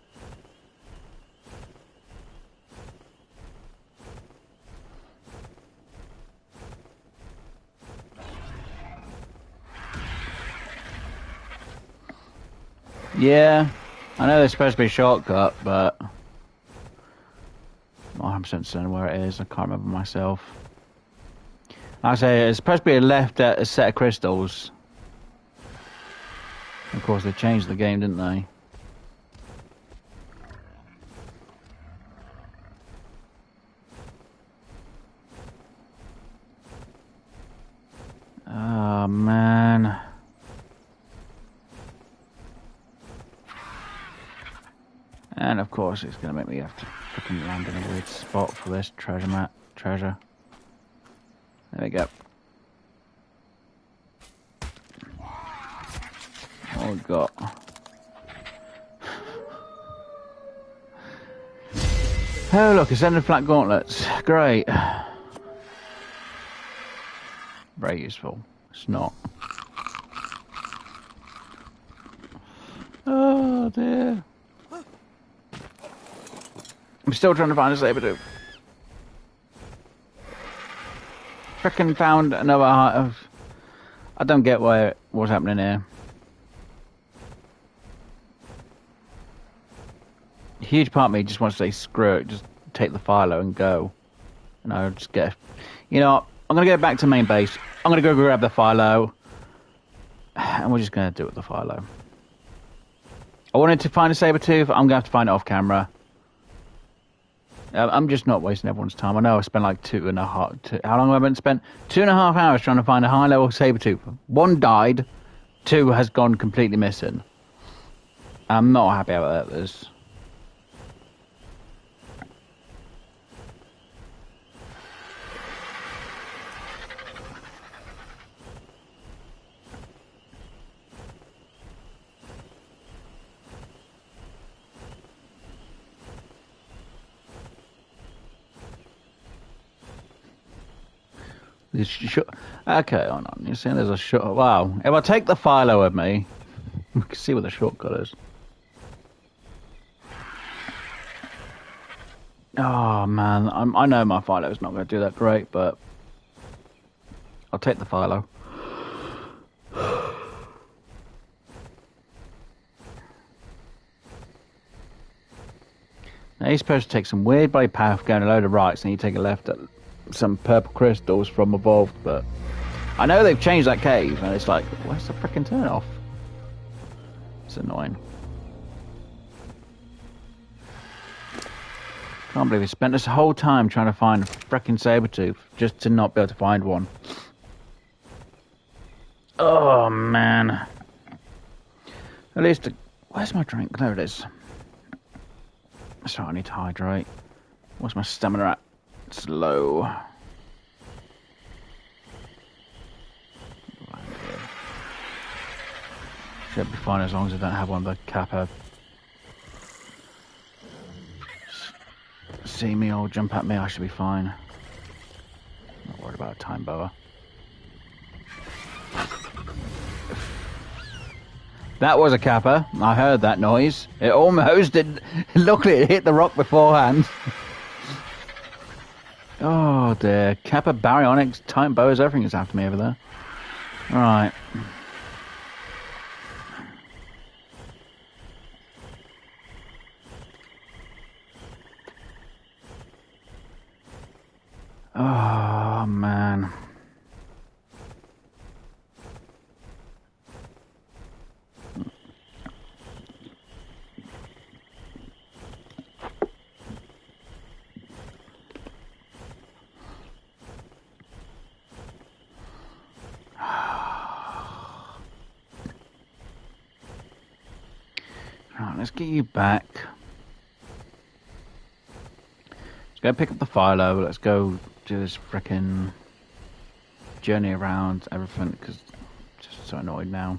Yeah, I know there's supposed to be a shortcut, but I'm not 100% certain where it is. I can't remember myself. Like I say, it's supposed to be a left at a set of crystals. Of course, they changed the game, didn't they? Oh, man. And of course, it's going to make me have to freaking land in a weird spot for this treasure. There we go. What we got? Oh look, ascended flat gauntlets. Great. Very useful. It's not. Oh dear. I'm still trying to find a saber-tooth. Frickin' found another heart of... I don't get what's happening here. A huge part of me just wants to say screw it, just take the philo and go. And I'll just get... You know what? I'm going to go back to main base. I'm going to go grab the philo. And we're just going to do it with the philo. I wanted to find a saber-tooth. I'm going to have to find it off camera. I'm just not wasting everyone's time. I know I've spent like how long have I been spent? 2.5 hours trying to find a high-level saber-tooth. 1 died, 2 has gone completely missing. I'm not happy about this. Okay, hold on. You're saying there's a short... Wow. If I take the philo with me, we can see what the shortcut is. Oh, man. I know my philo's not going to do that great, but... I'll take the philo. Now, you're supposed to take some weird bloody path, going a load of rights, and you take a left at some purple crystals from Evolved, but I know they've changed that cave, and it's like, where's the frickin' turn off? It's annoying. Can't believe we spent this whole time trying to find a frickin' saber-tooth just to not be able to find one. Oh man. At least, where's my drink? There it is. Sorry, I need to hydrate. What's my stamina at? It's low. Should be fine as long as I don't have one of the kappa. See me or jump at me, I should be fine. Not worried about a time boa. That was a kappa. I heard that noise. It almost did. Luckily, it hit the rock beforehand. Oh dear. Kappa, baryonyx, titan boas, everything is after me over there. Right. Oh man. Right, let's get you back. Let's go pick up the philo. Let's go do this frickin' journey around everything because I'm just so annoyed now.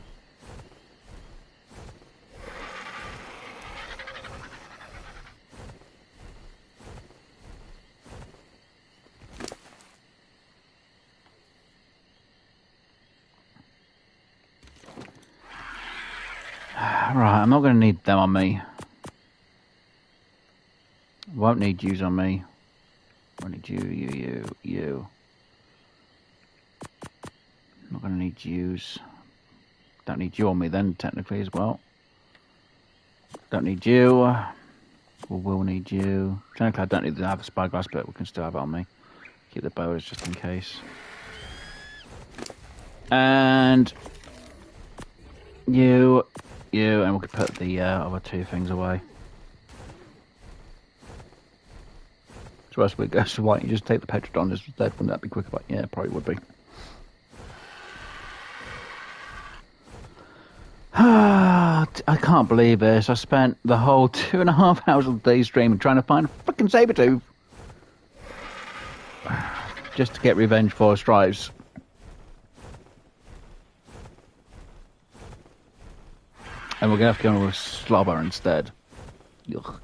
Right, I'm not going to need them on me. Won't need yous on me. Won't need you. Not going to need yous. Don't need you on me then, technically, as well. Don't need you. We will need you. Technically, I don't need to have a spyglass, but we can still have it on me. Keep the boas just in case. And you, and we could put the other two things away. So as we go, so why don't you just take the Petrodon instead? Wouldn't that be quicker? But yeah, probably would be. I can't believe this. I spent the whole 2.5 hours of the day streaming trying to find a fucking Sabertooth. Just to get revenge for Stripes. And we're going to have to go with Slobber instead. Ugh.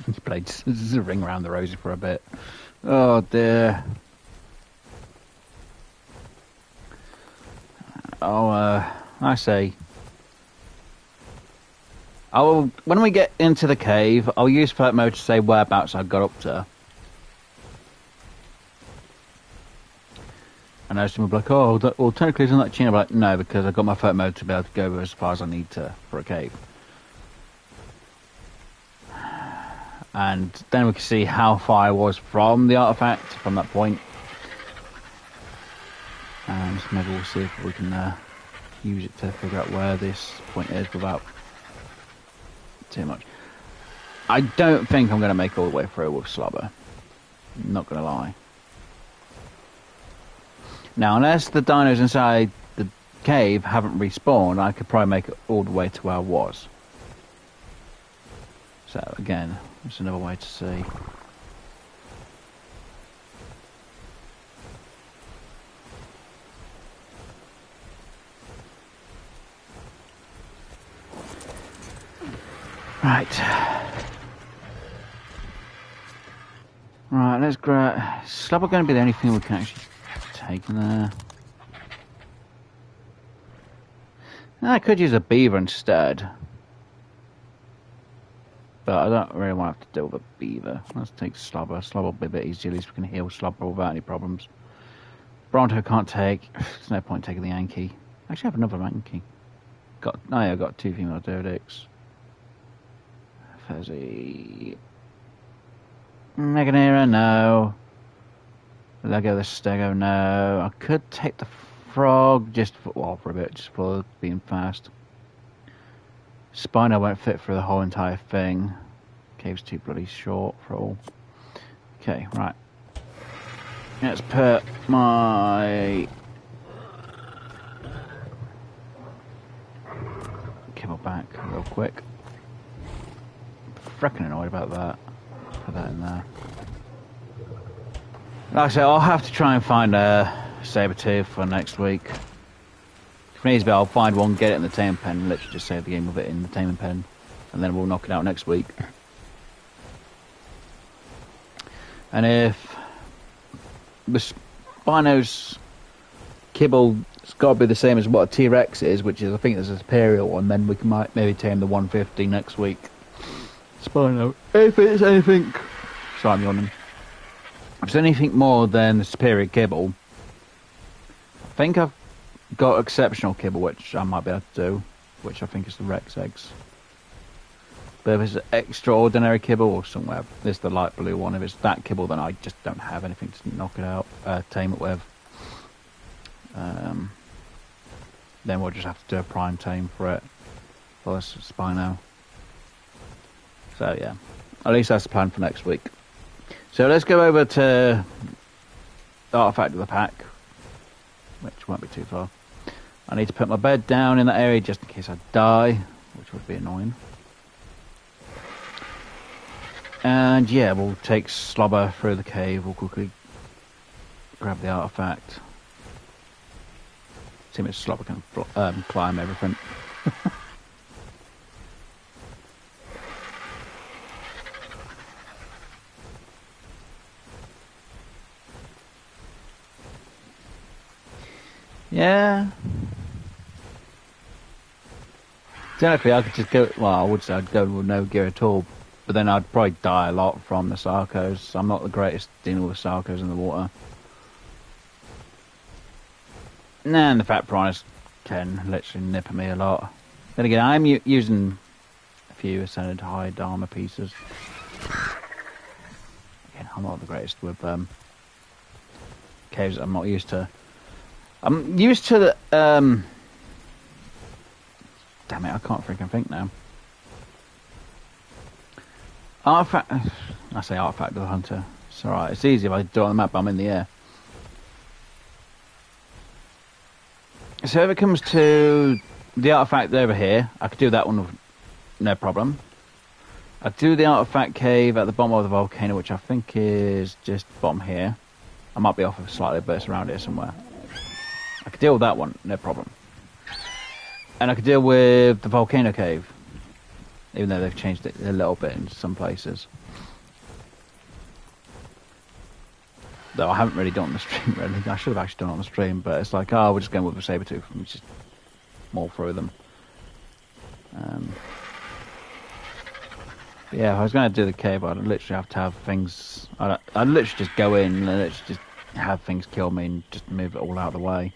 He played the ring around the rosy for a bit. Oh dear. I say. When we get into the cave, I'll use flirt mode to say whereabouts I got up to. And I assume we'll be like, oh, well, technically isn't that cheating? I'm like, no, because I got my flirt mode to be able to go as far as I need to for a cave. And then we can see how far I was from the artifact from that point. And maybe we'll see if we can use it to figure out where this point is without too much. I don't think I'm going to make all the way through with Slobber. I'm not going to lie. Now, unless the dinos inside the cave haven't respawned, I could probably make it all the way to where I was. So, again, that's another way to see. Right. Right, let's grab... Slobber going to be the only thing we can actually take in there. I could use a beaver instead. But I don't really want to have to deal with a beaver. Let's take Slobber. Slobber will be a bit easier. At least we can heal Slobber without any problems. Bronto can't take. There's no point taking the Yankee. Actually, I have another Yankee. I've got 2 female Dodix. Fuzzy. Meganera, no. Lego the Stego, no. I could take the frog just for a bit, just for being fast. Spino won't fit for the whole entire thing. Cave's too bloody short for all. Okay, right. Let's put my kibble back real quick. Freaking annoyed about that. Put that in there. Like I said, I'll have to try and find a saber-tooth for next week. If it needs to be, I'll find one, get it in the tame pen, and literally just save the game with it in the taming pen, and then we'll knock it out next week. And if the Spino's kibble, it's got to be the same as what a T-Rex is, which is, I think, there's a superior one, then we might maybe tame the 150 next week. Spino. If it's anything... Sorry, I'm yawning. If it's anything more than the superior kibble, I think I've got exceptional kibble, which I might be able to do, which I think is the Rex eggs. But if it's extraordinary kibble or somewhere, this is the light blue one. If it's that kibble, then I just don't have anything to knock it out, tame it with. Then we'll just have to do a prime tame for it. For this Spino. So yeah, at least that's the plan for next week. So let's go over to the artifact of the pack, which won't be too far. I need to put my bed down in that area just in case I die, which would be annoying. And yeah, we'll take Slobber through the cave. We'll quickly grab the artifact. See if Slobber can climb everything. Yeah. Technically, I could just go. Well, I would say I'd go with no gear at all, but then I'd probably die a lot from the Sarcos. I'm not the greatest dealing with Sarcos in the water. Nah, and the Fat Piranhas can literally nip at me a lot. Then again, I'm using a few Ascended hide armor pieces. Again, I'm not the greatest with caves. I'm not used to. I'm used to the, damn it, I can't freaking think now. Artifact, I say artifact of the hunter. It's alright, it's easy if I do it on the map, but I'm in the air. So if it comes to the artifact over here, I could do that one with no problem. I do the artifact cave at the bottom of the volcano, which I think is just bottom here. I might be off slightly, but it's around here somewhere. I could deal with that one, no problem. And I could deal with the volcano cave, even though they've changed it a little bit in some places. Though I haven't really done it on the stream, really. I should have actually done it on the stream, but it's like, oh, we're just going with a saber-tooth and just maul through them. Yeah, if I was going to do the cave, I'd literally have to have things... I'd literally just go in and literally just have things kill me and just move it all out of the way.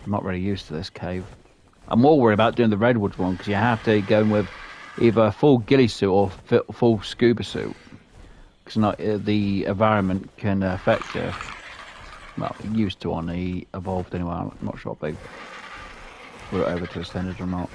I'm not really used to this cave. I'm more worried about doing the redwood one because you have to go in with either a full ghillie suit or full scuba suit. Because not the environment can affect you. Well, it used to on the evolved anyway. I'm not sure if they were over to extended or not.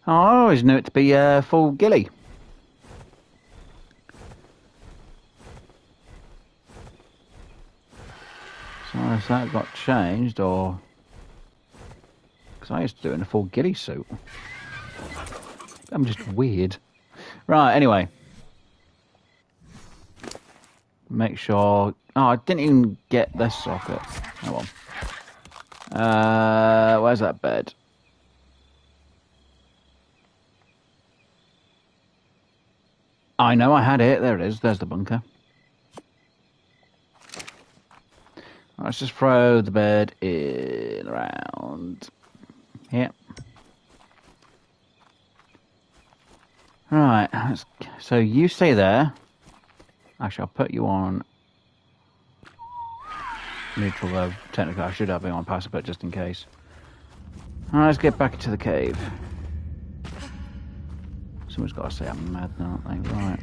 Oh, I always knew it to be full ghillie. So has that got changed, or... Because I used to do it in a full ghillie suit. I'm just weird. Right, anyway. Make sure... Oh, I didn't even get this socket. Oh well. Where's that bed? I know I had it. There it is. There's the bunker. Let's just throw the bed in around here. Right. So you stay there. Actually, I'll put you on neutral though. Technically, I should have you on passive, but just in case. Alright, let's get back into the cave. Someone's got to say I'm mad now, aren't they? Right.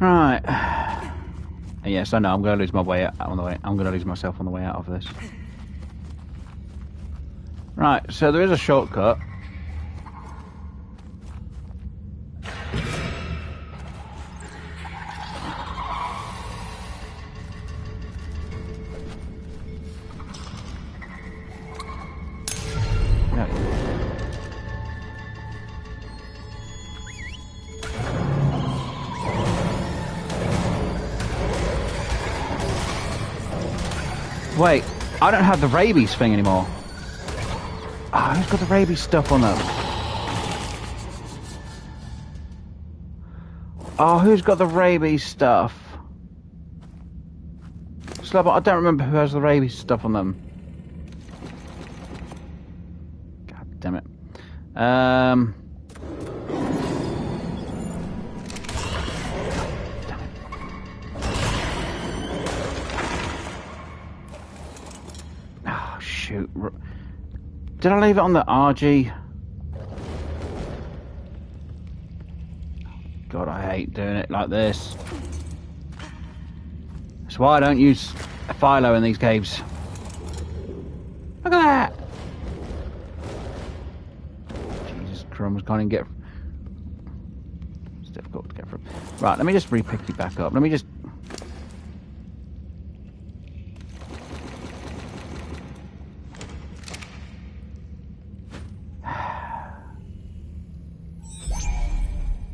Right. Yes, I know. I'm going to lose my way out on the way. I'm going to lose myself on the way out of this. Right. So there is a shortcut. Wait, I don't have the rabies thing anymore. Oh, who's got the rabies stuff on them? Oh, who's got the rabies stuff? Slab, I don't remember who has the rabies stuff on them. God damn it. Oh, shoot. Did I leave it on the RG? God, I hate doing it like this. That's why I don't use a Philo in these caves. Look at that! Jesus, crumbs, can't even get... It's difficult to get from. Right, let me just re-pick you back up. Let me just...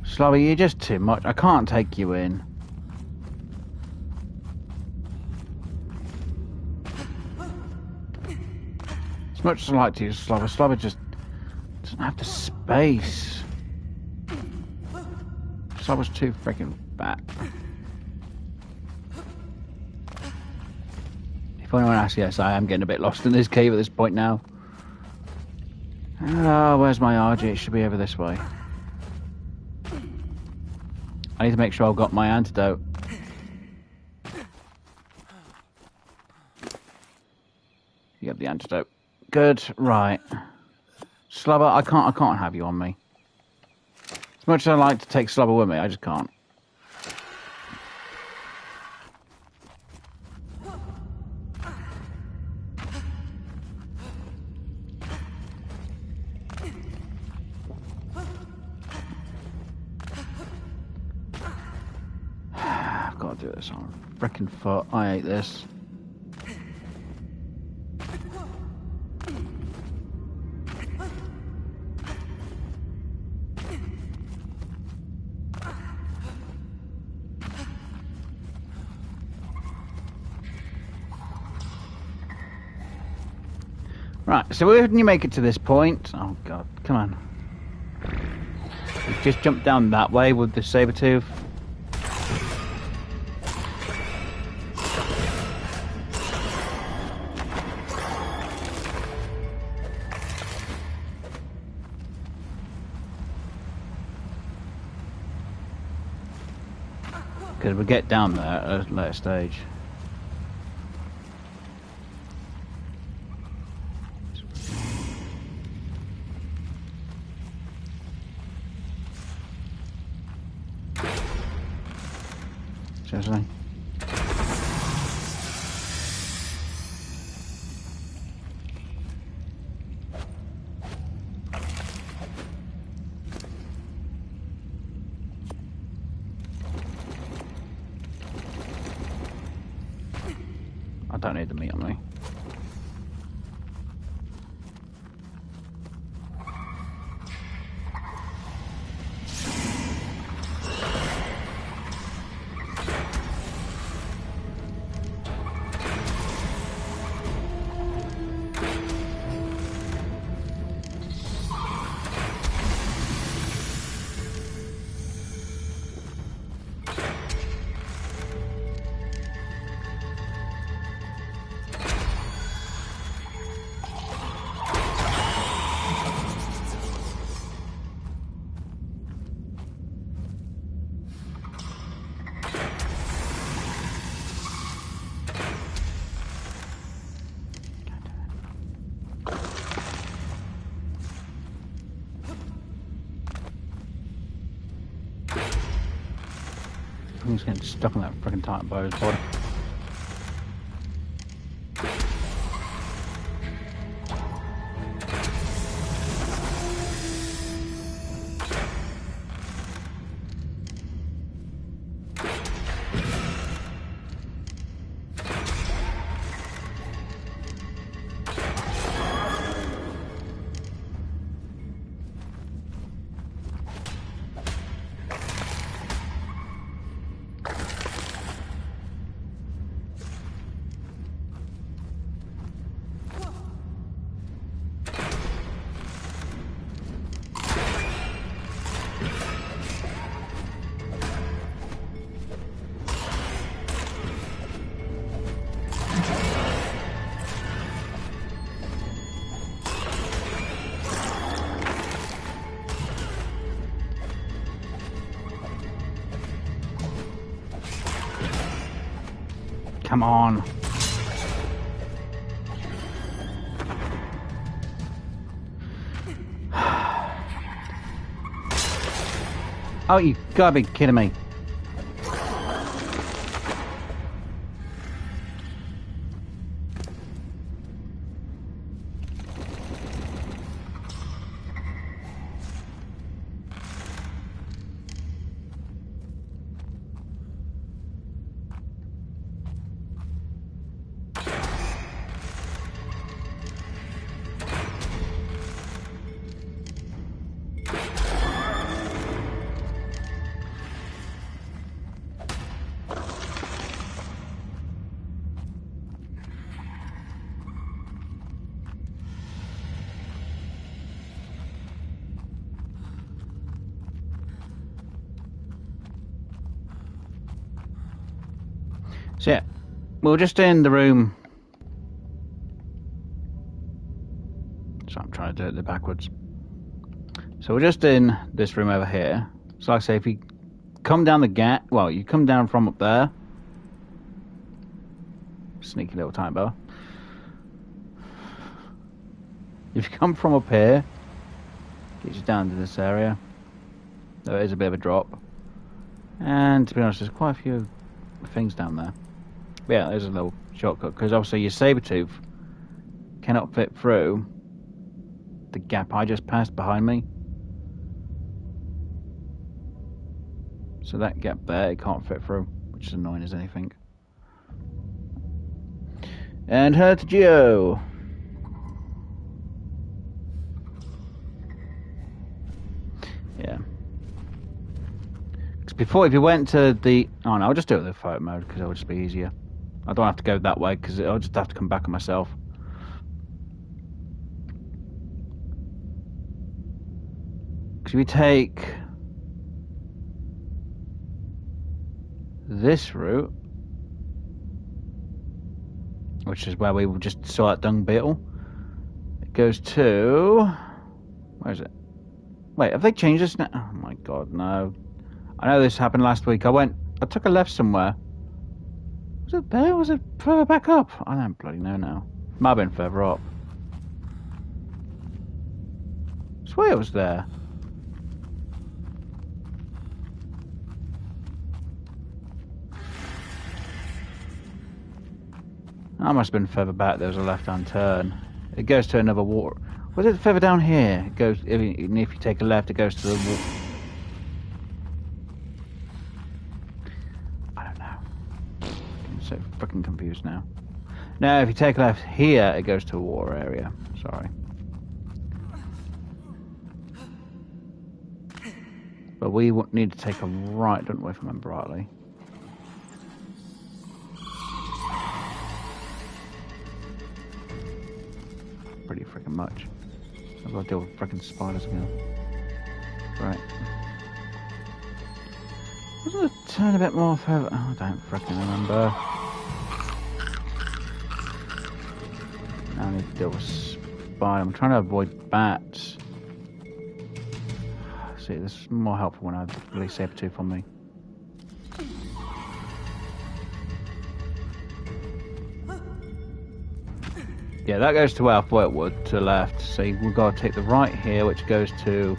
Slobby, you're just too much. I can't take you in. As much as I like to use Slobber, Slobber just doesn't have the space. Slobber's too freaking fat. If anyone asks, yes, I am getting a bit lost in this cave at this point now. Oh, where's my RG? It should be over this way. I need to make sure I've got my antidote. You have the antidote. Good, right. Slobber, I can't have you on me. As much as I like to take Slobber with me, I just can't. I've got to do this on a frickin' foot. I hate this. Right, so when you make it to this point... Oh, God, come on. You just jump down that way with the saber tooth. Because we'll get down there at a later stage. Seriously? I don't need the meat on me. He's getting stuck on that freaking titan by his body. Come on. Oh, you gotta be kidding me. So yeah, we're just in the room. So I'm trying to do it backwards. So we're just in this room over here. So like I say, if you come down the gap, well, you come down from up there. Sneaky little time bar. If you come from up here, gets you down to this area. There is a bit of a drop. And to be honest, there's quite a few things down there. But yeah, there's a little shortcut, because obviously your saber tooth cannot fit through the gap I just passed behind me. So that gap there, it can't fit through, which is annoying as anything. And her to Geo. Yeah. Because before, if you went to the... Oh no, I'll just do it with the photo mode, because it'll just be easier. I don't have to go that way, because I'll just have to come back on myself. Because if you take this route, which is where we just saw that dung beetle, it goes to... Where is it? Wait, have they changed this now? Oh my god, no. I know this happened last week. I took a left somewhere. Was it there or was it further back up? I don't bloody know now. Might have been further up. I swear it was there. That must have been further back. There was a left-hand turn. It goes to another water. Was it further down here? It goes. Even if you take a left, it goes to the water. I don't know. I'm so fucking confused now. No, if you take a left here, it goes to a water area. Sorry. But we need to take a right, don't we, if I remember rightly. Pretty freaking much. I've got to deal with freaking spiders again. Right. Wasn't it turn a bit more further? Oh, I don't freaking remember. Now I need to deal with spider. I'm trying to avoid bats. See, this is more helpful when I release saber tooth on me. Yeah, that goes to Alf Wetwood to the left. So we've got to take the right here, which goes to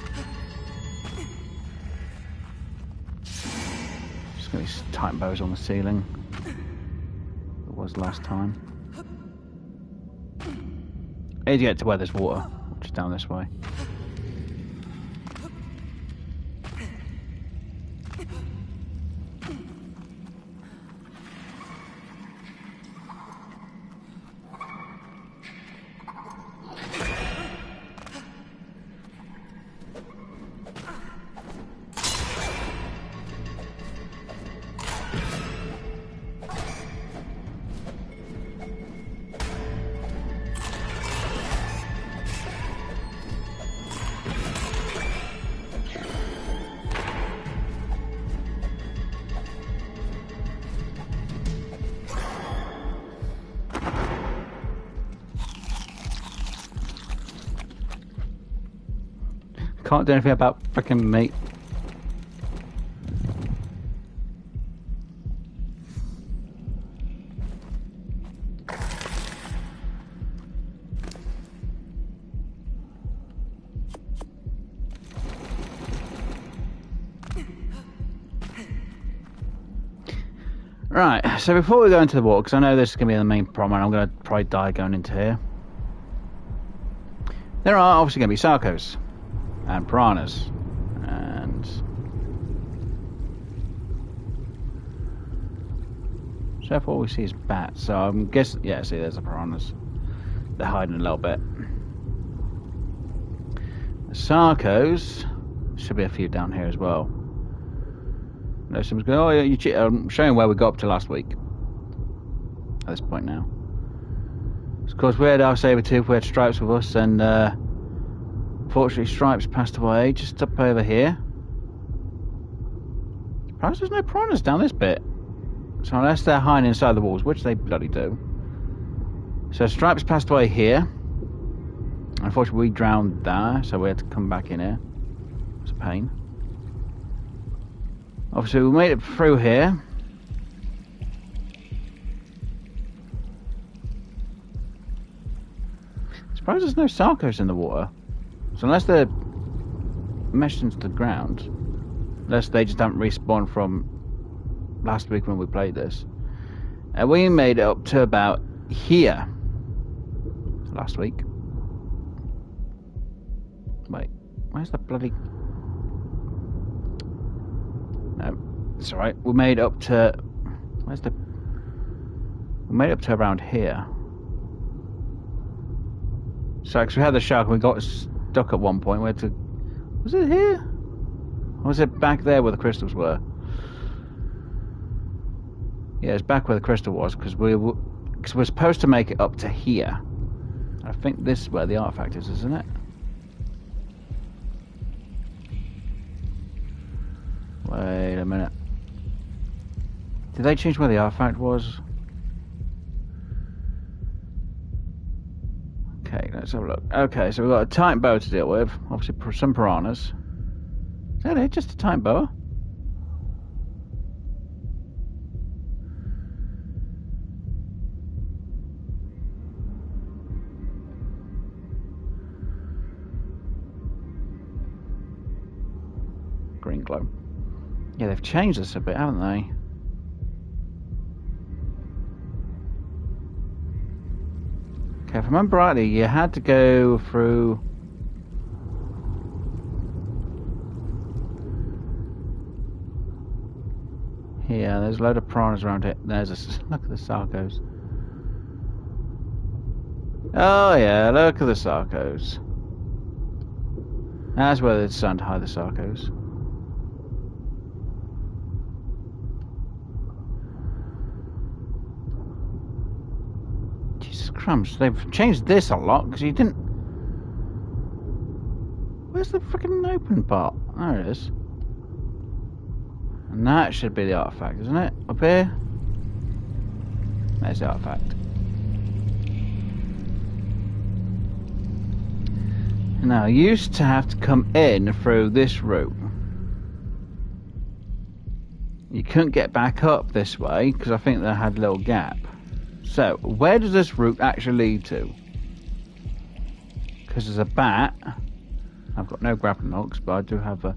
These tight bows on the ceiling. It was last time. I need to get to where there's water, which is down this way. Can't do anything about frickin' meat. Right, so before we go into the water, because I know this is going to be the main problem, and I'm going to probably die going into here. There are obviously going to be sarcos. And piranhas, and so far all we see is bats. So I'm guessing, yeah. See, there's the piranhas. They're hiding a little bit. The sarcos should be a few down here as well. No, someone's going. Oh, yeah, you cheat. I'm showing where we got up to last week. At this point now, of course, we had our saber-tooth, we had Stripes with us, and. Unfortunately, Stripes passed away just up over here. Perhaps there's no piranhas down this bit. So unless they're hiding inside the walls, which they bloody do. So Stripes passed away here. Unfortunately, we drowned there, so we had to come back in here. It's a pain. Obviously, we made it through here. Surprised there's no sarcos in the water. So unless they're meshed into the ground, unless they just haven't respawned from last week when we played this, and we made it up to about here last week. Wait, where's the bloody? No, it's all right. We made up to where's the? We made up to around here. So because we had the shark and we got stuck at one point. Where to? Was it here? Or was it back there where the crystals were? Yeah, it's back where the crystal was because we're supposed to make it up to here. I think this is where the artifact is, isn't it? Wait a minute. Did they change where the artifact was? Okay, let's have a look. Okay, so we've got a tight bow to deal with. Obviously, some piranhas. Is that it? Just a tight bow? Green glow. Yeah, they've changed this a bit, haven't they? Okay, if I remember rightly, you had to go through... Here, there's a load of piranhas around it. There's a... Look at the sarcos. Oh yeah, look at the sarcos. That's where it's starting to hide the sarcos. Crumbs, they've changed this a lot because you didn't. Where's the freaking open part? There it is. And that should be the artifact, isn't it? Up here? There's the artifact. Now, you used to have to come in through this route. You couldn't get back up this way because I think they had a little gap. So, where does this route actually lead to? Because there's a bat. I've got no grappling hooks, but I do have a...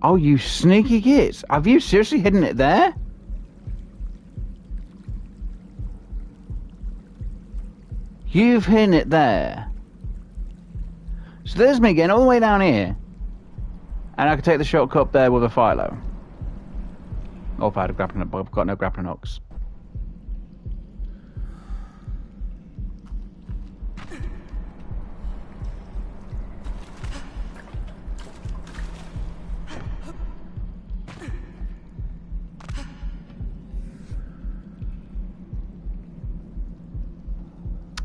Oh, you sneaky gits. Have you seriously hidden it there? You've hidden it there. So there's me getting all the way down here. And I could take the shortcut up there with a philo. Or if I had a grappling hook, but I've got no grappling hooks.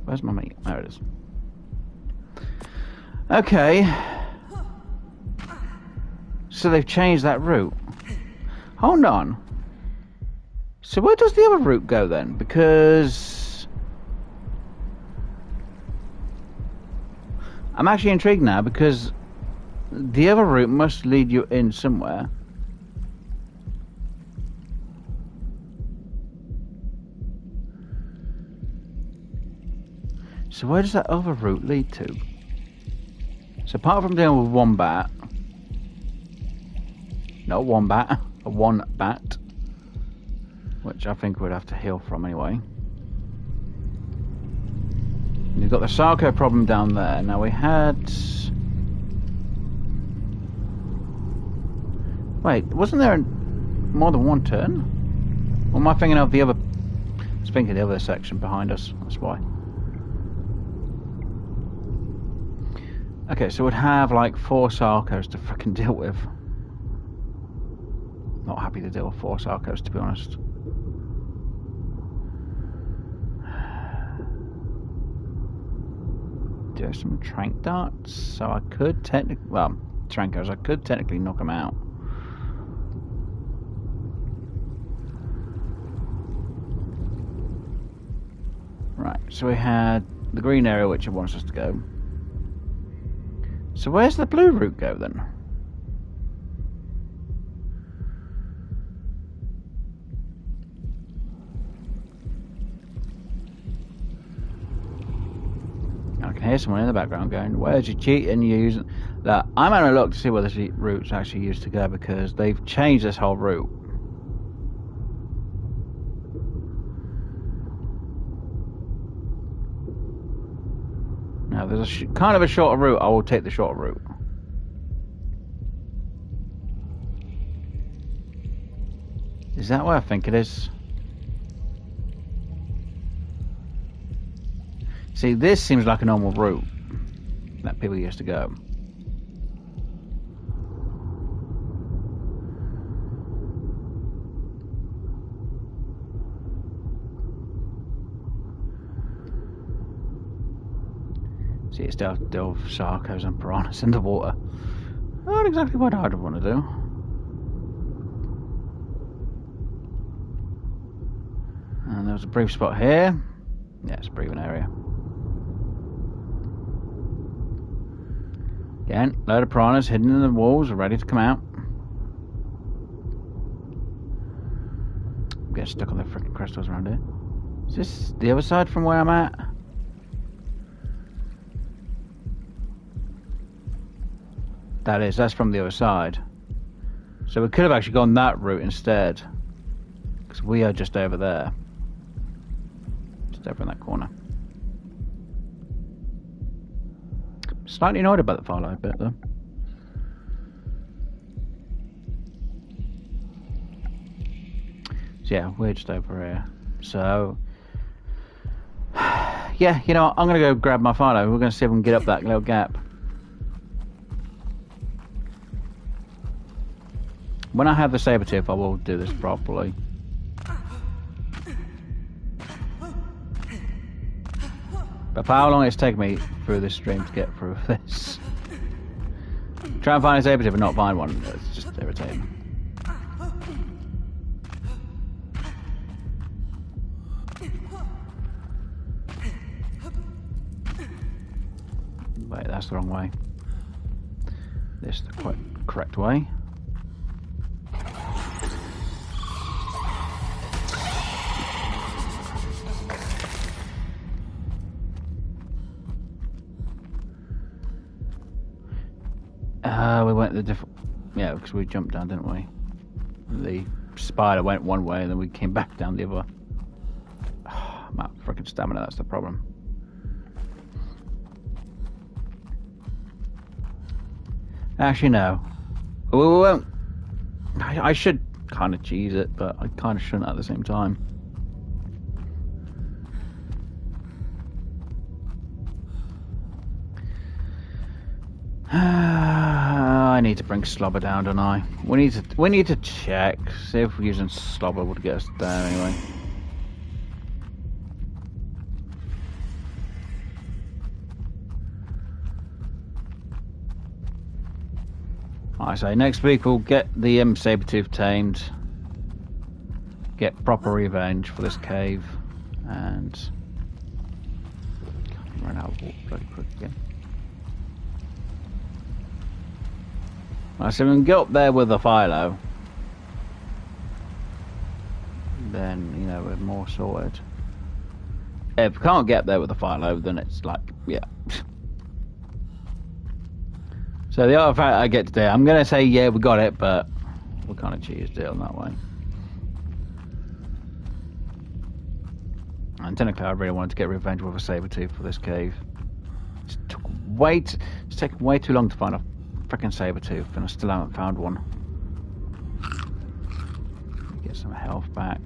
Where's my meat? There it is. Okay. So they've changed that route. Hold on. So where does the other route go then? Because I'm actually intrigued now, because the other route must lead you in somewhere. So where does that other route lead to? So apart from dealing with one bat, not one bat, a one bat, which I think we'd have to heal from anyway. You've got the Sarko problem down there. Now we had... Wait, wasn't there more than one turn? Or am I thinking of the other... I was thinking of the other section behind us, that's why. Okay, so we'd have like 4 Sarkos to fucking deal with. Not happy to deal with 4 Sarkos, to be honest. Do some trank darts, so I could technically, well, Trankos, I could technically knock them out. Right, so we had the green area which it wants us to go. So where's the blue route go then? I can hear someone in the background going, where's your cheating you're using? That I'm having a look to see where this route's actually used to go, because they've changed this whole route. Now there's a kind of a shorter route. I will take the shorter route. Is that where I think it is? See, this seems like a normal route that people used to go. See, it's still Sarkos and piranhas in the water. Not exactly what I'd want to do. And there was a brief spot here. Yeah, it's a breathing area. Again, load of piranhas hidden in the walls, ready to come out. I'm getting stuck on the freaking crystals around here. Is this the other side from where I'm at? That's from the other side. So we could have actually gone that route instead, because we are just over there. Just over in that corner. Slightly annoyed about the Firelight bit though. So yeah, we're just over here. So yeah, you know what? I'm gonna go grab my Firelight. We're gonna see if we can get up that little gap. When I have the saber tooth, I will do this properly. But for how long it's taken me through this stream to get through this? Try and find a saber tooth and not find one. It's just irritating. Wait, that's the wrong way. This is the correct way. We went the different... Yeah, because we jumped down, didn't we? The spider went one way and then we came back down the other. I'm out of freaking stamina, that's the problem. Actually, no. We won't. I should kind of cheese it, but I kind of shouldn't at the same time. I need to bring Slobber down, don't I? We need to check, see if using Slobber would get us down anyway. I say next week we'll get the saber-tooth tamed, get proper revenge for this cave, and run out of water bloody quick again. Right, so we can get up there with the philo, then you know we're more sorted. If we can't get there with the philo, then it's like, yeah. So the artifact I get today, I'm going to say, yeah, we got it, but we kind of cheesed it on that way. And technically, I really wanted to get revenge with a saber-tooth for this cave. It's taken way too long to find a freaking saber-tooth, and I still haven't found one. Get some health back.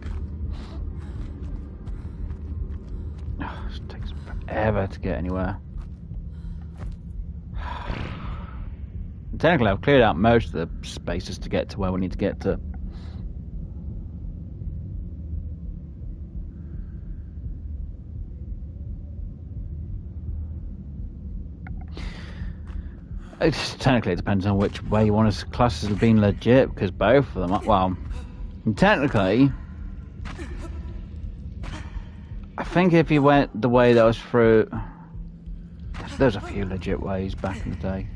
It takes forever to get anywhere. Technically, I've cleared out most of the spaces to get to where we need to get to. Technically, it depends on which way you want to class as being legit, because both of them are, well, technically, I think if you went the way that was through, there's a few legit ways back in the day.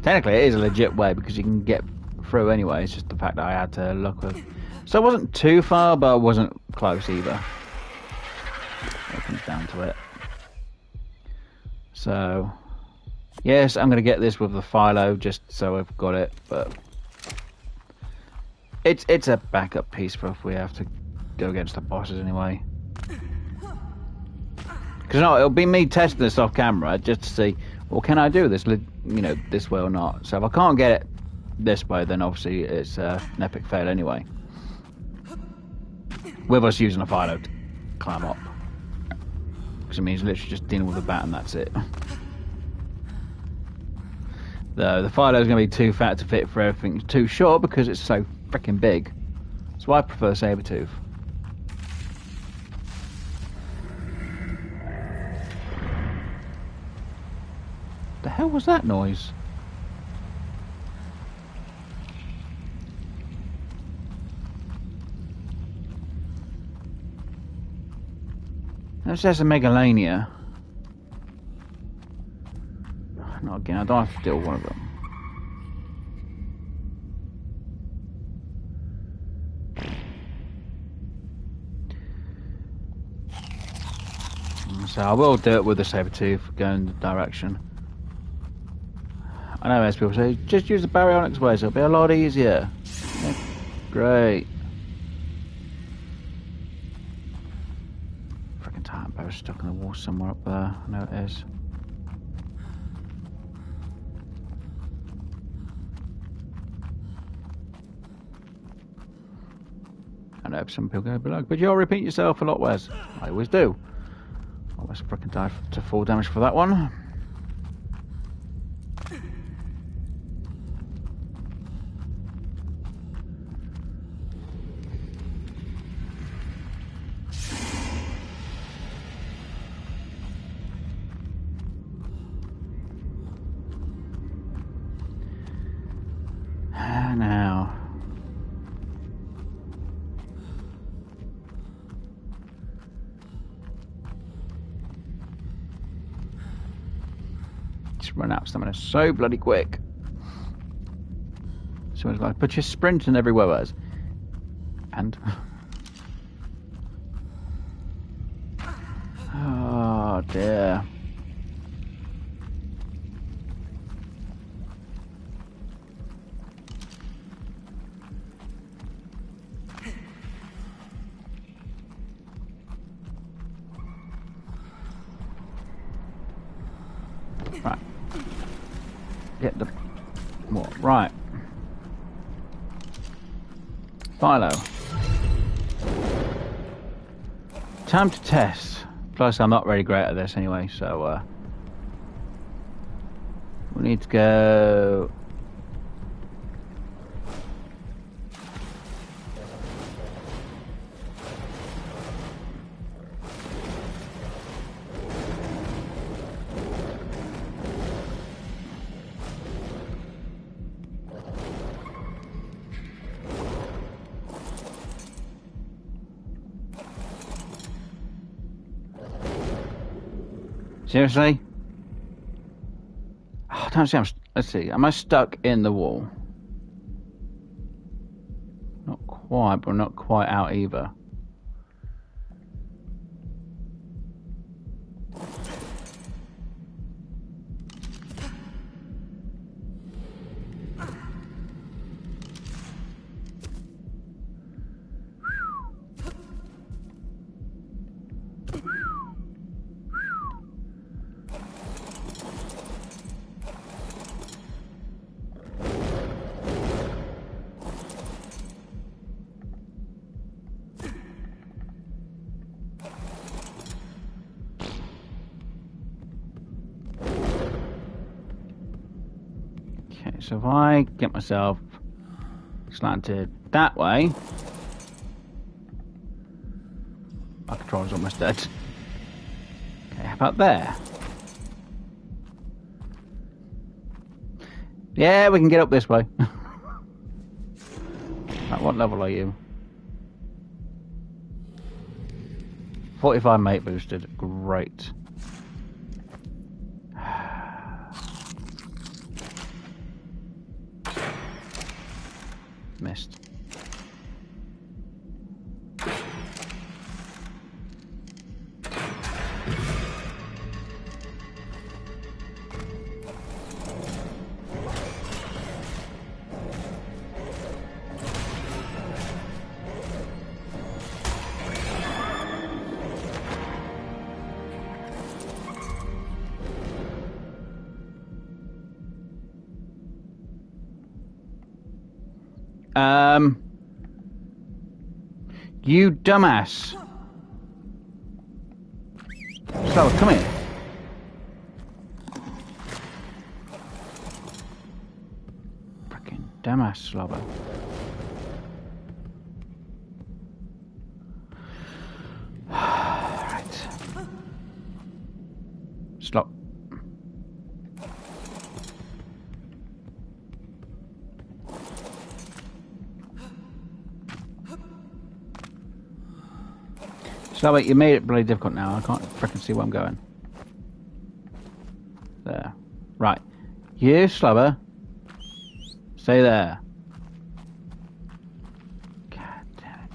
Technically, it is a legit way because you can get through anyway. It's just the fact that I had to look with. So it wasn't too far, but it wasn't close either. It comes down to it. So, yes, I'm going to get this with the philo just so I've got it. But it's a backup piece for if we have to go against the bosses anyway. Because no, it'll be me testing this off camera just to see, well, can I do this, this way or not? So if I can't get it this way, then obviously it's an epic fail anyway. With us using a philo to climb up. Because it means literally just dealing with the bat and that's it. Though the philo is going to be too fat to fit for everything. It's too short because it's so freaking big. That's why I prefer saber-tooth. The hell was that noise? That says a Megalania. Not again, I don't have to deal with one of them. So I will do it with the saber-tooth going the direction. I know most people say, just use the baryonyx way, so it'll be a lot easier. Yeah, great. Freaking titan bow stuck in the wall somewhere up there. I know it is. I know some people go, but you'll repeat yourself a lot, Wes. I always do. I almost freaking died to full damage for that one. Now, just run out of stamina so bloody quick. Someone's got to put your sprinting everywhere, Wes. And oh dear. Right. Get the... What? Right. Philo. Time to test. Plus, I'm not very great at this anyway, so we need to go. Seriously? Oh, I don't see. Let's see. Am I stuck in the wall? Not quite, but not quite out either. So if I get myself slanted that way, my controller's almost dead. Okay, how about there? Yeah, we can get up this way. Right, what level are you? 45 mate boosted. Great. Missed. You dumbass. So, come here. Frickin' dumbass slobber. Right. Stop. So wait, you made it bloody difficult now. I can't frickin' see where I'm going. There. Right. You, slobber. Stay there. God damn it.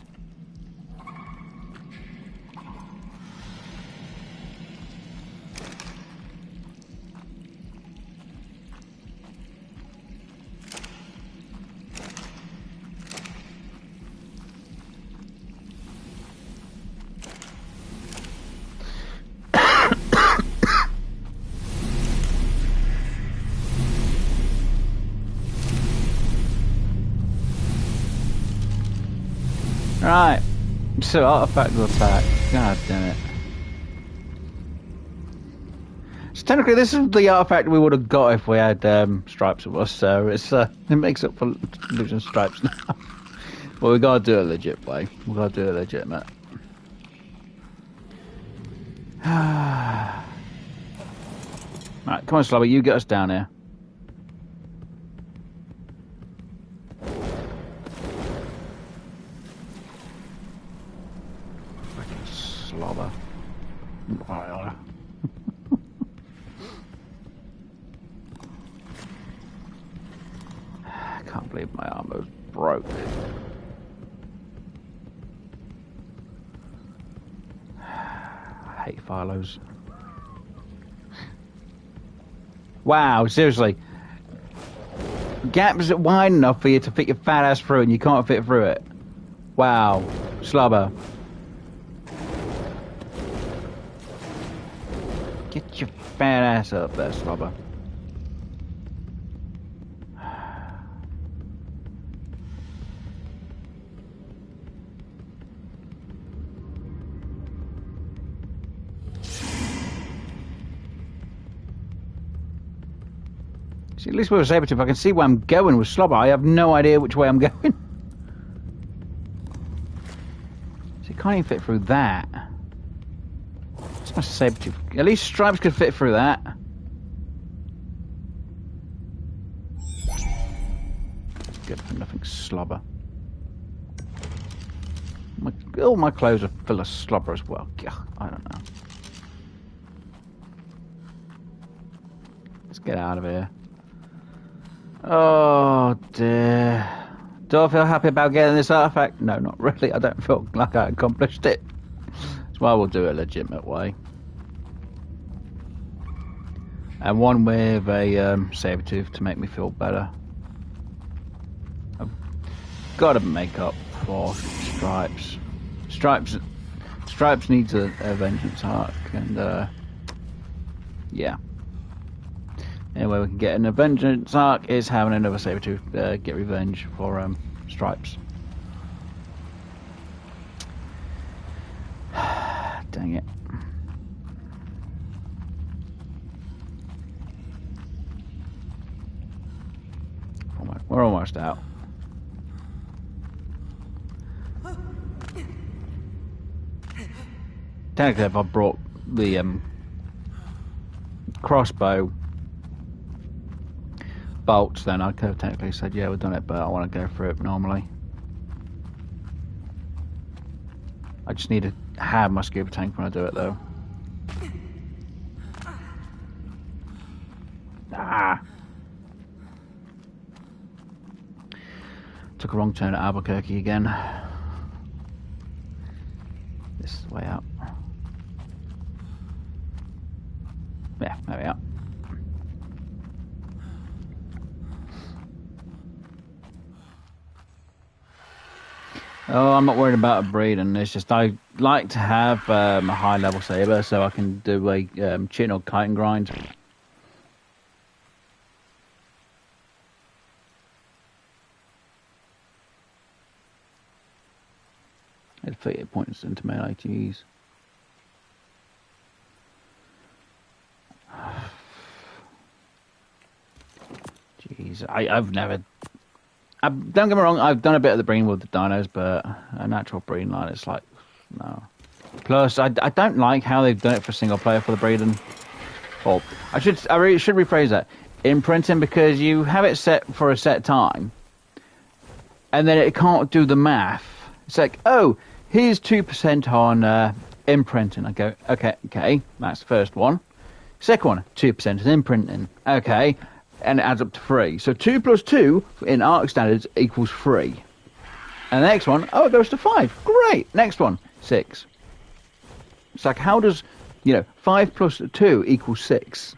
Right, so artifact will attack. God damn it. So technically this is the artifact we would have got if we had stripes with us, so it's it makes up for losing stripes now. But we gotta do it legit way. We gotta do it legitimate. Right, come on Slobber, you get us down here. Slobber. I can't believe my armor's broke. I hate Philos. Wow, seriously. Gaps wide enough for you to fit your fat ass through and you can't fit through it. Wow. Slobber. Get your fat ass up there, slobber. See, at least with a saber-tooth, I can see where I'm going with slobber. I have no idea which way I'm going. So you can't even fit through that. It's my saber-tooth. At least Stripes could fit through that. Good for nothing, slobber. All my clothes are full of slobber as well. Ugh, I don't know. Let's get out of here. Oh dear. Do I feel happy about getting this artifact? No, not really. I don't feel like I accomplished it. That's why we'll do it a legitimate way. And one with a saber-tooth to make me feel better. I've got to make up for Stripes. Stripes needs a vengeance arc, and yeah. Anyway, we can get an vengeance arc is having another saber-tooth get revenge for Stripes. Dang it. We're almost out. Technically, if I brought the crossbow bolts, then I could have technically said, yeah, we've done it, but I want to go through it normally. I just need to have my scuba tank when I do it, though. Ah! Took a wrong turn at Albuquerque again. This is the way out. Yeah, there we are. Oh, I'm not worried about a breeding. It's just I like to have a high level saber so I can do a chin or kite and grind. It's 38 points into melee, jeez. Jeez, I've never... don't get me wrong, I've done a bit of the breeding with the dinos, but a natural breeding line, it's like, no. Plus, I don't like how they've done it for single player for the breeding. Or, I really should rephrase that. Imprinting, because you have it set for a set time, and then it can't do the math. It's like, oh, here's 2% on imprinting. I go, okay, that's the first one. Second one, 2% is imprinting. Okay, and it adds up to 3. So 2 plus 2 in ARC standards equals 3. And the next one, oh, it goes to 5. Great. Next one, 6. It's like, how does, 5 plus 2 equals 6?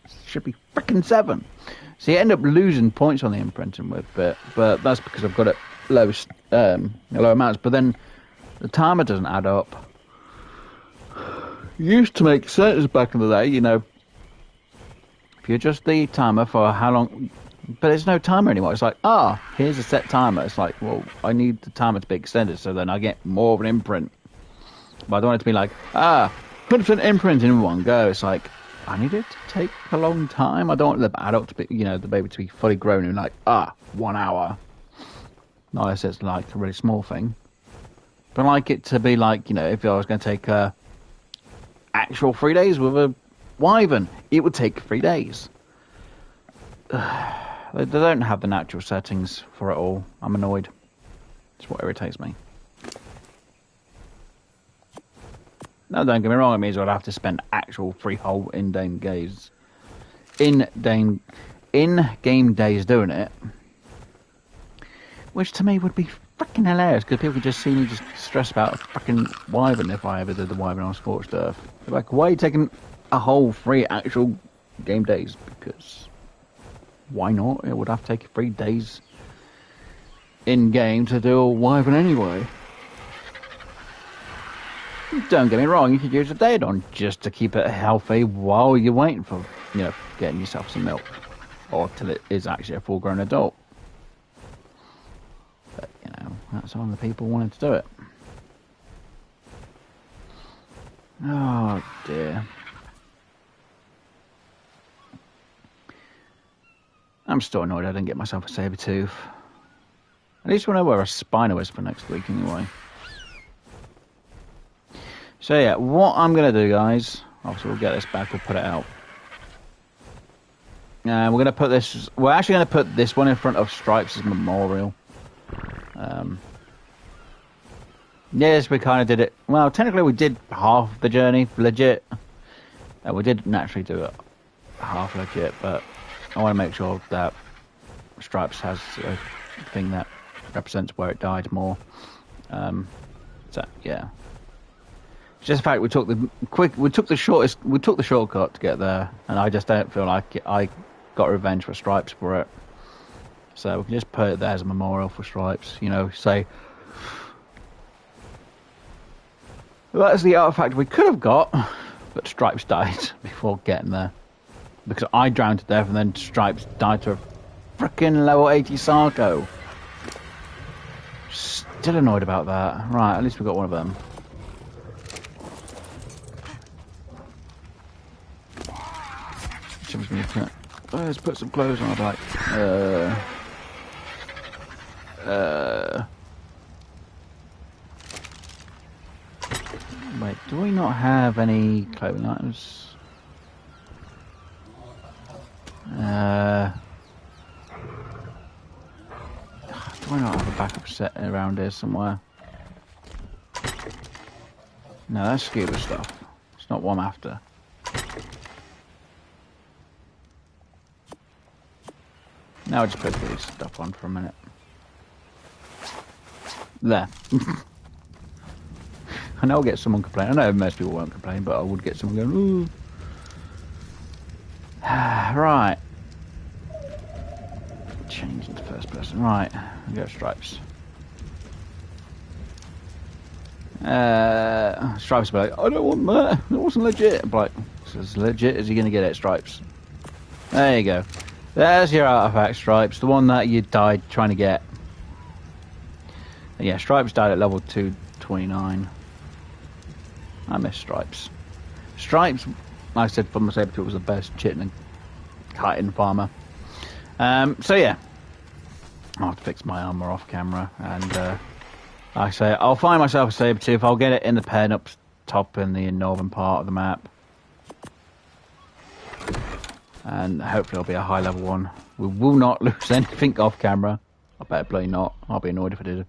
It should be frickin' 7. So you end up losing points on the imprinting with, but that's because I've got it low amounts. But then the timer doesn't add up. Used to make sense back in the day, if you adjust the timer for how long, but there's no timer anymore. It's like, here's a set timer. It's like, well, I need the timer to be extended so then I get more of an imprint. But I don't want it to be like, 100% imprint in one go. It's like, I need it to take a long time. I don't want the adult to be, the baby to be fully grown in like, 1 hour. Not unless it's like a really small thing. But I like it to be like, if I was going to take actual 3 days with a wyvern, it would take 3 days. They don't have the natural settings for it all. I'm annoyed. It's what irritates me. No, don't get me wrong, it means I'd have to spend actual 3 whole in-game days doing it. Which to me would be fucking hilarious, because people could just see me just stress about a fucking wyvern if I ever did the wyvern on Scorched Earth. They're like, why are you taking a whole 3 actual game days? Because why not? It would have to take 3 days in game to do a wyvern anyway. Don't get me wrong, you could use a Daedon just to keep it healthy while you're waiting for, you know, getting yourself some milk. Or till it is actually a full-grown adult. But, you know, that's all the people wanted to do it. Oh, dear. I'm still annoyed I didn't get myself a saber tooth. At least we'll know where a Spino is for next week, anyway. So yeah, what I'm going to do, guys, obviously we'll get this back, we'll put it out. We're going to put this, we're actually going to put this one in front of Stripes' memorial. Yes, we kind of did it, well, technically we did half the journey, legit. We did naturally do it half legit, but I want to make sure that Stripes has a thing that represents where it died more. So, yeah. Just the fact we took the shortcut to get there, and I just don't feel like I got revenge for Stripes for it. So we can just put it there as a memorial for Stripes, you know, say that's the artifact we could have got, but Stripes died before getting there. Because I drowned to death and then Stripes died to a frickin' level 80 Sarco. Still annoyed about that. Right, at least we got one of them. Let's put some clothes on. I'd like. Wait, do we not have any clothing items? Do I not have a backup set around here somewhere? No, that's scuba stuff. It's not what I'm after. Now I'll just put this stuff on for a minute. There. I know I'll get someone complaining. I know most people won't complain, but I would get someone going, ooh. Right. Change into first person. Right. We go Stripes. Stripes will be like, I don't want that. It wasn't legit. I'm like, it's as legit as you're going to get it, Stripes. There you go. There's your artifact, Stripes. The one that you died trying to get. And yeah, Stripes died at level 229. I miss Stripes. Stripes, like I said, from the saber tooth was the best chitin and kiting farmer. So yeah, I'll have to fix my armor off camera, and like I say, I'll find myself a saber tooth. I'll get it in the pen up top in the northern part of the map, and hopefully it'll be a high level one. We will not lose anything off camera. I better bloody not. I'll be annoyed if I did.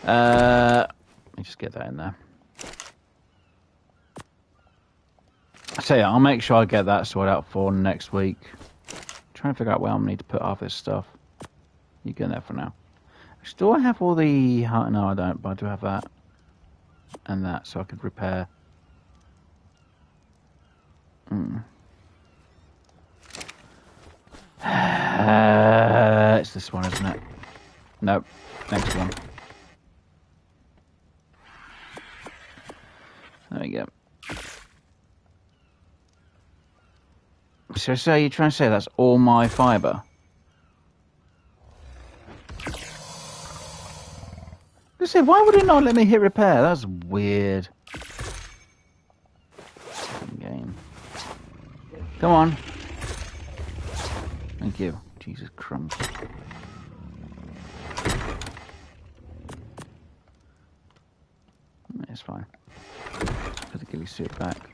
Let me just get that in there. So yeah, I'll make sure I get that sorted out for next week. Trying to figure out where I'm gonna need to put half this stuff. You get that for now. Do I have all the... No, I don't, but I do have that. And that, so I could repair. It's this one, isn't it? Nope. Next one. There we go. So you're trying to say that's all my fibre? I said, why would it not let me hit repair? That's weird. Game. Come on. Thank you. Jesus crumbs. It's fine. Put the ghillie suit back.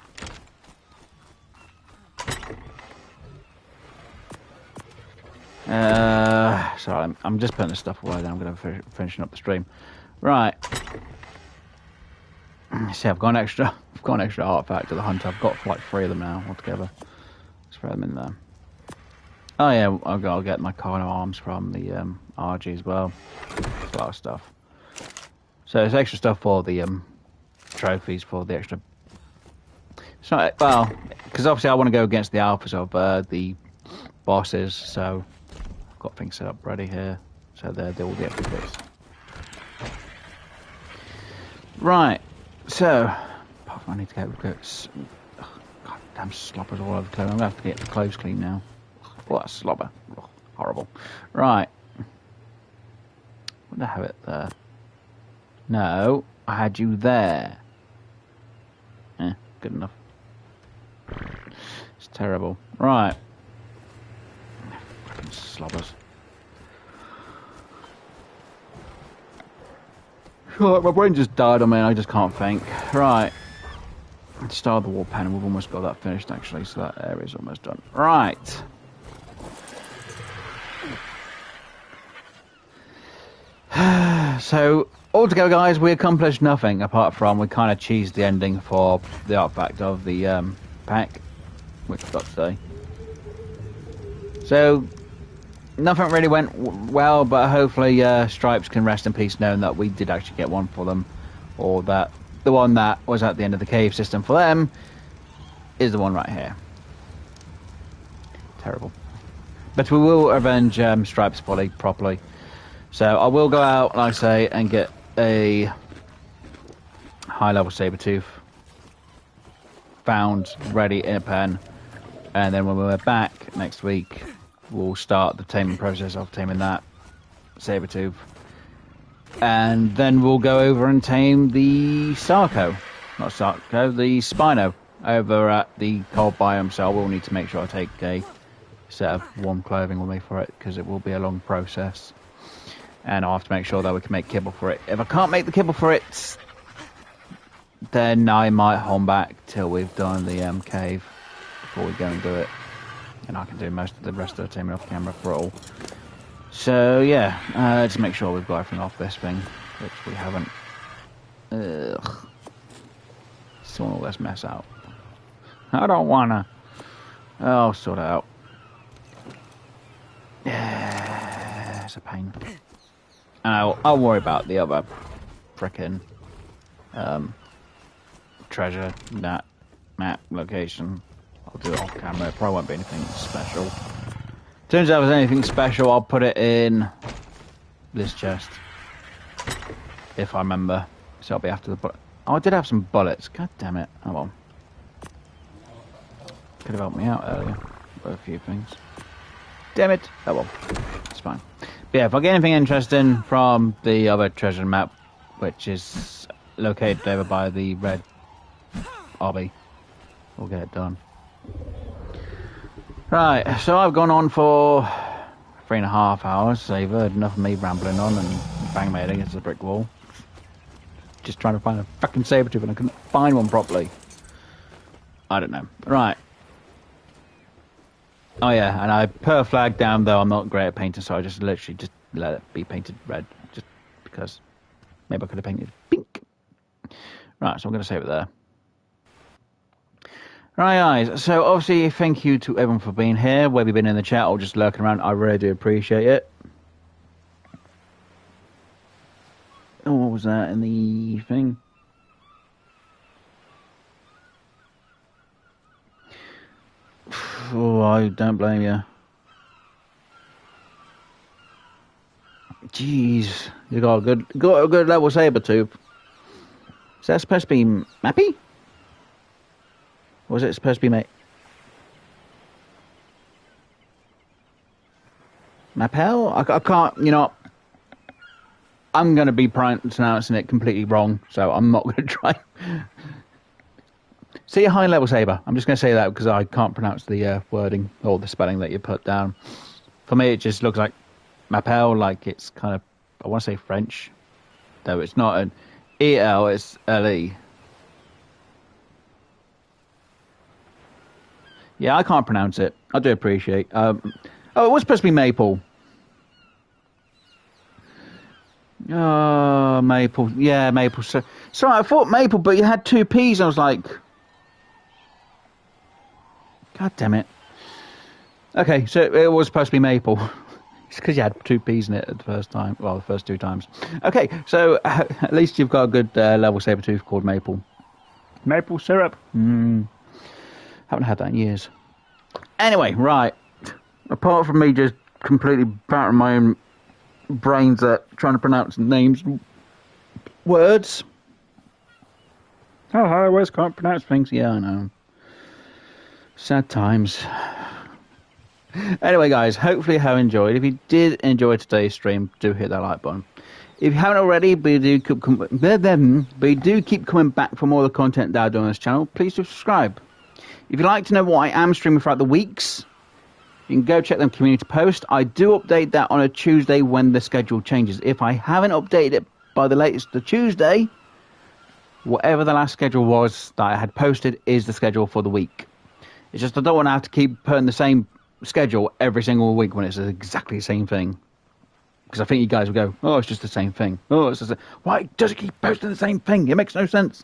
Sorry, I'm just putting this stuff away. Then I'm going to finishing up the stream. Right. See, I've got an extra artifact to the hunt. I've got like 3 of them now altogether. Let's throw them in there. Oh yeah, I'll get my Carno arms from the RG as well. There's a lot of stuff. So there's extra stuff for the trophies for the extra. It's not well because obviously I want to go against the alphas of the bosses, so I've got things set up ready here. So they're all the extra bits. Right, so I need to go. God damn sloppers all over the clothes. I'm going to have to get the clothes clean now. Oh, that's slobber. Oh, horrible. Right. Would I have it there? No, I had you there. Good enough. It's terrible. Right. Fucking slobbers. Oh, my brain just died on me and I just can't think. Right. Start the wall panel. We've almost got that finished actually, so that area's almost done. Right. So, altogether, guys, we accomplished nothing apart from we kind of cheesed the ending for the artifact of the pack, which I've got to say. So, nothing really went well, but hopefully Stripes can rest in peace knowing that we did actually get one for them, or that the one that was at the end of the cave system for them is the one right here. Terrible. But we will avenge Stripes fully, properly. So I will go out, like I say, and get a high-level saber-tooth found, ready in a pen. And then when we're back next week, we'll start the taming process of taming that saber-tooth. And then we'll go over and tame the Sarco. Not Sarco, the Spino over at the cold biome. So I will need to make sure I take a set of warm clothing with me for it, because it will be a long process. And I'll have to make sure that we can make kibble for it. If I can't make the kibble for it, then I might hold back till we've done the cave before we go and do it. And I can do most of the rest of the taming off camera for all. So yeah, just make sure we've got everything off this thing, which we haven't. Ugh. Sort all this mess out. I don't wanna. I'll sort it out. Yeah, it's a pain. And I'll worry about the other frickin' treasure, that map location. I'll do it off camera. It probably won't be anything special. Turns out if there's anything special, I'll put it in this chest. If I remember. So I'll be after the bullet. Oh, I did have some bullets. God damn it. Oh well. Could have helped me out earlier with a few things. Damn it. Oh well. It's fine. But yeah, if I get anything interesting from the other treasure map, which is located over by the red obby, we'll get it done. Right, so I've gone on for 3.5 hours, so you've heard enough of me rambling on and bang my head against the brick wall. Just trying to find a fucking saber-tooth and I couldn't find one properly. I don't know. Right. Oh yeah, and I put a flag down, though I'm not great at painting, so I just literally just let it be painted red, just because maybe I could have painted pink. Right, so I'm going to save it there. Right, guys, so obviously thank you to everyone for being here, whether you've been in the chat or just lurking around. I really do appreciate it. Oh, what was that in the thing? Oh, I don't blame you. Jeez, you got a good level saber-tooth. Is that supposed to be Mappy? Or was it supposed to be Mapel? I can't, you know, I'm going to be pronouncing it completely wrong, so I'm not going to try. See a high-level saber. I'm just going to say that because I can't pronounce the wording or the spelling that you put down. For me, it just looks like Mapel, like it's kind of, I want to say French, though it's not an E-L, it's L-E. Yeah, I can't pronounce it. I do appreciate. Oh, it was supposed to be maple. Oh, maple. Yeah, maple. So I thought maple, but you had two P's. I was like, God damn it. Okay, so it was supposed to be maple. It's because you had two P's in it at the first time. Well, the first two times. Okay, so at least you've got a good level saber-tooth called maple. Maple syrup. Haven't had that in years. Anyway, right. Apart from me just completely battering my own brains at trying to pronounce names and words, Oh, I always can't pronounce things. Yeah, I know. Sad times. Anyway, guys, hopefully you have enjoyed. If you did enjoy today's stream, do hit that like button. If you haven't already, but you do keep coming back for more of the content that I do on this channel, please do subscribe. If you'd like to know what I am streaming throughout the weeks, you can go check them community post. I do update that on a Tuesday when the schedule changes. If I haven't updated it by the latest the Tuesday, whatever the last schedule was that I had posted is the schedule for the week. It's just I don't want to have to keep putting the same schedule every single week when it's exactly the same thing. Because I think you guys will go, oh, it's just the same thing. Oh, it's just why does it keep posting the same thing? It makes no sense.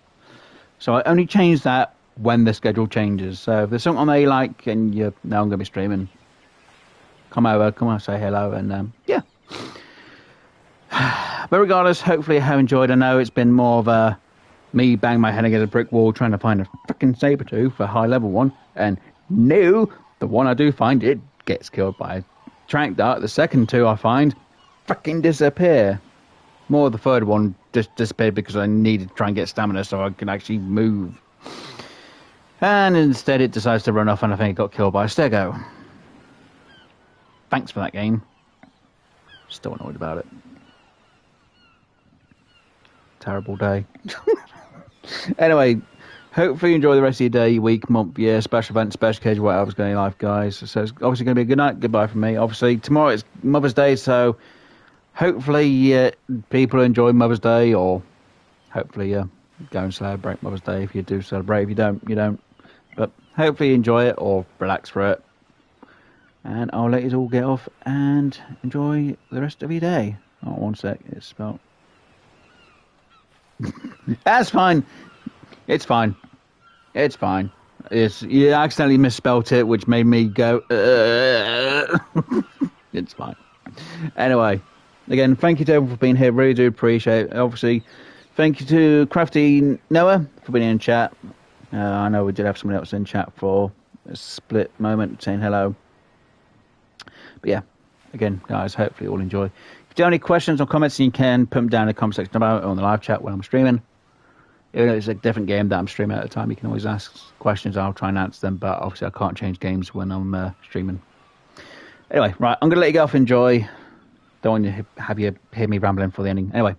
So I only change that when the schedule changes. So if there's something that you like and you know I'm going to be streaming, come over, come on, say hello, and yeah. But regardless, hopefully you have enjoyed. I know it's been more of a me bang my head against a brick wall trying to find a freaking saber-tooth, a high-level one, and no, the one I do find, it gets killed by a trank dart. The second two I find freaking disappear. More of the third one just disappeared because I needed to try and get stamina so I could actually move. And instead it decides to run off, and I think it got killed by a stego. Thanks for that game. Still annoyed about it. Terrible day. Anyway, hopefully you enjoy the rest of your day, week, month, year, special event, special occasion, whatever's going on in your life, guys. So it's obviously going to be a good night. Goodbye from me. Obviously, tomorrow is Mother's Day, so hopefully people enjoy Mother's Day, or hopefully go and celebrate Mother's Day if you do celebrate. If you don't, you don't. But hopefully you enjoy it or relax for it. And I'll let you all get off and enjoy the rest of your day. Oh, one sec. It's spelled. That's fine. It's fine. It's fine. You accidentally misspelt it, which made me go. It's fine. Anyway, again, thank you to everyone for being here. Really do appreciate it. Obviously, thank you to Crafty Noah for being in chat. I know we did have someone else in chat for a split moment saying hello. But yeah, again, guys, hopefully you all enjoy. If you do have any questions or comments, you can put them down in the comment section about it on the live chat when I'm streaming. Even though it's a different game that I'm streaming at the time, you can always ask questions. I'll try and answer them, but obviously I can't change games when I'm streaming. Anyway, right, I'm going to let you go off and enjoy. Don't want to have you hear me rambling for the ending. Anyway,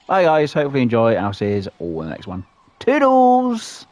bye guys, hopefully you enjoy, and I'll see you all in the next one. Toodles!